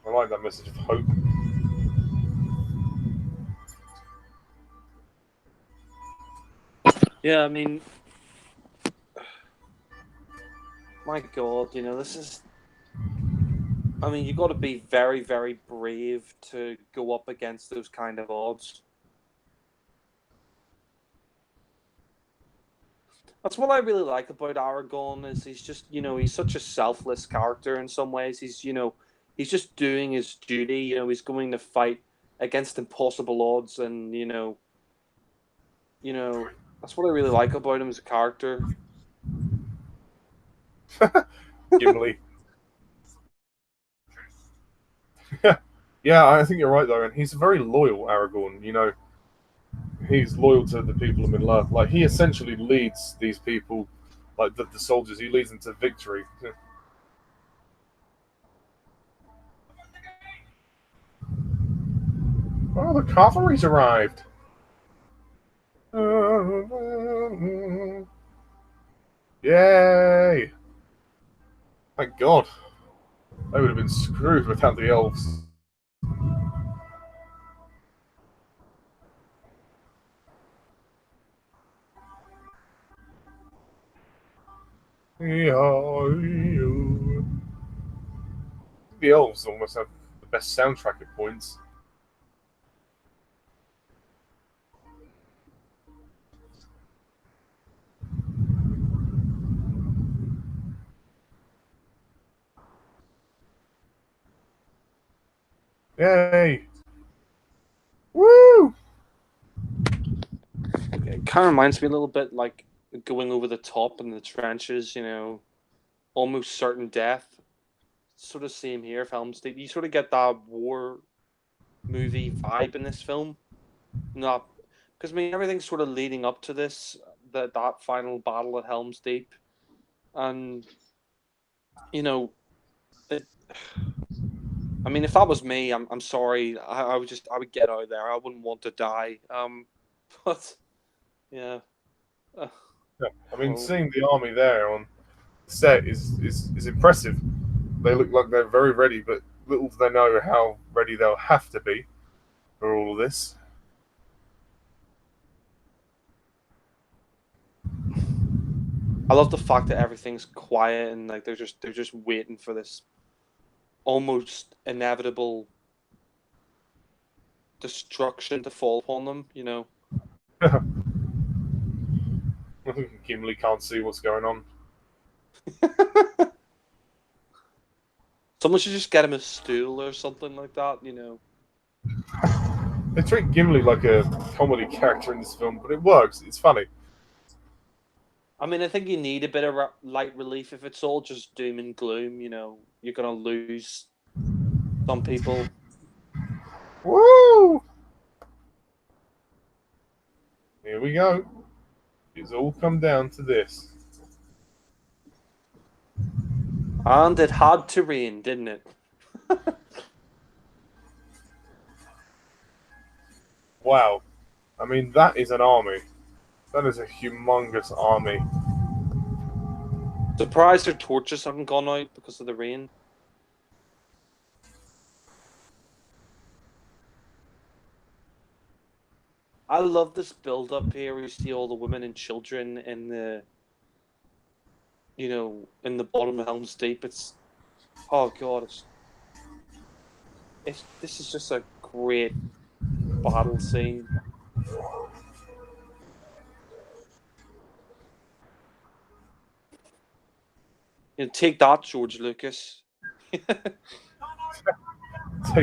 I like that message of hope. Yeah, I mean, my God, this is. I mean, you've got to be very, very brave to go up against those kind of odds. That's what I really like about Aragon is he's just, he's such a selfless character in some ways. He's just doing his duty. He's going to fight against impossible odds, and that's what I really like about him as a character. Gimli. Yeah, I think you're right though, and he's a very loyal Aragorn. He's loyal to the people of Middle Earth. Like he essentially leads these people, like the soldiers. He leads them to victory. Oh, the cavalry's arrived. Yay! Thank God. They would have been screwed without the elves. The elves almost have the best soundtrack at points. Yay! Woo! It kind of reminds me a little bit like going over the top in the trenches, almost certain death. Sort of same here, Helm's Deep. You sort of get that war movie vibe in this film. Not because everything's sort of leading up to this, that final battle at Helm's Deep, and it. I mean, if that was me, I'm sorry. I would get out of there. I wouldn't want to die. But yeah. Yeah, I mean, seeing the army there on set is impressive. They look like they're very ready, but little do they know how ready they'll have to be for all of this. I love the fact that everything's quiet and like they're just waiting for this almost inevitable destruction to fall upon them. Gimli can't see what's going on. Someone should just get him a stool or something like that. They treat Gimli like a comedy character in this film, but it works. It's funny. I mean, I think you need a bit of light relief. If it's all just doom and gloom, you're gonna lose some people. Woo! Here we go. It's all come down to this. And it had to rain, didn't it? Wow. I mean, that is an army. That is a humongous army. Surprised their torches haven't gone out because of the rain. I love this build up here where you see all the women and children in the in the bottom of Helm's Deep. Oh god, this is just a great battle scene. Take that, George Lucas. Take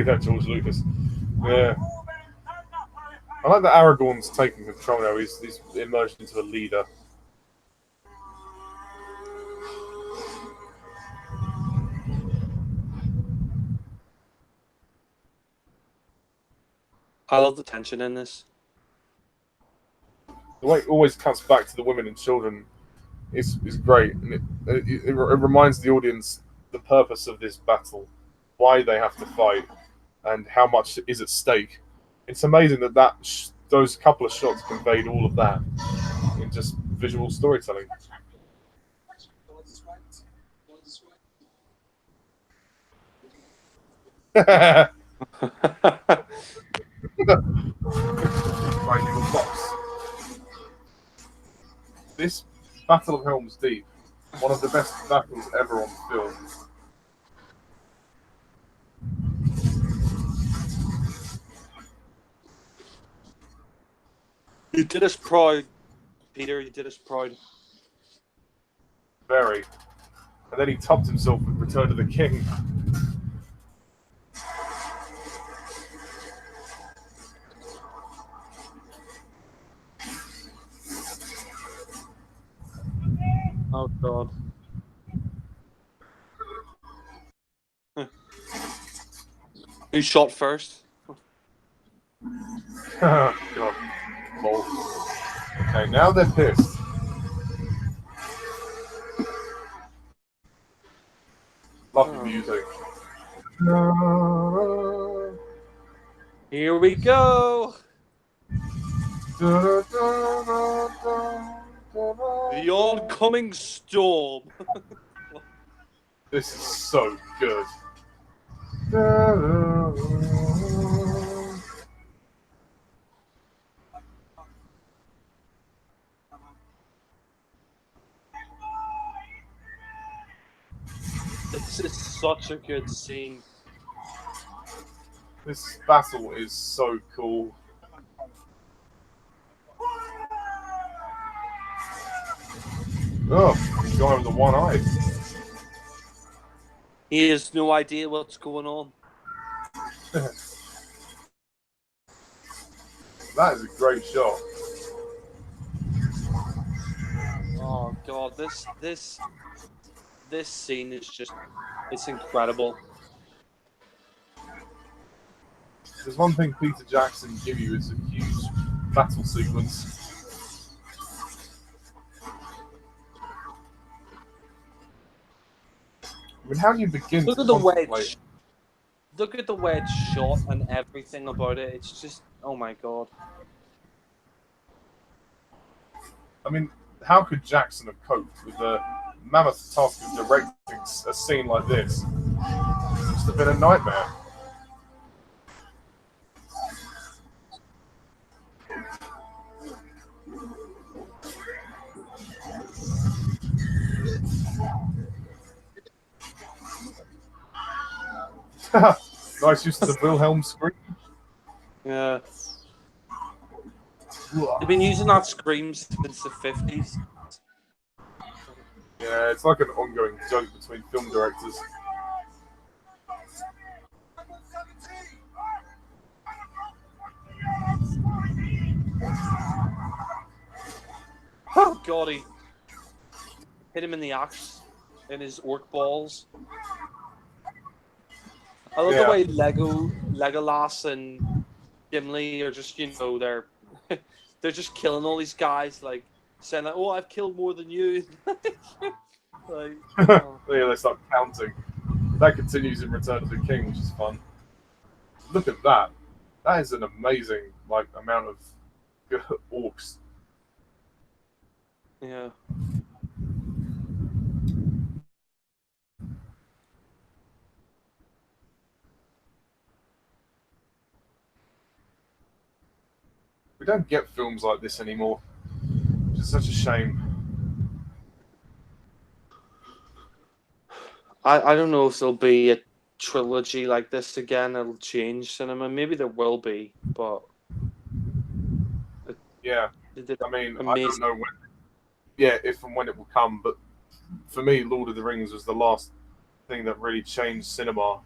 that, George Lucas. Yeah. I like that Aragorn's taking control now. He's emerged into a leader. I love the tension in this. the way it always cuts back to the women and children is great, and it reminds the audience the purpose of this battle, why they have to fight, and how much is at stake. It's amazing that those couple of shots conveyed all of that in just visual storytelling. Right, little box. This Battle of Helm's Deep, one of the best battles ever on film. You did us proud, Peter. You did us proud. Very. And then he topped himself with Return of the King. Oh God. Who shot first? God. Lol. Okay, now they're pissed. Love the music. Here we go. The oncoming storm. This is so good. This is such a good scene. This battle is so cool. Oh, the guy with the one eye. He has no idea what's going on. That is a great shot. Oh God, this scene is it's incredible. There's one thing Peter Jackson give you is a huge battle sequence. I mean, how do you begin Look to at the way contemplate? look at the way it's shot and everything about it. It's just, oh my God. I mean, how could Jackson have coped with the mammoth task of directing a scene like this? It must have been a nightmare. Nice use of the Wilhelm scream. Yeah. They've been using that scream since the 50s. Yeah, it's like an ongoing joke between film directors. Oh God, he hit him in the axe in his orc balls. I love the way Legolas and Gimli are just, they're they're just killing all these guys, like saying like, "Oh, I've killed more than you." Like, oh. Yeah, they start counting. That continues in Return of the King, which is fun. Look at that. That is an amazing amount of orcs. Yeah. We don't get films like this anymore, which is such a shame. I don't know if there'll be a trilogy like this again. It'll change cinema. Maybe there will be, but Yeah, they I mean, I amazing. don't know when. Yeah, if and when it will come, but for me, Lord of the Rings was the last thing that really changed cinema.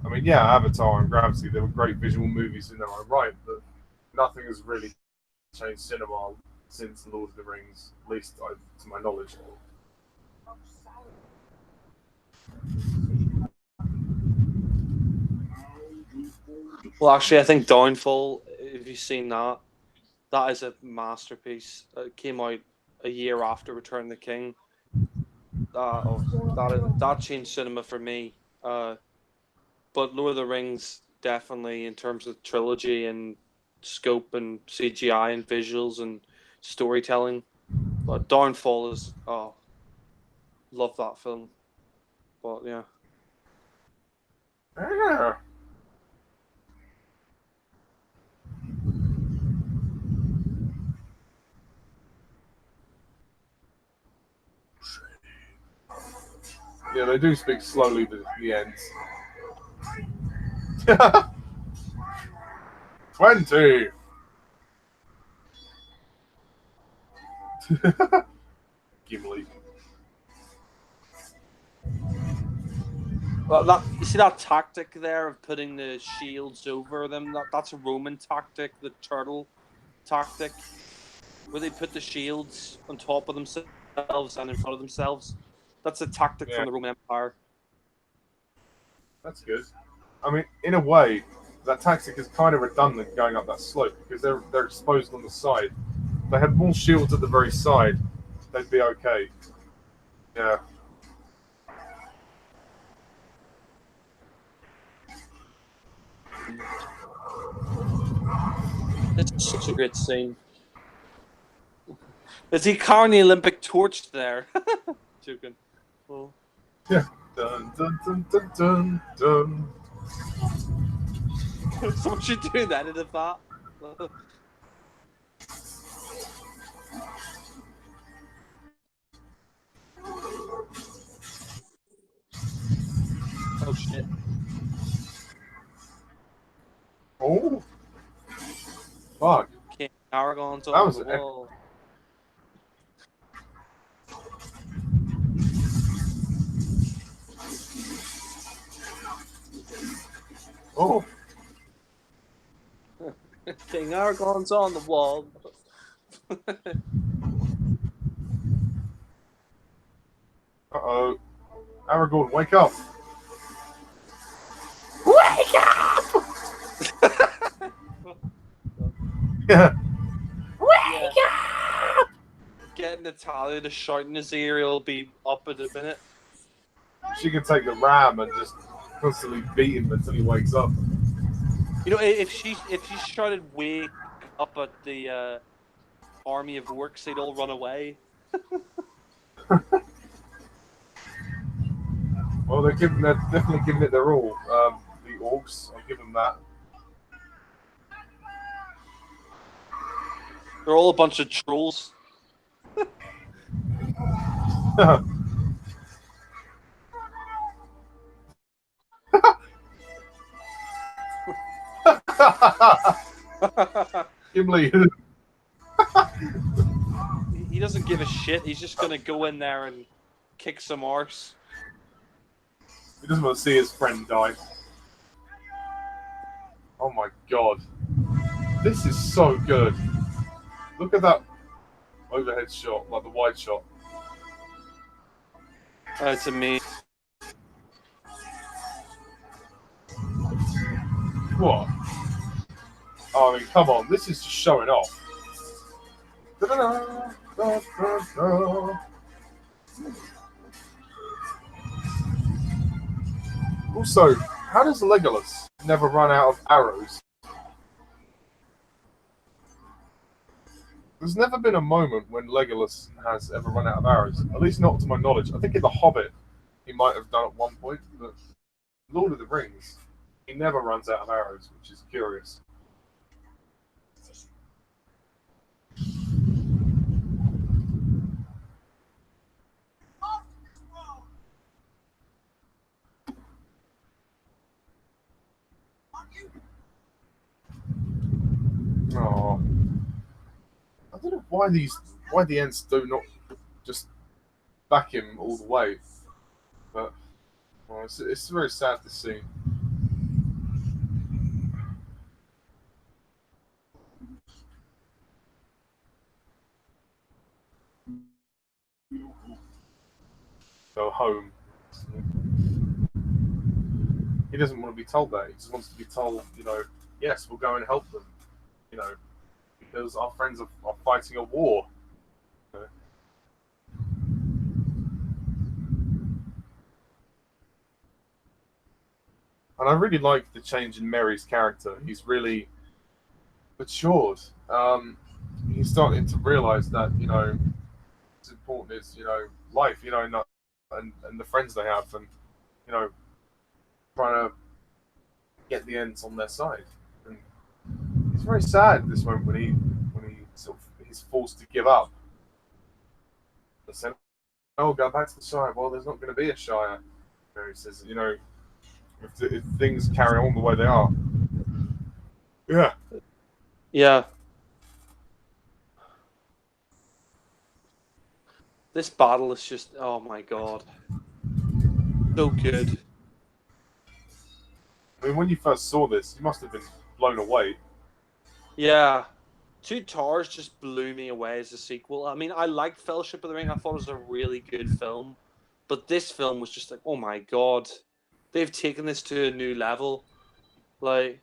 I mean, yeah, Avatar and Gravity, they were great visual movies in their own right, but nothing has really changed cinema since Lord of the Rings, at least to my knowledge. Well, actually, I think Downfall. Have you seen that? That is a masterpiece. It came out a year after Return of the King. That changed cinema for me. But Lord of the Rings definitely, in terms of trilogy and scope and CGI and visuals and storytelling. But Downfall is love that film. But yeah. Yeah. Yeah, they do speak slowly at the ends. 20! Gimli. Well, you see that tactic there of putting the shields over them? That's a Roman tactic, the turtle tactic, where they put the shields on top of themselves and in front of themselves. That's a tactic Yeah, from the Roman Empire. that's good. I mean, in a way, that tactic is kind of redundant going up that slope because they're exposed on the side. If they had more shields at the very side, they'd be okay. Yeah. This is such a great scene. Is he carrying the Olympic torch there? Joking. Oh. Yeah. Dun dun dun dun dun dun. Someone should do that in a vat. Oh shit. Oh. Fuck. King Aragon's That on was the an wall. Oh. King Aragon's on the wall. Uh-oh. Aragorn, wake up. Wake up! Yeah. Wake up! Getting Natalia to shout in his ear, he'll be up in a minute. She can take the ram and just constantly beat him until he wakes up. You know, if she shouted "wake up" at the army of orcs, they'd all run away. Well, they're definitely giving it their all. The orcs, I'll give them that. They're all a bunch of trolls. Gimli. He doesn't give a shit. He's just gonna go in there and kick some arse. He doesn't want to see his friend die. Oh my god. This is so good. Look at that overhead shot, like the wide shot. It's amazing. What? Oh, I mean, come on. This is just showing off. Also, how does Legolas never run out of arrows? There's never been a moment when Legolas has ever run out of arrows. At least not to my knowledge. I think in The Hobbit he might have done at one point, but Lord of the Rings, he never runs out of arrows, which is curious. Oh, I don't know why the Ents do not just back him all the way, but well, it's very sad to see. Go home. He doesn't want to be told that. He just wants to be told, yes, we'll go and help them. Because our friends are fighting a war. And I really like the change in Merry's character. He's really matured. He's starting to realize that, what's important is, life, not, and the friends they have, and, trying to get the ends on their side. And it's very sad at this moment when he sort of he's forced to give up. They said, "Oh, go back to the Shire." Well, there's not going to be a Shire. He says, if things carry on the way they are. Yeah. Yeah. This battle is just, oh my god. So good. I mean, when you first saw this, you must have been blown away. Yeah. Two Towers just blew me away as a sequel. I mean, I liked Fellowship of the Ring. I thought it was a really good film. But this film was just like, oh my god. They've taken this to a new level. Like...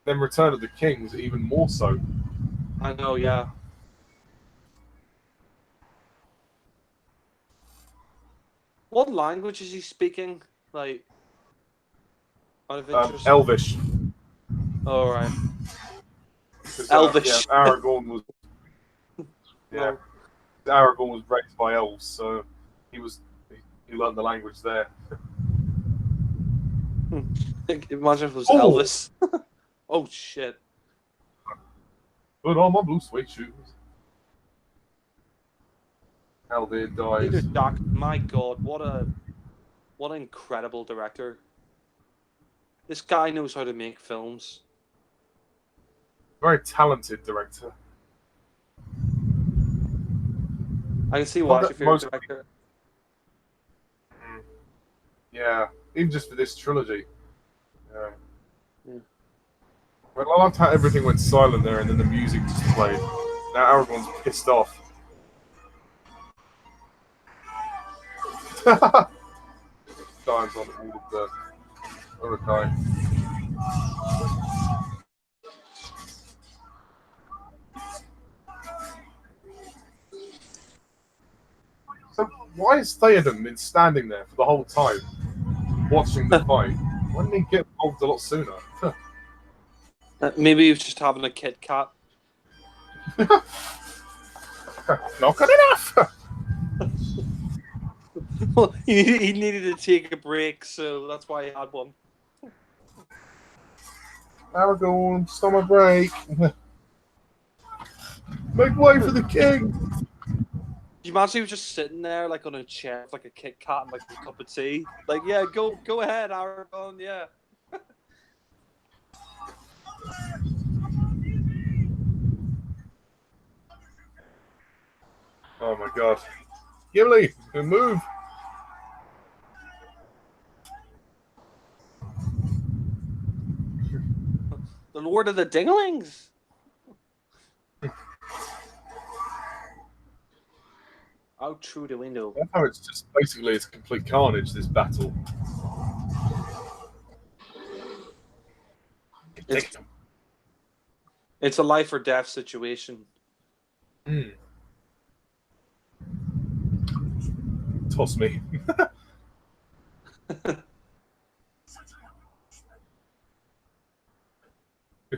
Then Return of the King was even more so. I know, yeah. What language is he speaking? Like... out of interest? Elvish. Oh, right. Elvish. Yeah, Aragorn was... Yeah. No. Aragorn was raised by elves, so he learned the language there. Imagine if it was Elvis. Oh, shit. Put on my blue suede shoes. Haldir dies. Peter Jackson, my god, what an incredible director. This guy knows how to make films. Very talented director. I can see why he's your favorite director. Yeah, even just for this trilogy. Yeah. Well, I loved how everything went silent there, and then the music just played. Now Aragorn's pissed off. Dimes on all of the Uruk-hai. So why has Theoden been standing there for the whole time, watching the fight? Why didn't he get involved a lot sooner? Maybe he was just having a Kit Kat. Not good enough! Well, he needed to take a break, so that's why he had one. Aragorn, stomach break. Make way for the king! Do you imagine he was just sitting there, like, on a chair with, like, a Kit Kat and, like, a cup of tea? Like, yeah, go ahead, Aragorn, yeah. Oh my god. Gimli, move! The Lord of the Dinglings! Out through the window. I love how it's just basically it's complete carnage, this battle. It's a life or death situation. Mm. Toss me.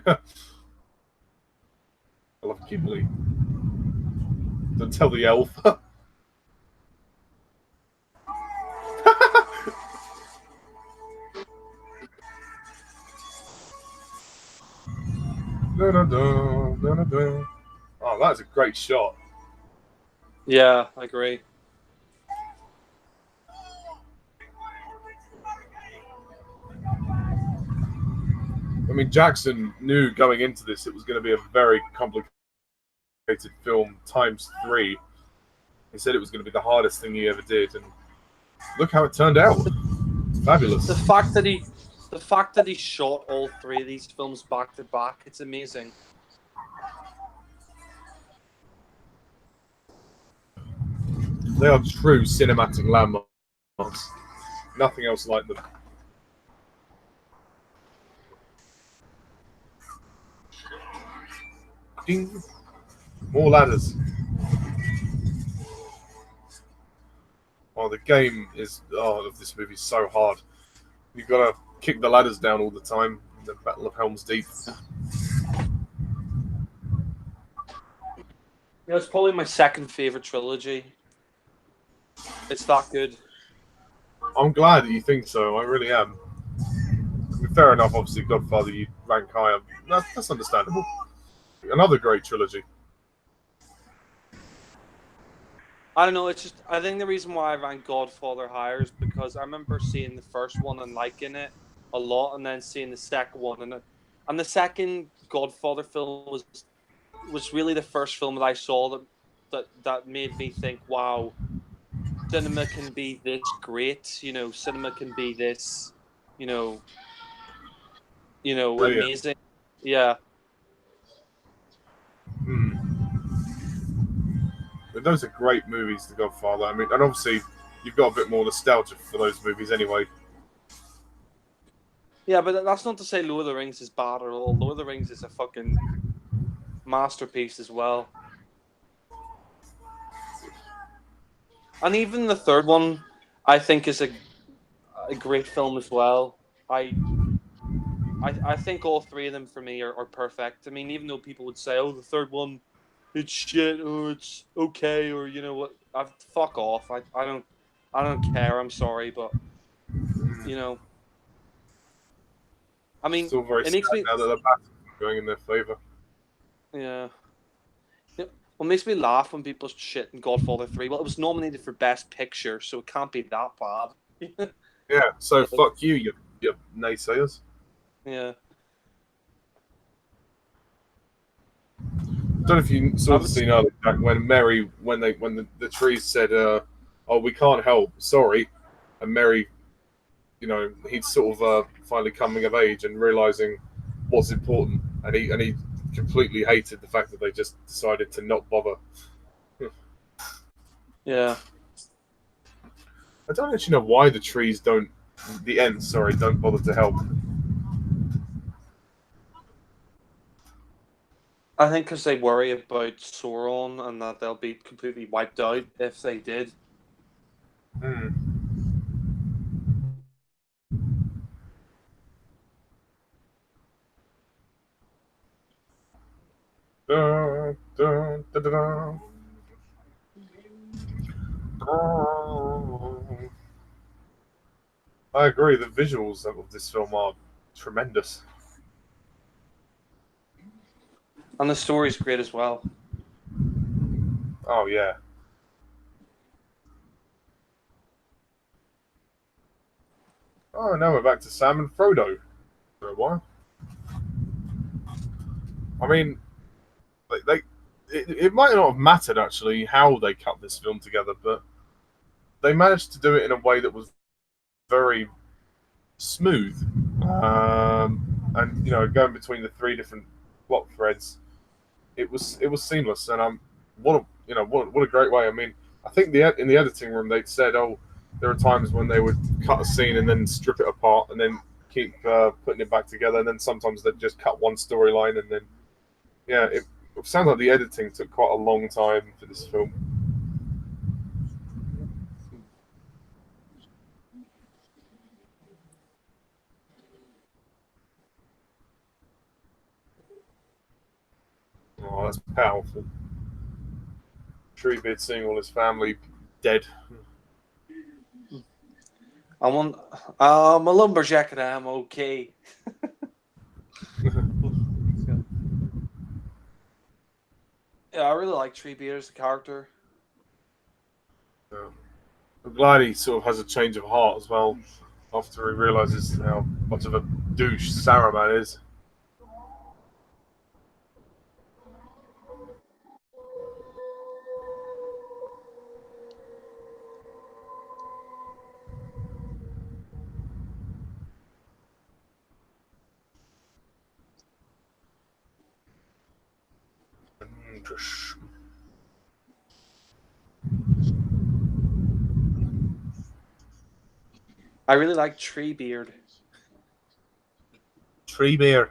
I love Gimli. Don't tell the elf. Oh, that's a great shot. Yeah, I agree. I mean, Jackson knew going into this it was going to be a very complicated film times 3. He said it was going to be the hardest thing he ever did, and look how it turned out. Fabulous. The fact that he shot all 3 of these films back to back, it's amazing. They are true cinematic landmarks. Nothing else like them. Ding. More ladders. Oh, the game of this movie is so hard. You've got to kick the ladders down all the time. The Battle of Helm's Deep. Yeah, it's probably my second favorite trilogy. It's that good. I'm glad that you think so. I really am. I mean, fair enough. Obviously, Godfather you rank higher. That's understandable. Another great trilogy. I don't know. It's just I think the reason why I rank Godfather higher is because I remember seeing the first one and liking it a lot, and then seeing the second one, and the second Godfather film was really the first film that I saw that made me think, wow, cinema can be this great. You know, cinema can be this, you know, Brilliant. amazing. Yeah. But those are great movies, The Godfather. I mean, and obviously, you've got a bit more nostalgia for those movies anyway. Yeah, but that's not to say Lord of the Rings is bad at all. Lord of the Rings is a fucking masterpiece as well. And even the third one, I think, is a great film as well. I think all three of them for me are perfect. I mean, even though people would say, "Oh, the third one, it's shit," or "It's okay," or you know what, fuck off. I don't care. I'm sorry, but you know, I mean, Still very it sad makes me now that the battles are going in their favour. yeah. Yeah, well, it makes me laugh when people shit in Godfather 3. Well, it was nominated for Best Picture, so it can't be that bad. Yeah, so So, fuck you naysayers. yeah. I don't know if you saw the scene earlier, Jack, when the trees said, "Oh, we can't help, sorry," and Mary, he's sort of finally coming of age and realizing what's important, and he completely hated the fact that they just decided to not bother. Yeah. I don't actually know why the trees don't bother to help. I think because they worry about Sauron and that they'll be completely wiped out if they did. Hmm. Dun, dun, dun, dun, dun. I agree. The visuals of this film are tremendous. And the story's great as well. Oh yeah. Oh, now we're back to Sam and Frodo for a while. I mean, it might not have mattered actually how they cut this film together, but they managed to do it in a way that was very smooth. And going between the three different plot threads, it was seamless. And what a great way. I mean, I think in the editing room they said, oh, there are times when they would cut a scene and then strip it apart and then keep putting it back together, and then sometimes they'd just cut one storyline and then it sounds like the editing took quite a long time for this film. Oh, that's powerful. Treebeard seeing all his family dead. I'm a lumberjack and I'm okay. Yeah, I really like Treebeard as a character. I'm glad he sort of has a change of heart as well after he realizes how much of a douche Saruman is. I really like Treebeard. Treebeard.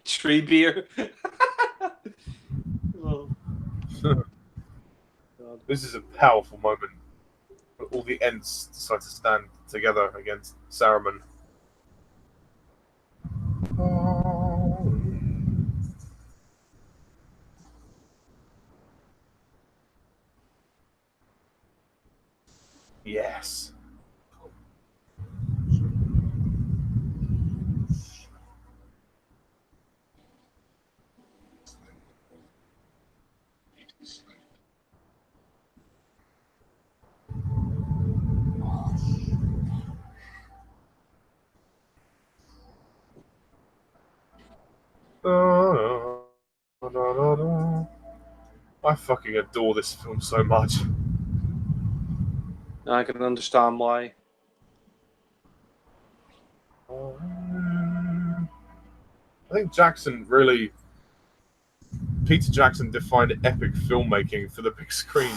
Treebeard. Oh, God. This is a powerful moment. All the Ents decide to stand together against Saruman. Yes. I fucking adore this film so much. I can understand why. I think Peter Jackson defined epic filmmaking for the big screen.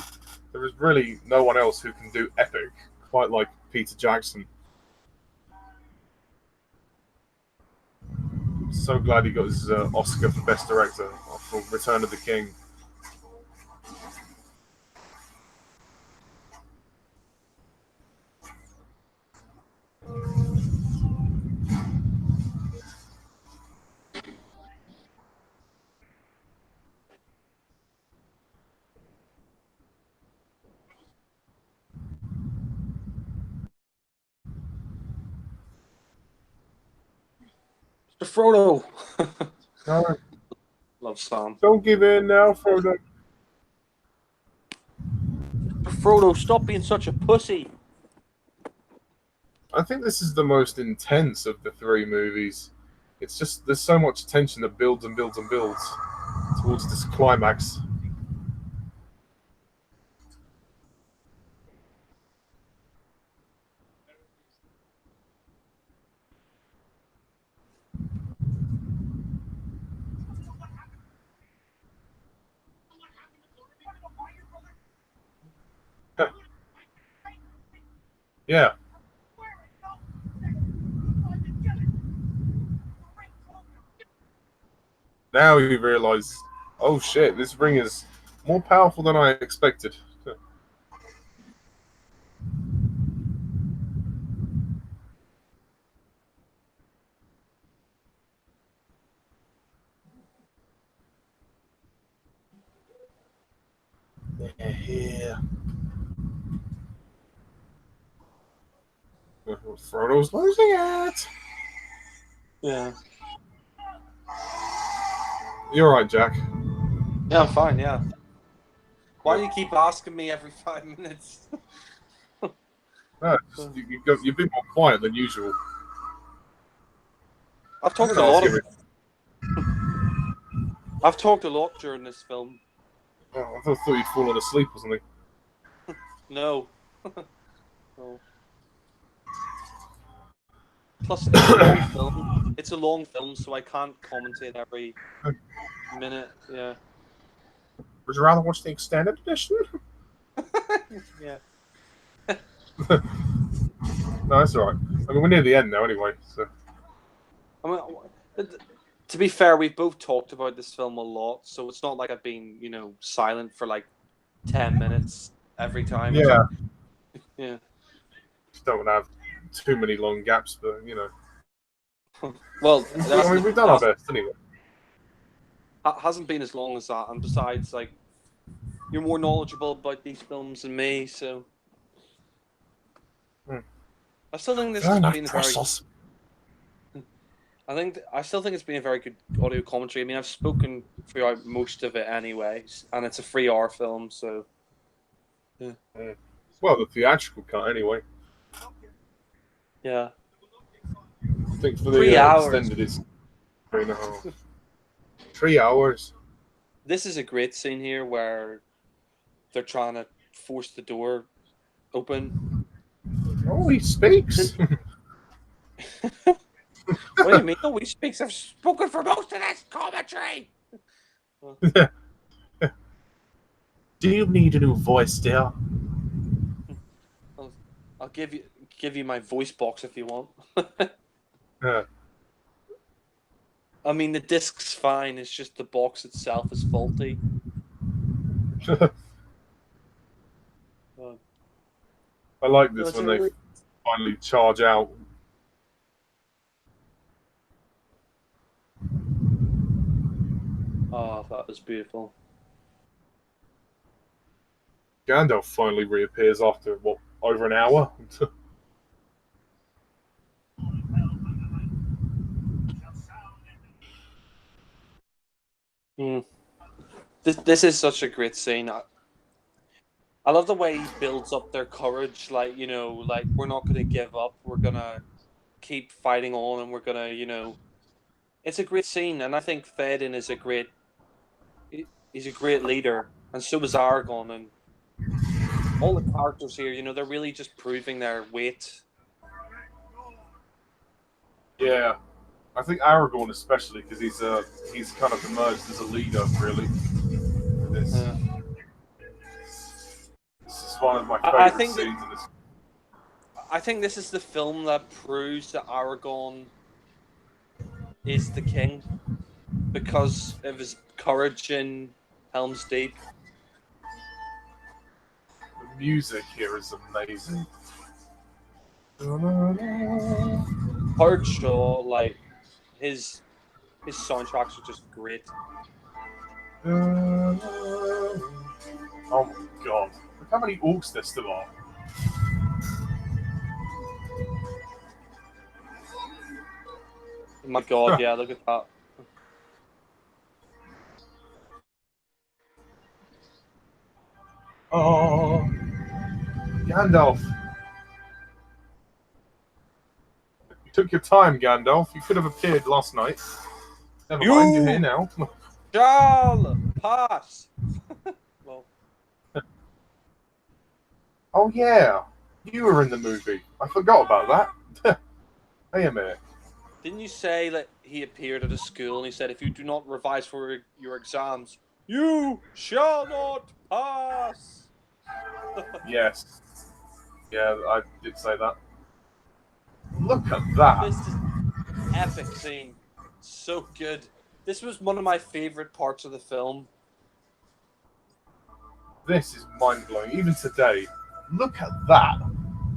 There is really no one else who can do epic quite like Peter Jackson. So glad he got his Oscar for Best Director for Return of the King. Mr. Frodo. No, Love Sam. don't give in now, Frodo. Mr. Frodo, stop being such a pussy. I think this is the most intense of the three movies. It's just there's so much tension that builds and builds and builds towards this climax. Yeah. Now you realise, oh shit, this ring is more powerful than I expected. Yeah. Frodo's losing it. Yeah. You're right, Jack. Yeah, I'm fine, yeah. Why do you keep asking me every 5 minutes? No, you've been more quiet than usual. I've talked I'm a lot. asking I've talked a lot during this film. I thought you'd fallen asleep or something. No. No. Plus, it's a long film. It's a long film, so I can't commentate every minute. Yeah. Would you rather watch the extended edition? Yeah. No, that's all right. I mean, we're near the end now anyway, so. I mean, to be fair, we've both talked about this film a lot, so it's not like I've been, silent for like 10 minutes every time. Yeah. Yeah. Just don't want to have too many long gaps, but, Well, I mean, we've done our best anyway. Hasn't been as long as that, and besides, like, you're more knowledgeable about these films than me, so I still think this has been a very. I still think it's been a very good audio commentary. I mean, I've spoken throughout most of it anyways, and it's a 3 hour film, so yeah. Well, the theatrical cut anyway. Yeah. I think for 3 the hours. extended it's 3.5. 3 hours. This is a great scene here where they're trying to force the door open. Oh, he speaks. What do you mean? No, he speaks. I've spoken for most of this commentary. Do you need a new voice, dear? I'll give you my voice box if you want. I mean, the disc's fine. It's just the box itself is faulty. I like No, this it's when a they really... finally charge out. Oh, that was beautiful. Gandalf finally reappears after, what, over an hour? Mm. This is such a great scene. I love the way he builds up their courage. Like, you know, like, we're not going to give up. We're going to keep fighting on, and we're going to, you know... It's a great scene, and I think Theoden is a great... He's a great leader, and so is Aragorn, and all the characters here, you know, they're really just proving their weight. Yeah, I think Aragorn especially, because he's kind of emerged as a leader, really. This, this is one of my I favorite think that, scenes in this. I think this is the film that proves that Aragorn is the king because of his courage in Helm's Deep. The music here is amazing. Howard Shaw, like his soundtracks are just great. Oh my god! Look how many orcs there still are. Oh my god, yeah, look at that. Oh, Gandalf! You took your time, Gandalf. You could have appeared last night. Never mind, you're here now. Shall pass. Well, Oh yeah, you were in the movie. I forgot about that. Hey a minute. didn't you say that he appeared at a school and he said, if you do not revise for your exams, you shall not pass? Yes. Yeah, I did say that. Look at that. This is epic scene. So good. This was one of my favorite parts of the film. This is mind blowing. Even today, look at that.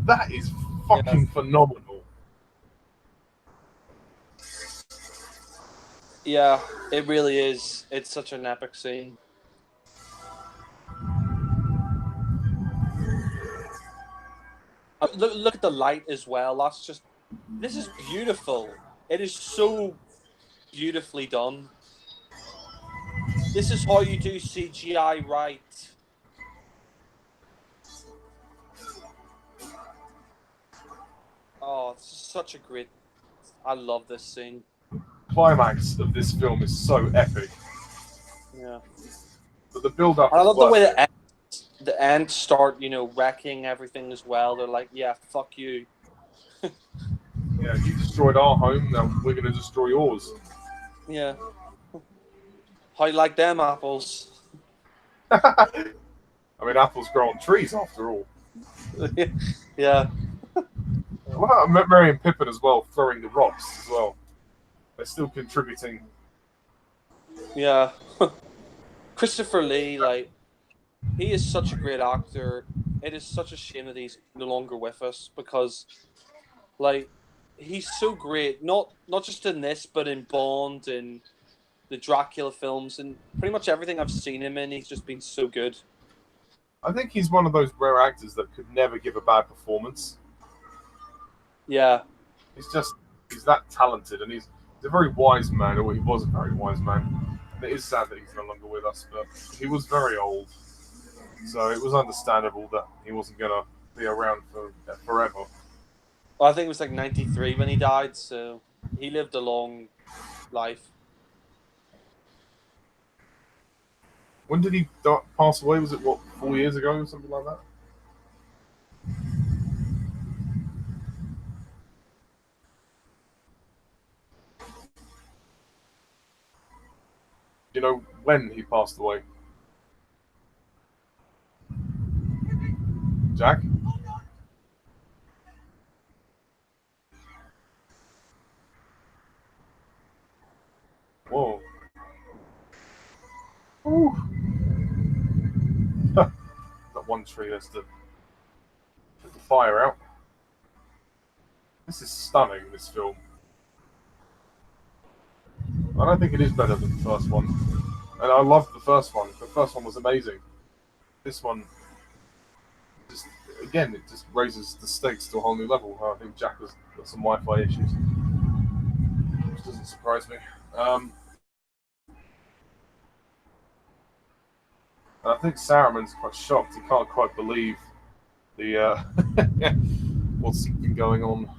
That is fucking phenomenal. Yeah, it really is. It's such an epic scene. Look at the light as well. This is beautiful. It is so beautifully done. This is how you do CGI right. Oh, it's such a great... I love this scene. Climax of this film is so epic. Yeah. But the build up I is love the way worth it. the Ents start, you know, wrecking everything as well. They're like, yeah, fuck you. Yeah, you destroyed our home, now we're going to destroy yours. Yeah. How you like them apples? I mean, apples grow on trees after all. Yeah. Well, I met Merry and Pippin as well, throwing the rocks as well. They're still contributing. Yeah. Christopher Lee, like, he is such a great actor. It is such a shame that he's no longer with us because, like, he's so great. Not just in this, but in Bond and the Dracula films and pretty much everything I've seen him in. He's just been so good. I think he's one of those rare actors that could never give a bad performance. Yeah. He's that talented, and he's a very wise man, or he was a very wise man. And it is sad that he's no longer with us, but he was very old. So it was understandable that he wasn't going to be around for forever. Well, I think it was like 93 when he died, so he lived a long life. When did he pass away? Was it, 4 years ago or something like that? Do you know when he passed away? Jack? one tree has to put the fire out. This is stunning, this film. I don't think it is better than the first one. And I loved the first one. The first one was amazing. This one, just again, it just raises the stakes to a whole new level. I think Jack has got some Wi-Fi issues, which doesn't surprise me. I think Saruman's quite shocked. He can't quite believe the what's been going on.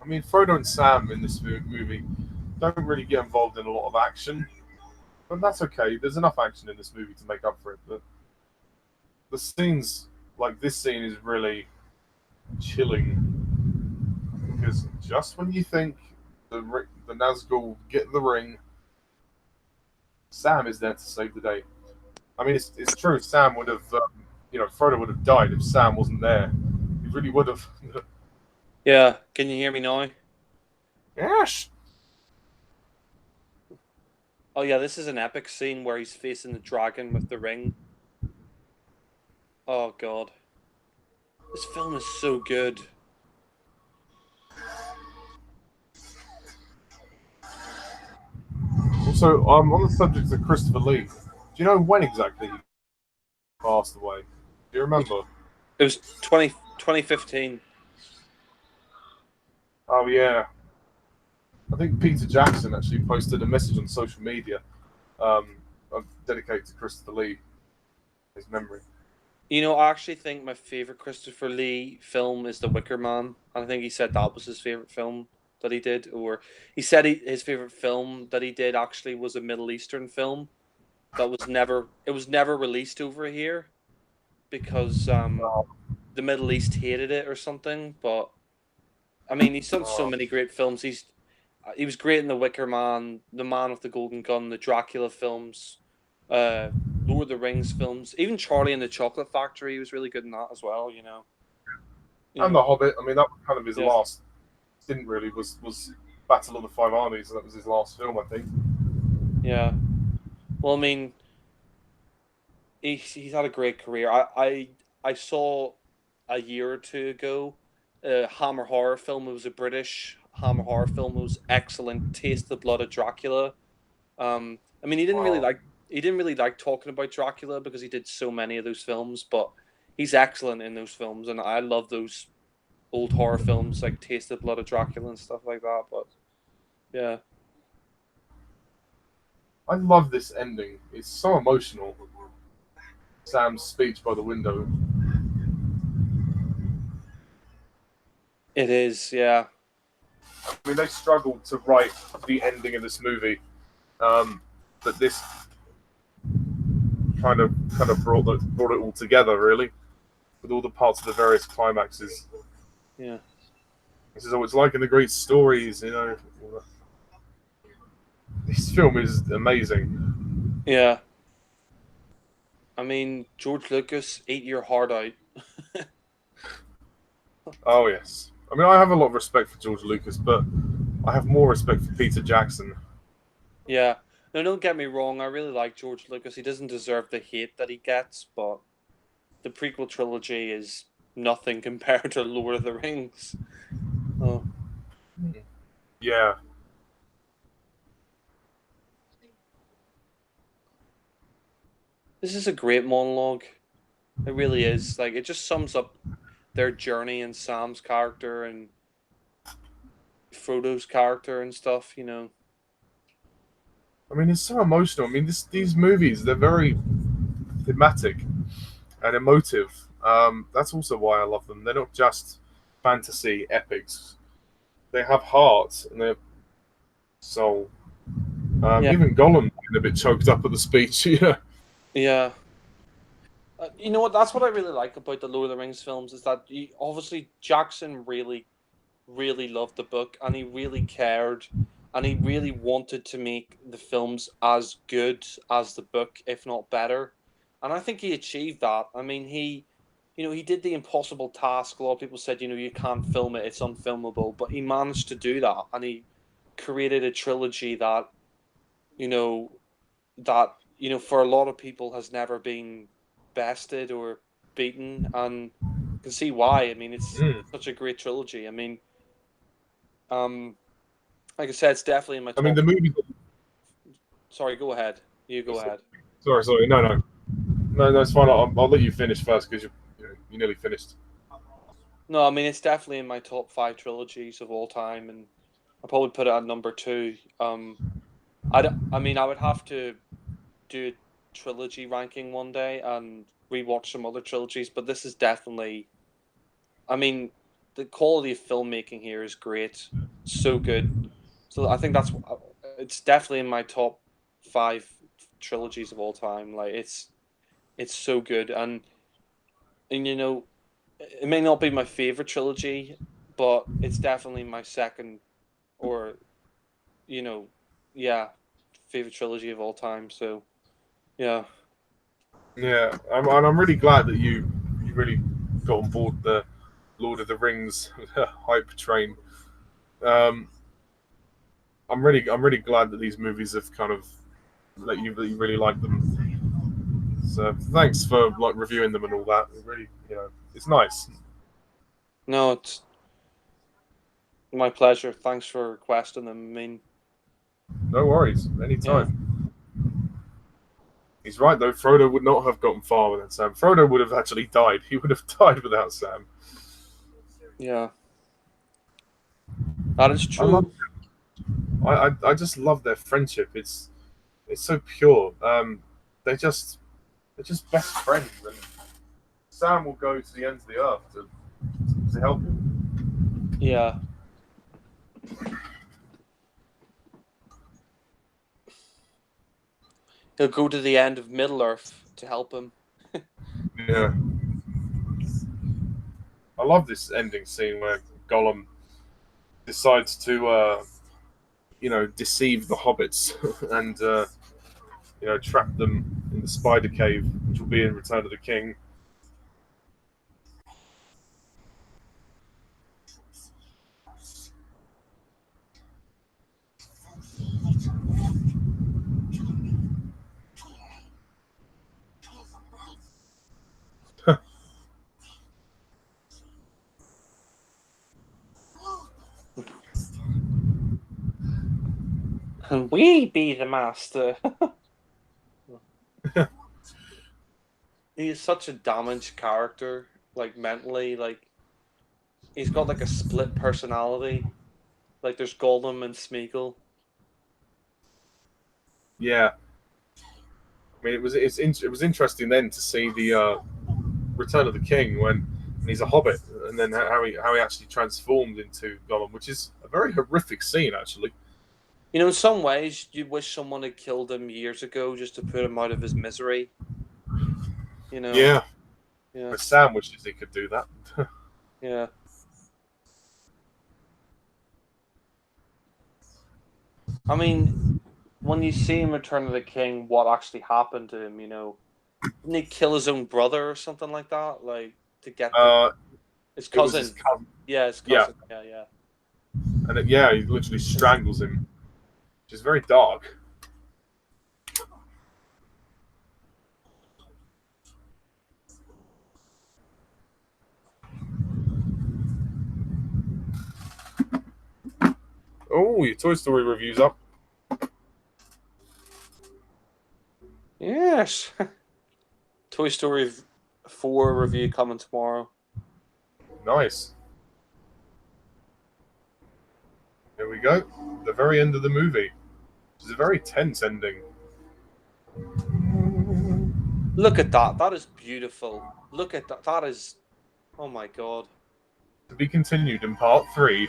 I mean, Frodo and Sam in this movie don't really get involved in a lot of action, but that's okay. There's enough action in this movie to make up for it. But the scenes, like this scene, is really chilling because just when you think the Nazgul get the ring, Sam is there to save the day. I mean, it's true. Sam would have, Frodo would have died if Sam wasn't there. He really would have. Yeah, can you hear me now? Yes. Oh yeah, this is an epic scene where he's facing the dragon with the ring. Oh god. This film is so good. Also, on the subject of Christopher Lee, do you know when exactly he passed away? Do you remember? It was 2015. Oh yeah, I think Peter Jackson actually posted a message on social media, dedicated to Christopher Lee, his memory. You know, I actually think my favorite Christopher Lee film is The Wicker Man. I think he said that was his favorite film that he did, or he said his favorite film that he did actually was a Middle Eastern film that was never released over here because the Middle East hated it or something. But I mean, he's done so many great films. He was great in The Wicker Man, The Man with the Golden Gun, the Dracula films, Lord of the Rings films, even Charlie and the Chocolate Factory. He was really good in that as well. You know. And The Hobbit. I mean, that was kind of his Yeah. last. Didn't really was Battle of the Five Armies, and that was his last film, I think. Yeah. Well, I mean, he's had a great career. I saw a year or two ago a Hammer horror film. It was a British Hammer horror film. It was excellent. Taste the Blood of Dracula. I mean, Wow. he didn't really like talking about Dracula because he did so many of those films, but he's excellent in those films, and I love those old horror films like Taste the Blood of Dracula and stuff like that. But yeah, I love this ending. It's so emotional. Sam's speech by the window. it is. Yeah, I mean, they struggled to write the ending of this movie, but this kind of brought it all together, really, with all the parts of the various climaxes. yeah. This is what it's like in the great stories, you know. This film is amazing. Yeah. I mean, George Lucas, eat your heart out. Oh yes. I mean, I have a lot of respect for George Lucas, but I have more respect for Peter Jackson. Yeah. No, don't get me wrong. I really like George Lucas. He doesn't deserve the hate that he gets, but the prequel trilogy is nothing compared to Lord of the Rings. Oh, Yeah. this is a great monologue. It really is. Like, it just sums up their journey and Sam's character and Frodo's character and stuff, you know. I mean, it's so emotional. I mean, these movies, they're very thematic and emotive. That's also why I love them. They're not just fantasy epics. They have heart and they have soul. Yeah. Even Gollum getting a bit choked up at the speech. Yeah. Yeah. You know what? That's what I really like about the Lord of the Rings films is that obviously Jackson really, really loved the book and he really cared and he really wanted to make the films as good as the book, if not better. And I think he achieved that. I mean, he did the impossible task. A lot of people said, you can't film it; it's unfilmable. But he managed to do that, and he created a trilogy that, you know, for a lot of people has never been bested or beaten, and you can see why. I mean, it's Mm. such a great trilogy. I mean, um, like I said, it's definitely in my I mean, top. the movie. Sorry, go ahead. You go ahead. Sorry. No. It's fine. I'll let you finish first because you nearly finished. No, I mean it's definitely in my top 5 trilogies of all time, and I probably put it at number 2. I mean, I would have to do a trilogy ranking one day and rewatch some other trilogies, but this is definitely. I mean, the quality of filmmaking here is great, so good. So I think it's definitely in my top 5 trilogies of all time. Like it's so good, and it may not be my favorite trilogy, but it's definitely my second or you know, yeah, favorite trilogy of all time. So yeah, Yeah, I'm really glad that you really got on board the Lord of the Rings hype train. Um, I'm really glad that these movies have kind of that you really like them. So thanks for like reviewing them and all that. It really, it's nice. no, it's my pleasure. Thanks for requesting them. I mean, No worries, yeah, anytime. He's right though. Frodo would not have gotten far without Sam. Frodo would have actually died. He would have died without Sam. yeah, that is I love. true. I just love their friendship. It's so pure. They just they're just best friends, and Sam will go to the ends of the earth to help him. Yeah, he'll go to the end of Middle Earth to help him. Yeah, I love this ending scene where Gollum decides to deceive the hobbits and trap them in the spider cave, which will be in Return of the King. And we be the master. He is such a damaged character, like mentally. Like he's got like a split personality. Like there's Gollum and Smeagol. Yeah, I mean it was interesting then to see the Return of the King when he's a hobbit, and then how he actually transformed into Gollum, which is a very horrific scene actually. In some ways, you wish someone had killed him years ago just to put him out of his misery. You know, Yeah, yeah, but Sam wishes he could do that. yeah. I mean, when you see him Return of the King, what actually happened to him? Didn't he kill his own brother or something like that? Like to get Uh, his it was his cousin. cousin. Yeah, his Yeah, cousin. Yeah, yeah. and yeah, he literally strangles him, which is very dark. Oh, your Toy Story review's up. Yes. Toy Story 4 review coming tomorrow. Nice. Here we go. The very end of the movie. It's a very tense ending. Look at that. That is beautiful. Look at that. That is. Oh my god. To be continued in part 3.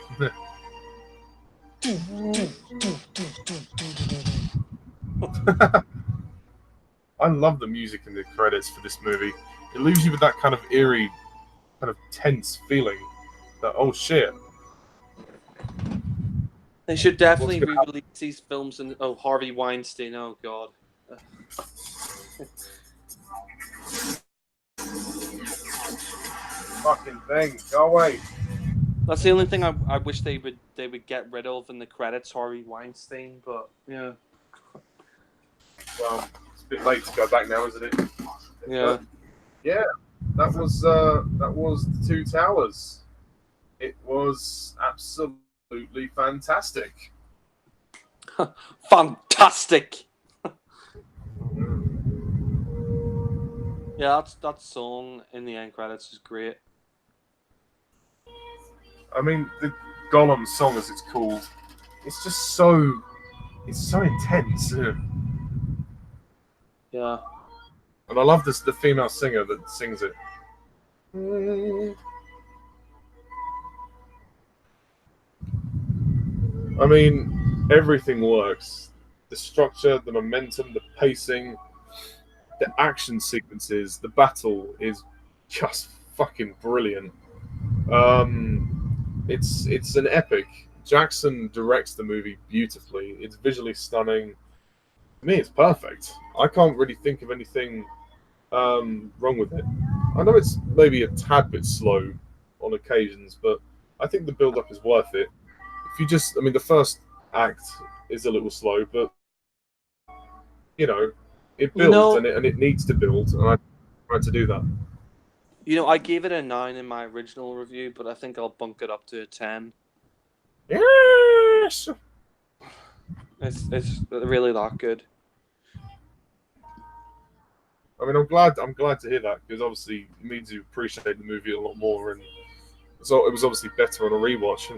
I love the music in the credits for this movie. It leaves you with that kind of eerie, kind of tense feeling that, oh shit. They should What's definitely going to happen? re-release these films. And Harvey Weinstein. Oh god. Fucking thing. Go away. That's the only thing I wish they would get rid of in the credits, Harvey Weinstein. But yeah, Well, it's a bit late to go back now, isn't it? yeah. But, yeah, that was the Two Towers. It was absolutely fantastic. Fantastic. Yeah, that song in the end credits is great. I mean, the Gollum song, as it's called, it's just so intense. Yeah. And I love the female singer that sings it. I mean, everything works. The structure, the momentum, the pacing, the action sequences, the battle is just fucking brilliant. It's an epic. Jackson directs the movie beautifully. It's visually stunning. To me, it's perfect. I can't really think of anything wrong with it. I know it's maybe a tad bit slow on occasions, but I think the build up is worth it. If you just, I mean, the first act is a little slow, but you know, it You builds know, and it needs to build, and I tried to do that. I gave it a 9 in my original review, but I think I'll bunk it up to a 10. Yes. It's really that good. I mean, I'm glad to hear that because obviously it means you appreciate the movie a lot more, and so it was obviously better on a rewatch.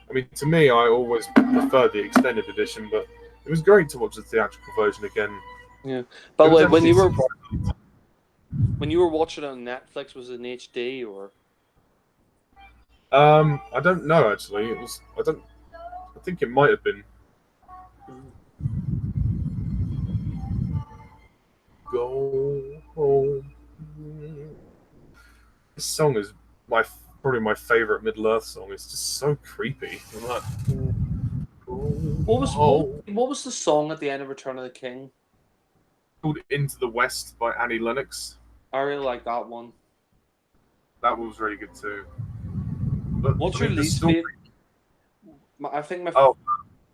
I mean, to me, I always preferred the extended edition, but it was great to watch the theatrical version again. Yeah. It But was when actually you were surprising. watching it on Netflix, was it in HD or? I don't know actually. It was. I don't. I think it might have been. Go home. This song is probably my favorite Middle Earth song. It's just so creepy. I'm like, What was what was the song at the end of Return of the King? called "Into the West" by Annie Lennox. I really like that one. That was really good too. But What's I your mean, the least story. favorite? I think my Oh,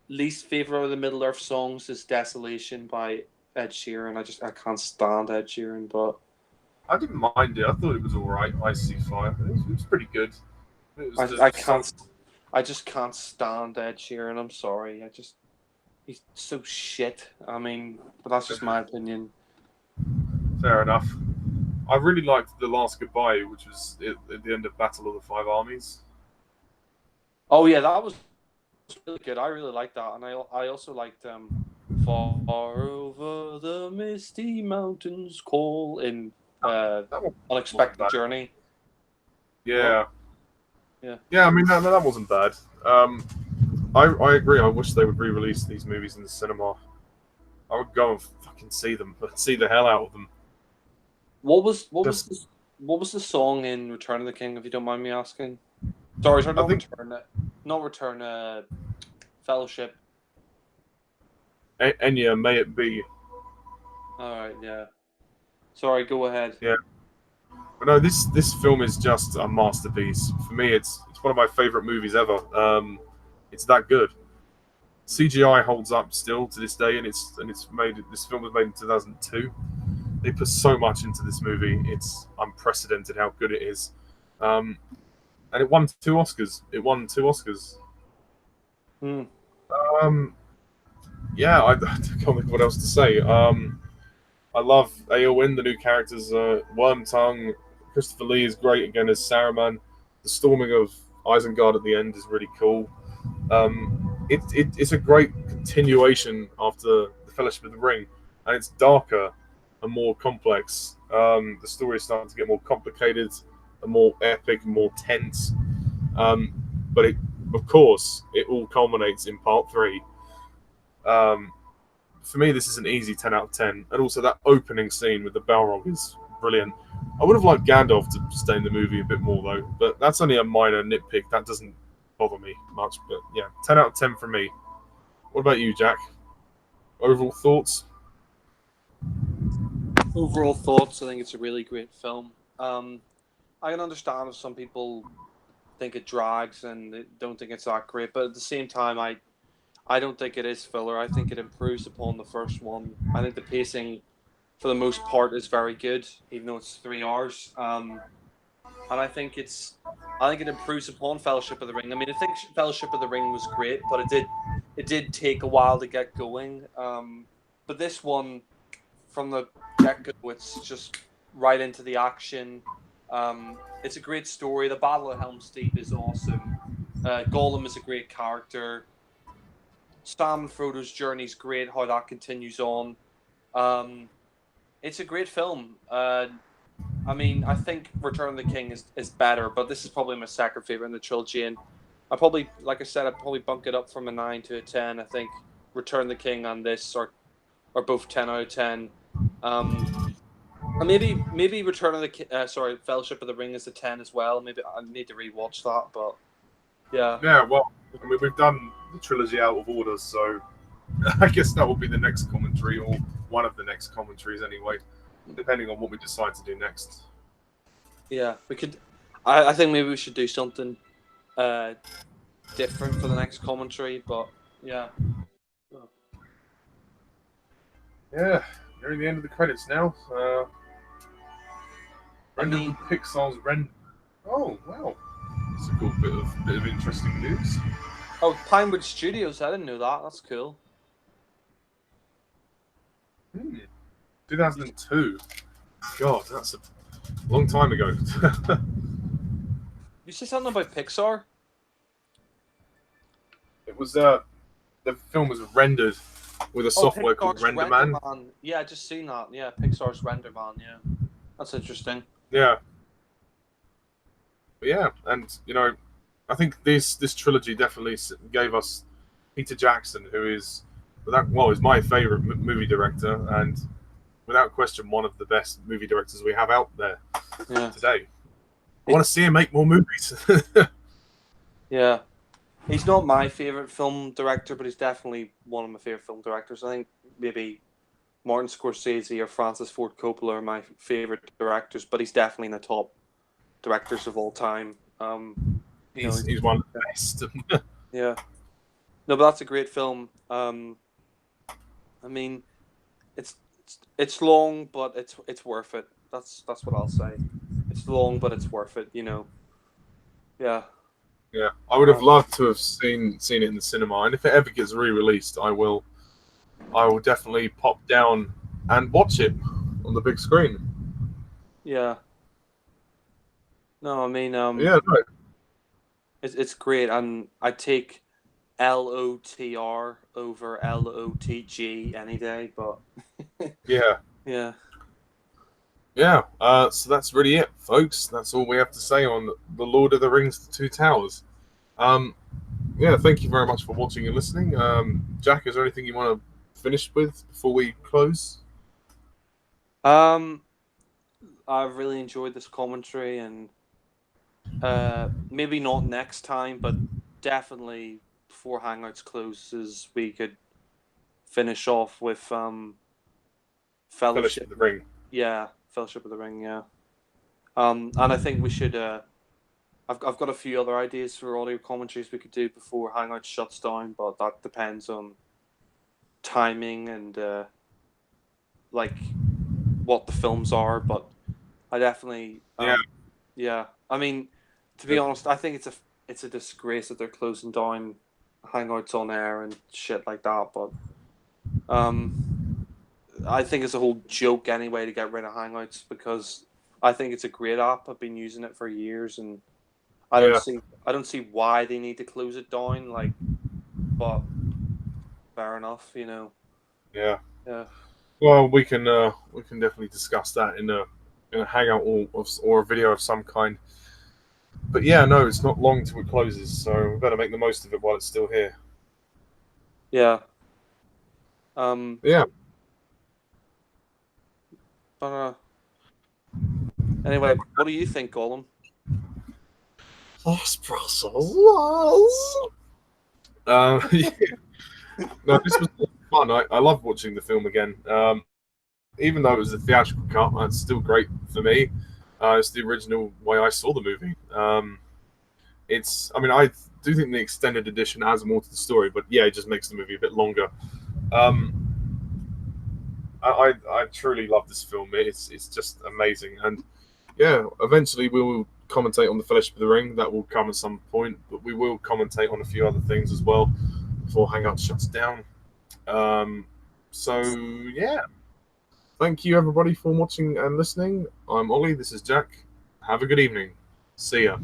least favorite of the Middle Earth songs is "Desolation" by Ed Sheeran. I can't stand Ed Sheeran, but I didn't mind it. I thought it was all right. I See Fire. It was pretty good. It was I the song. can't. I just can't stand Ed Sheeran. I'm sorry. He's so shit. I mean, but that's just my opinion. Fair enough. I really liked The Last Goodbye, which was at the end of Battle of the Five Armies. Oh yeah, that was really good. I really liked that, and I also liked "Far Over the Misty Mountains Call" in That one wasn't "Unexpected bad. Journey." Yeah. Yeah. Yeah, I mean, that wasn't bad. I agree. I wish they would re-release these movies in the cinema. I would go and fucking see them, see the hell out of them. What was the song in Return of the King? If you don't mind me asking. Sorry, not Return. Not Return. Fellowship. Enya, May It Be. All right. Yeah. Sorry. Go ahead. Yeah. But no, this film is just a masterpiece. For me, it's one of my favorite movies ever. It's that good. CGI holds up still to this day, and it's made. This film was made in 2002. They put so much into this movie. It's unprecedented how good it is. And it won 2 Oscars. Hmm. Yeah, I can't think of what else to say. I love Eowyn, the new characters. Wormtongue, Christopher Lee is great again as Saruman. The storming of Isengard at the end is really cool. It's a great continuation after the Fellowship of the Ring, and it's darker and more complex. The story is starting to get more complicated, and more epic, and more tense. But of course, it all culminates in part 3. For me, this is an easy 10 out of 10. And also that opening scene with the Balrog is brilliant. I would have liked Gandalf to stay in the movie a bit more, though. But that's only a minor nitpick. That doesn't bother me much. But yeah, 10 out of 10 from me. What about you, Jack? Overall thoughts? Overall thoughts, I think it's a really great film. I can understand if some people think it drags and they don't think it's that great, but at the same time, I don't think it is filler. I think it improves upon the first one. I think the pacing, for the most part, is very good, even though it's 3 hours. And I think it improves upon Fellowship of the Ring. I mean, I think Fellowship of the Ring was great, but it did take a while to get going. But this one, from the get go, it's just right into the action. It's a great story. The Battle of Helm's Deep is awesome. Gollum is a great character. Sam and Frodo's journey is great. How that continues on. It's a great film. I mean, I think Return of the King is better, but this is probably my second favorite in the trilogy. And I probably, like I said, I'd probably bunk it up from a 9 to a 10. I think Return of the King and this are both 10 out of 10. And maybe Return of the Fellowship of the Ring is a 10 as well. Maybe I need to rewatch that, but yeah. Yeah, well, I mean, we've done the trilogy out of order, so I guess that will be the next commentary, or one of the next commentaries anyway, depending on what we decide to do next. Yeah, we could. I think maybe we should do something different for the next commentary, but yeah. Yeah, nearing the end of the credits now. Pixar's render. Oh wow, that's a cool bit of interesting news. Oh, Pinewood Studios! I didn't know that. That's cool. 2002. God, that's a long time ago. You say something about Pixar? It was the film was rendered with a software called RenderMan. Yeah, I just seen that. Yeah, Pixar's RenderMan. Yeah, that's interesting. Yeah. But yeah, and you know, I think this trilogy definitely gave us Peter Jackson, who is my favorite movie director, and without question one of the best movie directors we have out there today. I want to see him make more movies. Yeah. He's not my favorite film director, but he's definitely one of my favorite film directors. I think maybe Martin Scorsese or Francis Ford Coppola are my favorite directors, but he's definitely in the top directors of all time. He's one of the best. Yeah. No, but that's a great film. I mean, it's long, but it's worth it. That's what I'll say. It's long, but it's worth it. You know. Yeah. Yeah, I would have loved to have seen it in the cinema, and if it ever gets re-released, I will definitely pop down and watch it on the big screen. Yeah. No, I mean, yeah, no. It's great, and I take LOTR over LOTG any day, but yeah. Yeah, so that's really it, folks. That's all we have to say on The Lord of the Rings: The Two Towers. Yeah, thank you very much for watching and listening. Jack, is there anything you want to finish with before we close? I've really enjoyed this commentary, and maybe not next time, but definitely before Hangouts closes, we could finish off with Fellowship of the Ring. Yeah. Fellowship of the Ring, yeah. And I think we should. I've got a few other ideas for audio commentaries we could do before Hangout shuts down, but that depends on timing and like what the films are. But I definitely, yeah. I mean, to be honest, I think it's a disgrace that they're closing down Hangouts on air and shit like that. But I think it's a whole joke anyway to get rid of Hangouts, because I think it's a great app. I've been using it for years, and I don't see why they need to close it down. Like, but fair enough, you know. Yeah. Yeah. Well, we can definitely discuss that in a hangout or a video of some kind. But yeah, no, it's not long till it closes, so we better make the most of it while it's still here. Yeah. Yeah. Anyway, what do you think, Gollum? Yes, Brussels. Yeah. No, this was fun. I love watching the film again. even though it was a theatrical cut, that's still great for me. It's the original way I saw the movie. I mean, I do think the extended edition adds more to the story, but yeah, it just makes the movie a bit longer. Um, I truly love this film. It's just amazing, and yeah, eventually we will commentate on the Fellowship of the Ring. That will come at some point, but we will commentate on a few other things as well before Hangout shuts down. So yeah, thank you everybody for watching and listening. I'm Ollie. This is Jack. Have a good evening. See ya.